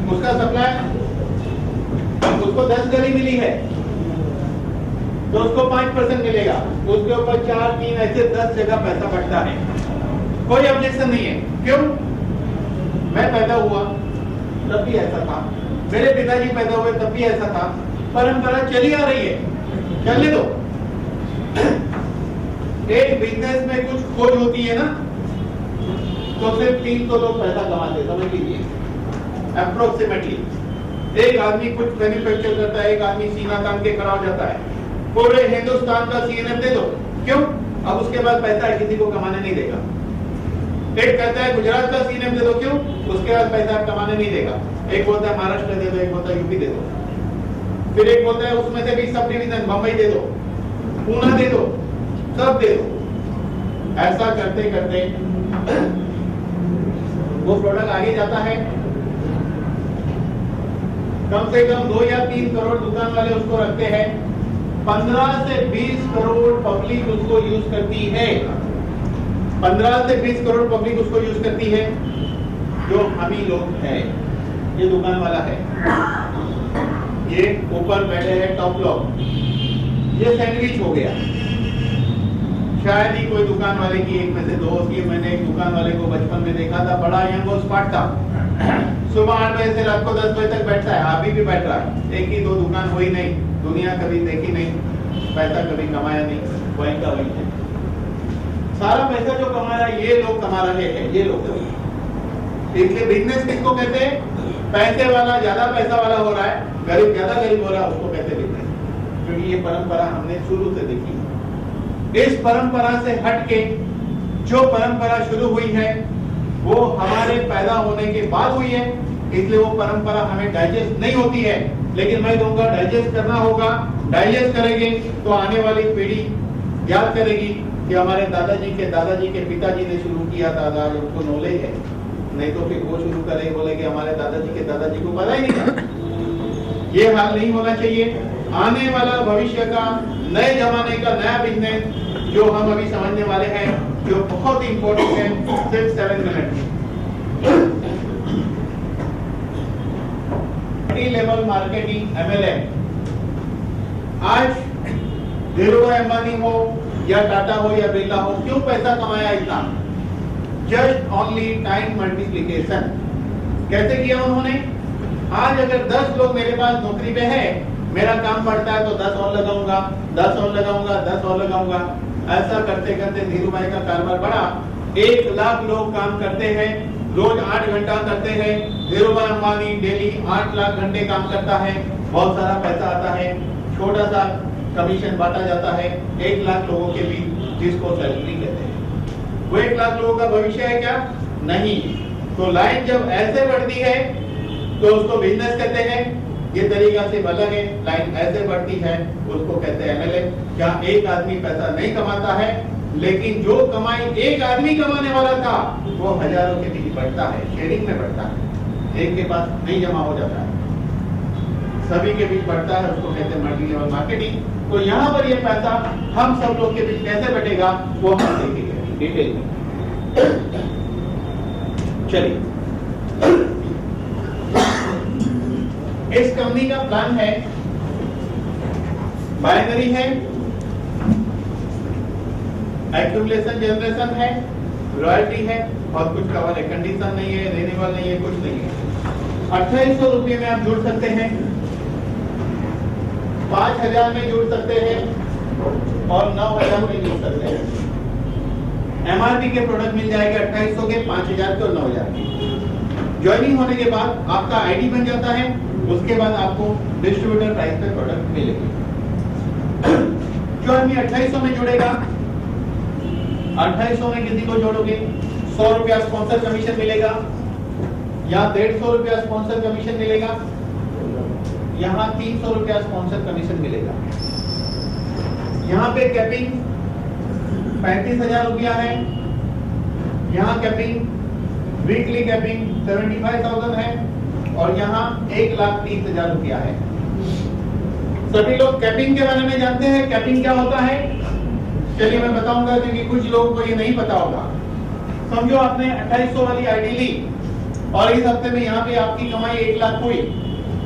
उसका सप्लाई, उसको 10 गली मिली है तो उसको 5% मिलेगा, उसके ऊपर 4, 3 ऐसे 10 जगह पैसा बढ़ता है। कोई ऑब्जेक्शन नहीं है। क्यों? मैं पैदा हुआ तब भी ऐसा था, मेरे पिताजी पैदा हुए तब भी ऐसा था, परंपरा चली आ रही है, चलने दो। एक बिजनेस में कुछ खोज होती है ना, तो सिर्फ 300 लोग पैसा कमाते, समझ लीजिए अप्रोक्सीमेटली। एक आदमी कुछ मैन्युफैक्चर करता है, एक आदमी सीना तान के खड़ा हो जाता है, पूरे हिंदुस्तान का सीएनएफ दे दो। क्यों? अब उसके बाद पैसा है, किसी को कमाने नहीं देगा। एक कहता है गुजरात का सीएनएफ दे दो, क्यों? उसके बाद पैसा कमाने नहीं देगा। एक बोलता है महाराष्ट्र दे दो, एक बोलता है यूपी दे दो, फिर एक बोलता है उसमें से भी सब डिवीजन बंबई दे दो, पूना दे दो, सब दे दो। ऐसा करते करते वो प्रोडक्ट आगे जाता है। कम से कम 2 या 3 करोड़ दुकान वाले उसको रखते हैं, 15 से 20 करोड़ पब्लिक उसको यूज करती है। 15 से 20 करोड़ पब्लिक उसको यूज करती है, जो हम ही लोग हैं। ये दुकान वाला है, ये ऊपर बैठे हैं टॉप लोग, ये सैंडविच हो गया। शायद ही कोई दुकान वाले की एक में से दोस्त, ये मैंने एक दुकान वाले को बचपन में देखा था, बड़ा यंग और स्मार्ट था, सुबह 8 बजे से रात को 10 बजे तक बैठता है, अभी भी बैठ रहा है। एक ही 2 दुकान हुई नहीं, दुनिया कभी देखी नहीं, पैसा कभी कमाया नहीं, वही का वही है। सारा पैसा जो कमा रहा है ये लोग कमा रहे हैं, ये लोग। इसलिए बिजनेस किसको कहते हैं? पैसे वाला ज्यादा पैसा वाला हो रहा है, गरीब ज्यादा गरीब हो रहा है, उसको कहते बिजनेस। क्योंकि ये परंपरा हमने शुरू से देखी है। इस परंपरा से हटके जो परंपरा शुरू हुई है वो हमारे पैदा होने के बाद हुई है, इसलिए वो परंपरा हमें डाइजेस्ट नहीं होती है। लेकिन मैं कहूंगा डाइजेस्ट करना होगा। डाइजेस्ट करेंगे तो आने वाली पीढ़ी याद करेगी कि हमारे दादाजी के पिताजी ने शुरू किया था, आज उनको नॉलेज है। नहीं तो फिर वो शुरू करे, बोले कि हमारे दादाजी के दादाजी को पता ही नहीं था। ये हाल नहीं होना चाहिए। आने वाला भविष्य का, नए जमाने का नया बिजनेस जो हम अभी समझने वाले हैं, जो बहुत इंपॉर्टेंट है, सिर्फ 7 मिनट। Level marketing MLM। आज धीरूभाई अंबानी हो या टाटा हो या बिरला हो, क्यों पैसा कमाया इतना? Just only time multiplication. कैसे किया उन्होंने? आज अगर 10 लोग मेरे पास नौकरी पे है, मेरा काम बढ़ता है तो 10 और लगाऊंगा, 10 और लगाऊंगा, 10 और लगाऊंगा। ऐसा करते करते धीरूभाई का कारोबार बढ़ा। 1 लाख लोग काम करते हैं, रोज 8 घंटा करते हैं। धीरूभाई अंबानी डेली 8 लाख घंटे काम करता है, बहुत सारा पैसा आता है, छोटा सा कमीशन बांटा जाता है 1 लाख लोगों के बीच, जिसको सैलरी कहते हैं। वो 1 लाख लोगों का भविष्य है क्या? नहीं। तो लाइन जब ऐसे बढ़ती है तो उसको बिजनेस कहते हैं। ये तरीका से अलग है। लाइन ऐसे बढ़ती है उसको कहते हैं MLM। जहाँ एक आदमी पैसा नहीं कमाता है, लेकिन जो कमाई एक आदमी कमाने वाला था वो हजारों के बीच बढ़ता है, शेयरिंग में बढ़ता है। एक के पास नहीं जमा हो जाता है, सभी के बीच बढ़ता है, उसको कहते हैं मल्टी लेवल मार्केटिंग। तो यहाँ पर ये पैसा हम सब लोग के बीच कैसे बढ़ेगा वो हम देखेंगे डिटेल में। चलिए, इस कंपनी का प्लान है, बाइनरी है, एक्यूमुलेशन जनरेशन है, रॉयल्टी है और कुछ कवर है, कंडीशन नहीं है, रिन्यूअल नहीं है, कुछ नहीं है। 2800 रुपये में आप जुड़ सकते हैं, 5000 में जुड़ सकते हैं और 9000 में जुड़ सकते हैं। एमआरपी के प्रोडक्ट मिल जाएंगे 2800 के, 5000 के और 9000 के। ज्वाइनिंग होने के बाद आपका आईडी बन जाता है, उसके बाद आपको डिस्ट्रीब्यूटर प्राइस पे प्रोडक्ट मिलेंगे। जो आदमी 2800 में जुड़ेगा, 2800 में किसी को जोड़ोगे 100 रुपया स्पॉन्सर कमीशन मिलेगा, या 150 रुपया स्पॉन्सर कमीशन मिलेगा, यहाँ 300 रुपया स्पॉन्सर कमीशन मिलेगा। यहाँ पे कैपिंग 35,000 रुपया है, यहाँ कैपिंग वीकली कैपिंग 75,000 है और यहाँ 1,30,000 रुपया है। सभी लोग कैपिंग के बारे में जानते हैं, कैपिंग क्या होता है? चलिए मैं बताऊंगा, क्योंकि कुछ लोगों को ये नहीं पता होगा। समझो आपने 2800 वाली आईडी ली और इस हफ्ते में यहाँ पे आपकी कमाई 1 लाख हुई,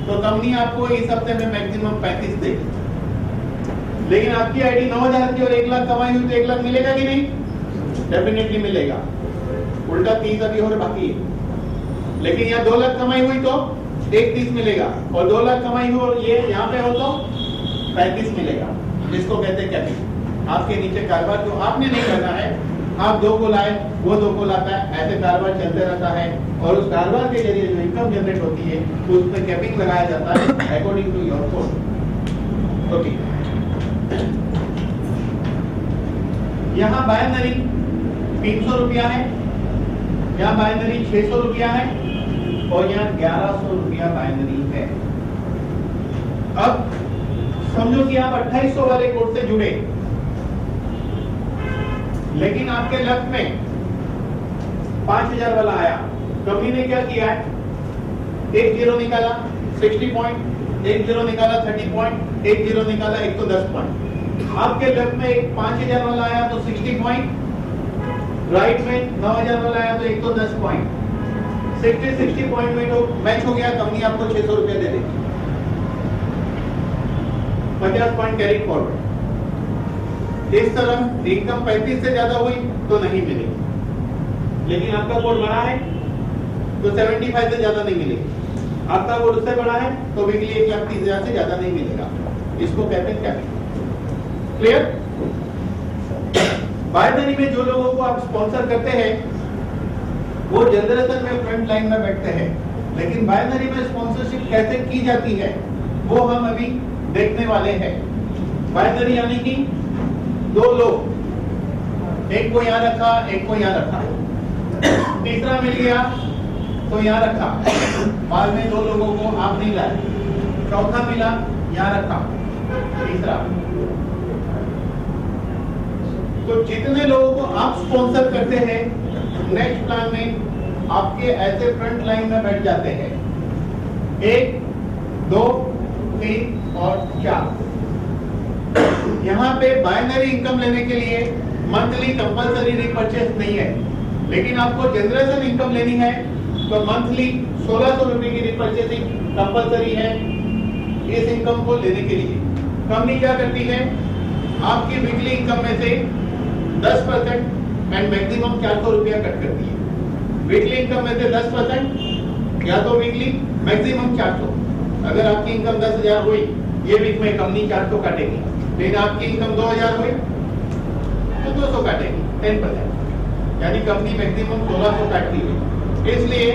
तो कंपनी आपको इस हफ्ते में मैक्सिमम 35 देगी। लेकिन आपकी आईडी 9,000 की और 1 लाख कमाई हुई तो 1 लाख मिलेगा कि नहीं? डेफिनेटली मिलेगा। उल्टा 30 अभी और बाकी है। लेकिन यहाँ 2 लाख कमाई हुई तो 1,30 मिलेगा और 2 लाख कमाई हो और ये यहाँ पे हो तो 35 मिलेगा। जिसको कहते हैं कैपिंग। आपके नीचे कारोबार जो आपने नहीं करना है, आप 2 को लाए, वो 2 को लाता है, ऐसे कारोबार चलते रहता है और उस कारोबार के जरिए जो इनकम जनरेट होती है उसमें कैपिंग लगाया जाता है according to your code. Okay, यहाँ बाइनरी 300 रुपया है, यहाँ बाइनरी 600 रुपया है और यहाँ 1100 रुपया बाइनरी है। अब समझो कि आप 2800 वाले कोड से जुड़े, लेकिन आपके लक में 5000 वाला आया। कंपनी ने क्या किया है? एक जीरो निकाला 60 पॉइंट, एक जीरो निकाला 30 पॉइंट, एक जीरो निकाला 110 पॉइंट। आपके लक में एक 5000 वाला आया तो 60 पॉइंट, राइट में 9000 वाला आया तो 110 पॉइंट। 60 पॉइंट में तो मैच हो गया, कंपनी आपको 600 रुपया दे देगी। 50 पॉइंट कैरी फॉरवर्ड। इस तरह इनकम 35 से ज्यादा हुई तो नहीं मिलेगी, लेकिन आपका कोड बड़ा है तो 75 से ज्यादा नहीं मिलेगी। आपका कोड उससे बड़ा है तो वीकली 1,30,000 से ज्यादा नहीं मिलेगा। इसको कहते हैं कैपिंग। क्लियर? बाइनरी में जो लोगों को आप स्पॉन्सर करते हैं वो जनरेशन में फ्रंट लाइन में बैठते हैं, लेकिन बाइनरी में स्पॉन्सरशिप कैसे की जाती है वो हम अभी देखने वाले हैं। बाइनरी यानी कि 2 लोग, एक को यहाँ रखा, एक को यहाँ रखा, तीसरा मिल गया तो यहाँ रखा, बाद में 2 लोगों को आप नहीं लाए, चौथा मिला यहाँ रखा, तीसरा। तो जितने लोगों को आप स्पॉन्सर करते हैं नेक्स्ट प्लान में आपके ऐसे फ्रंट लाइन में बैठ जाते हैं 1, 2, 3 और 4। यहाँ पे बाइनरी इनकम लेने के लिए मंथली कंपलसरी रीपरचेस नहीं है, लेकिन आपको जनरेशन इनकम लेनी है तो मंथली 1600 रुपए की रीपरचेसिंग कंपलसरी है इस इनकम को लेने के लिए। कंपनी क्या करती है? आपकी वीकली इनकम में से 10% एंड मैक्सिमम 400 रुपया कट करती है। वीकली इनकम में से 10% या तो वीकली मैक्सिमम 400। अगर आपकी इनकम 10,000 हुई ये वीक में कंपनी 400 काटेगी, लेकिन आपकी इनकम 2,000 हुई तो 200 काटेगी 10%, यानी कंपनी मैक्सिमम 1600 काटती है। इसलिए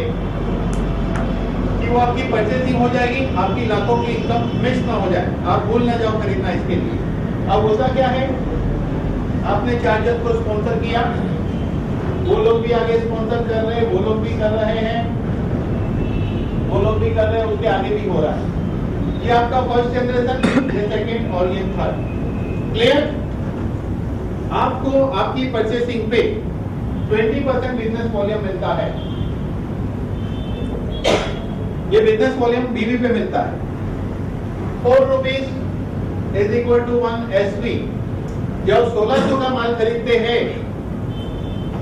कि वो आपकी परचेसिंग हो जाएगी, आपकी लाखों की इनकम मिस ना हो जाए, आप भूल ना जाओ खरीदना। इसके लिए अब होता क्या है, आपने चार्जर को स्पॉन्सर किया, वो लोग भी आगे स्पॉन्सर कर रहे हैं, वो लोग भी कर रहे हैं, वो लोग भी कर रहे हैं, उसके आगे भी हो रहा है। ये आपका फर्स्ट जनरेशन, ये सेकंड और ये थर्ड। क्लियर? आपको आपकी परचेसिंग पे 20% बिजनेस वॉल्यूम मिलता है। ये बिजनेस वॉल्यूम बीवी पे मिलता है। 4 rupees is equal to 1 SV. जब 1600 का माल खरीदते हैं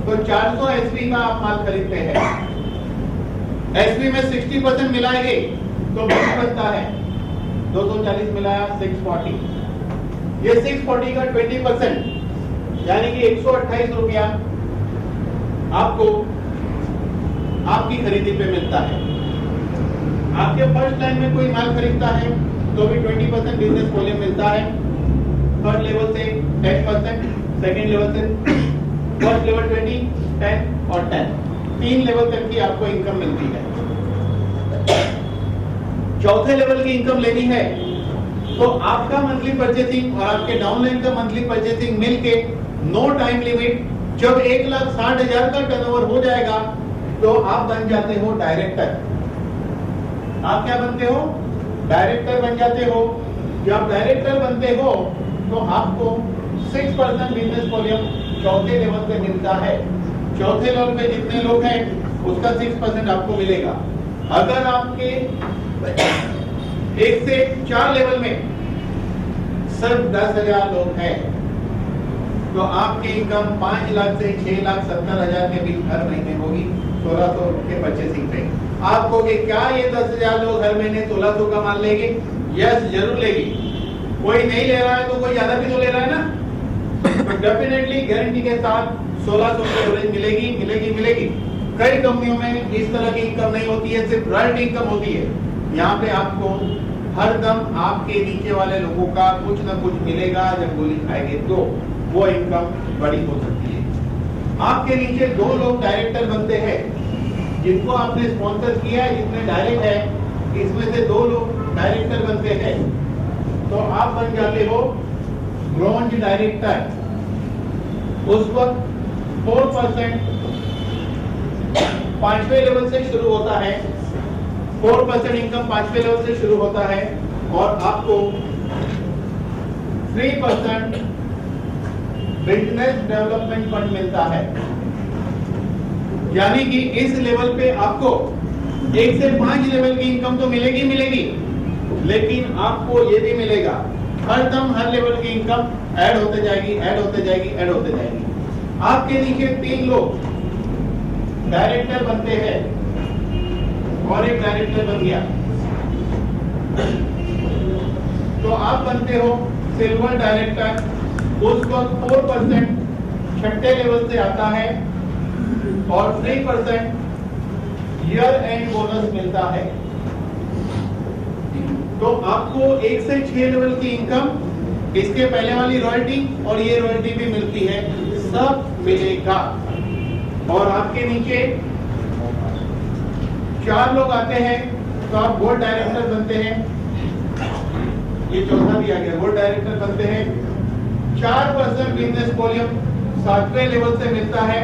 तो 400 एसवी का आप माल खरीदते हैं। एसवी में 60% मिलाएंगे तो बिल बनता है 240 मिलाया 640। ये 640 का 20% यानी कि 128 रुपया आपको आपकी खरीदी पे मिलता है। आपके फर्स्ट लाइन में कोई माल खरीदता है तो भी 20% बिजनेस वॉल्यूम मिलता है। थर्ड लेवल से 10%, सेकंड लेवल से फर्स्ट लेवल 20, 10 और 10, 3 लेवल तक की आपको इनकम मिलती है। चौथे लेवल की इनकम लेनी है तो आपका मंथली परचेसिंग और आपके डाउनलाइन का मंथली परचेसिंग मिलके नो टाइम लिमिट, जब 1,60,000 का टर्नओवर हो जाएगा तो आप बन जाते हो डायरेक्टर। आप क्या बनते हो? डायरेक्टर बन जाते हो। जब डायरेक्टर बनते हो तो आपको 6% बिजनेस वॉल्यूम चौथे लेवल पे मिलता है। चौथे लेवल पे जितने लोग हैं उसका 6% आपको मिलेगा। अगर आपके 1 से 4 लेवल में सिर्फ 10,000 लोग हैं तो आपकी इनकम 5 लाख से 6,70,000 के बीच हर महीने होगी 1600 के परचेसिंग पे। आप कहोगे क्या ये 10,000 लोग हर महीने 1600 का माल लेंगे? यस, जरूर लेगी। कोई नहीं ले रहा है तो कोई ज्यादा भी तो ले रहा है ना। तो डेफिनेटली गारंटी के साथ 1600 की एवरेज मिलेगी मिलेगी मिलेगी। कई कंपनियों में इस तरह की इनकम नहीं होती है, सिर्फ रॉयल्टी इनकम होती है। यहाँ पे आपको हर दम आपके नीचे वाले लोगों का कुछ ना कुछ मिलेगा। जब गोली खाएंगे तो वो इनकम बड़ी हो सकती है। आपके नीचे 2 लोग डायरेक्टर बनते हैं जिनको आपने स्पॉन्सर किया है, जिसमें डायरेक्ट है, इसमें से 2 लोग डायरेक्टर बनते हैं तो आप बन जाते हो ब्रॉन्ज डायरेक्टर। उस वक्त 4% 5वें लेवल से शुरू होता है। 4% इनकम 5वें लेवल से शुरू होता है और आपको 3% बिजनेस डेवलपमेंट फंड मिलता है। यानी कि इस लेवल पे आपको 1 से 5 लेवल की इनकम तो मिलेगी मिलेगी, लेकिन आपको ये भी मिलेगा हर दम हर लेवल की इनकम ऐड होते जाएगी ऐड होते जाएगी ऐड होते जाएगी। आपके नीचे 3 लोग डायरेक्टर बनते हैं और एक डायरेक्टर बन गया तो आप बनते हो सिल्वर डायरेक्टर। उस वक्त 4% 6ठे लेवल से आता है और 3% ईयर एंड बोनस मिलता है। तो आपको 1 से 6 लेवल की इनकम, इसके पहले वाली रॉयल्टी और ये रॉयल्टी भी मिलती है, सब मिलेगा। और आपके नीचे 4 लोग आते हैं तो आप बोर्ड डायरेक्टर बनते हैं। ये चौथा भी आ गया, बोर्ड डायरेक्टर बनते हैं। 4% बिजनेस वॉल्यूम 7वें लेवल से मिलता है।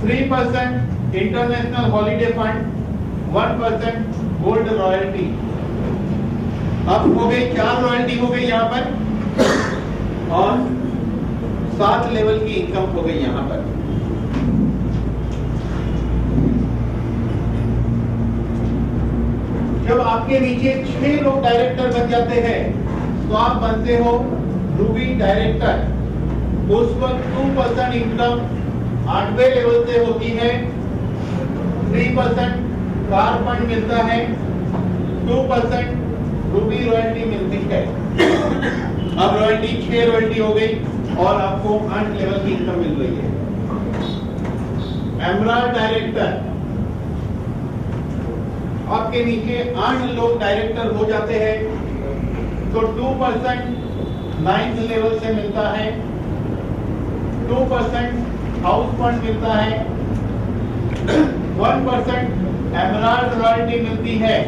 3% international holiday fund, 1% gold royalty. अब हो गई 4 रॉयल्टी हो गई यहाँ पर और 7 लेवल की इनकम हो गई यहाँ पर। जब आपके नीचे 6 लोग डायरेक्टर बन जाते हैं तो आप बनते हो रूबी डायरेक्टर। उस वक्त 2% इनकम 8वें लेवल से होती है। 3% कार फंड मिलता है। 2% रूबी रॉयल्टी मिलती है। अब रॉयल्टी 6 रॉयल्टी हो गई और आपको 8 लेवल की इनकम मिल रही है। एमराल्ड डायरेक्टर, आपके नीचे 8 लोग डायरेक्टर हो जाते हैं तो 2% 9th लेवल से मिलता है। 2% हाउस फंड मिलता है। 1% एमराल्ड रॉयल्टी मिलती है।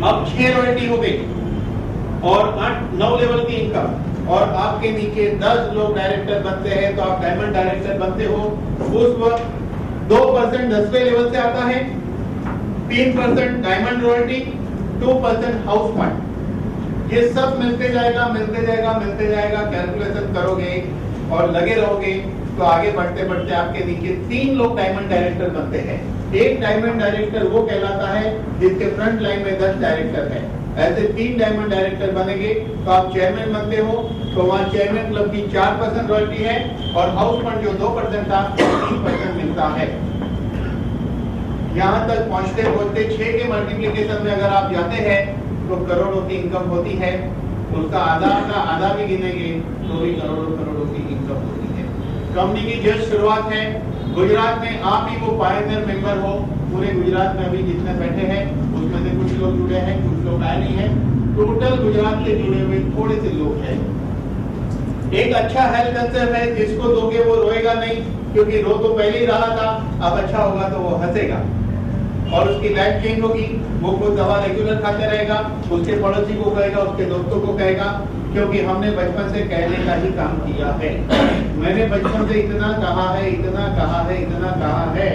अब 6 रॉयल्टी हो गई और 9 लेवल की इनकम। और आपके नीचे 10 लोग डायरेक्टर बनते हैं तो आप डायमंड डायरेक्टर बनते हो। उस वक्त 2% 10वें लेवल से आता है। 3% डायमंड रॉयल्टी, 2% हाउस फंड। ये सब मिलते जाएगा मिलते जाएगा मिलते जाएगा। कैलकुलेशन करोगे और लगे रहोगे तो आगे बढ़ते बढ़ते आपके नीचे 3 लोग डायमंड डायरेक्टर बनते हैं। एक डायमंड डायरेक्टर वो कहलाता है जिसके फ्रंट लाइन में 10 डायरेक्टर है। ऐसे 3 डायमंड डायरेक्टर बनेंगे तो आप चेयरमैन बनते हो, तो वहाँ चेयरमैन क्लब की 4% रॉयल्टी है और हाउस फंड जो 2% था 3% मिलता है। यहाँ तक पहुँचते पहुँचते 6 के मल्टीप्लीकेशन में अगर आप जाते हैं तो करोड़ों की इनकम होती है। उसका आधा भी गिनेंगे तो भी करोड़ों की इनकम होती है। कंपनी की जस्ट शुरुआत है। गुजरात में आप ही वो पायनियर मेंबर हो। पूरे गुजरात में अभी जितने बैठे हैं उसमें से कुछ लोग जुड़े हैं, कुछ लोग आए नहीं हैं। टोटल गुजरात से जुड़े हुए थोड़े से लोग हैं। एक अच्छा हेल्थ कंसर्न है, जिसको दोगे वो रोएगा नहीं, क्योंकि रो तो पहले ही रहा था, अब अच्छा होगा तो वो हंसेगा और उसकी लाइफ चेंज होगी। वो कोई दवा रेगुलर खाते रहेगा, उसके पड़ोसी को कहेगा, उसके दोस्तों को कहेगा, क्योंकि हमने बचपन से कहने का ही काम किया है। मैंने बचपन से इतना कहा है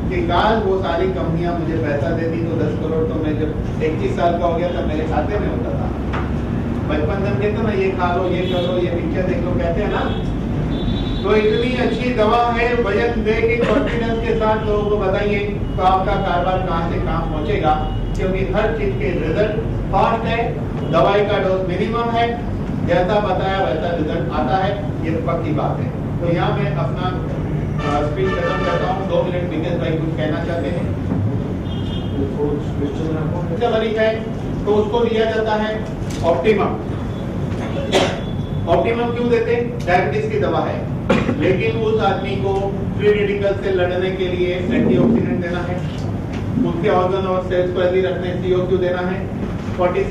कि काल वो सारी कंपनियां मुझे पैसा देती तो 10 करोड़ तो मैं जब 21 साल का हो गया तब मेरे खाते में होता था। बचपन में कहते ना ये खा लो, ये करो, ये पिक्चर देख लो, कहते हैं ना। तो इतनी अच्छी दवा है, वजन दे के कॉन्फिडेंस के साथ लोगों को बताइए तो आपका कारोबार कहाँ से कहाँ पहुंचेगा, क्योंकि हर चीज के रिजल्ट फास्ट है। दवाई का डोज मिनिमम है, जैसा बताया वैसा रिजल्ट आता है, ये पक्की बात है। तो यहाँ मैं अपना स्पीच खत्म करता हूँ। 2 मिनट विकेश भाई कुछ कहना चाहते हैं। मरीज है तो उसको दिया जाता है ऑप्टिमम। ऑप्टिमम क्यों देते? डायबिटीज की दवा है, लेकिन उस आदमी को फ्री रेडिकल से लड़ने के लिए एंटीऑक्सीडेंट देना है, उसके ऑर्गन और सेल्स को हेल्दी रखने CO2 देना है। 40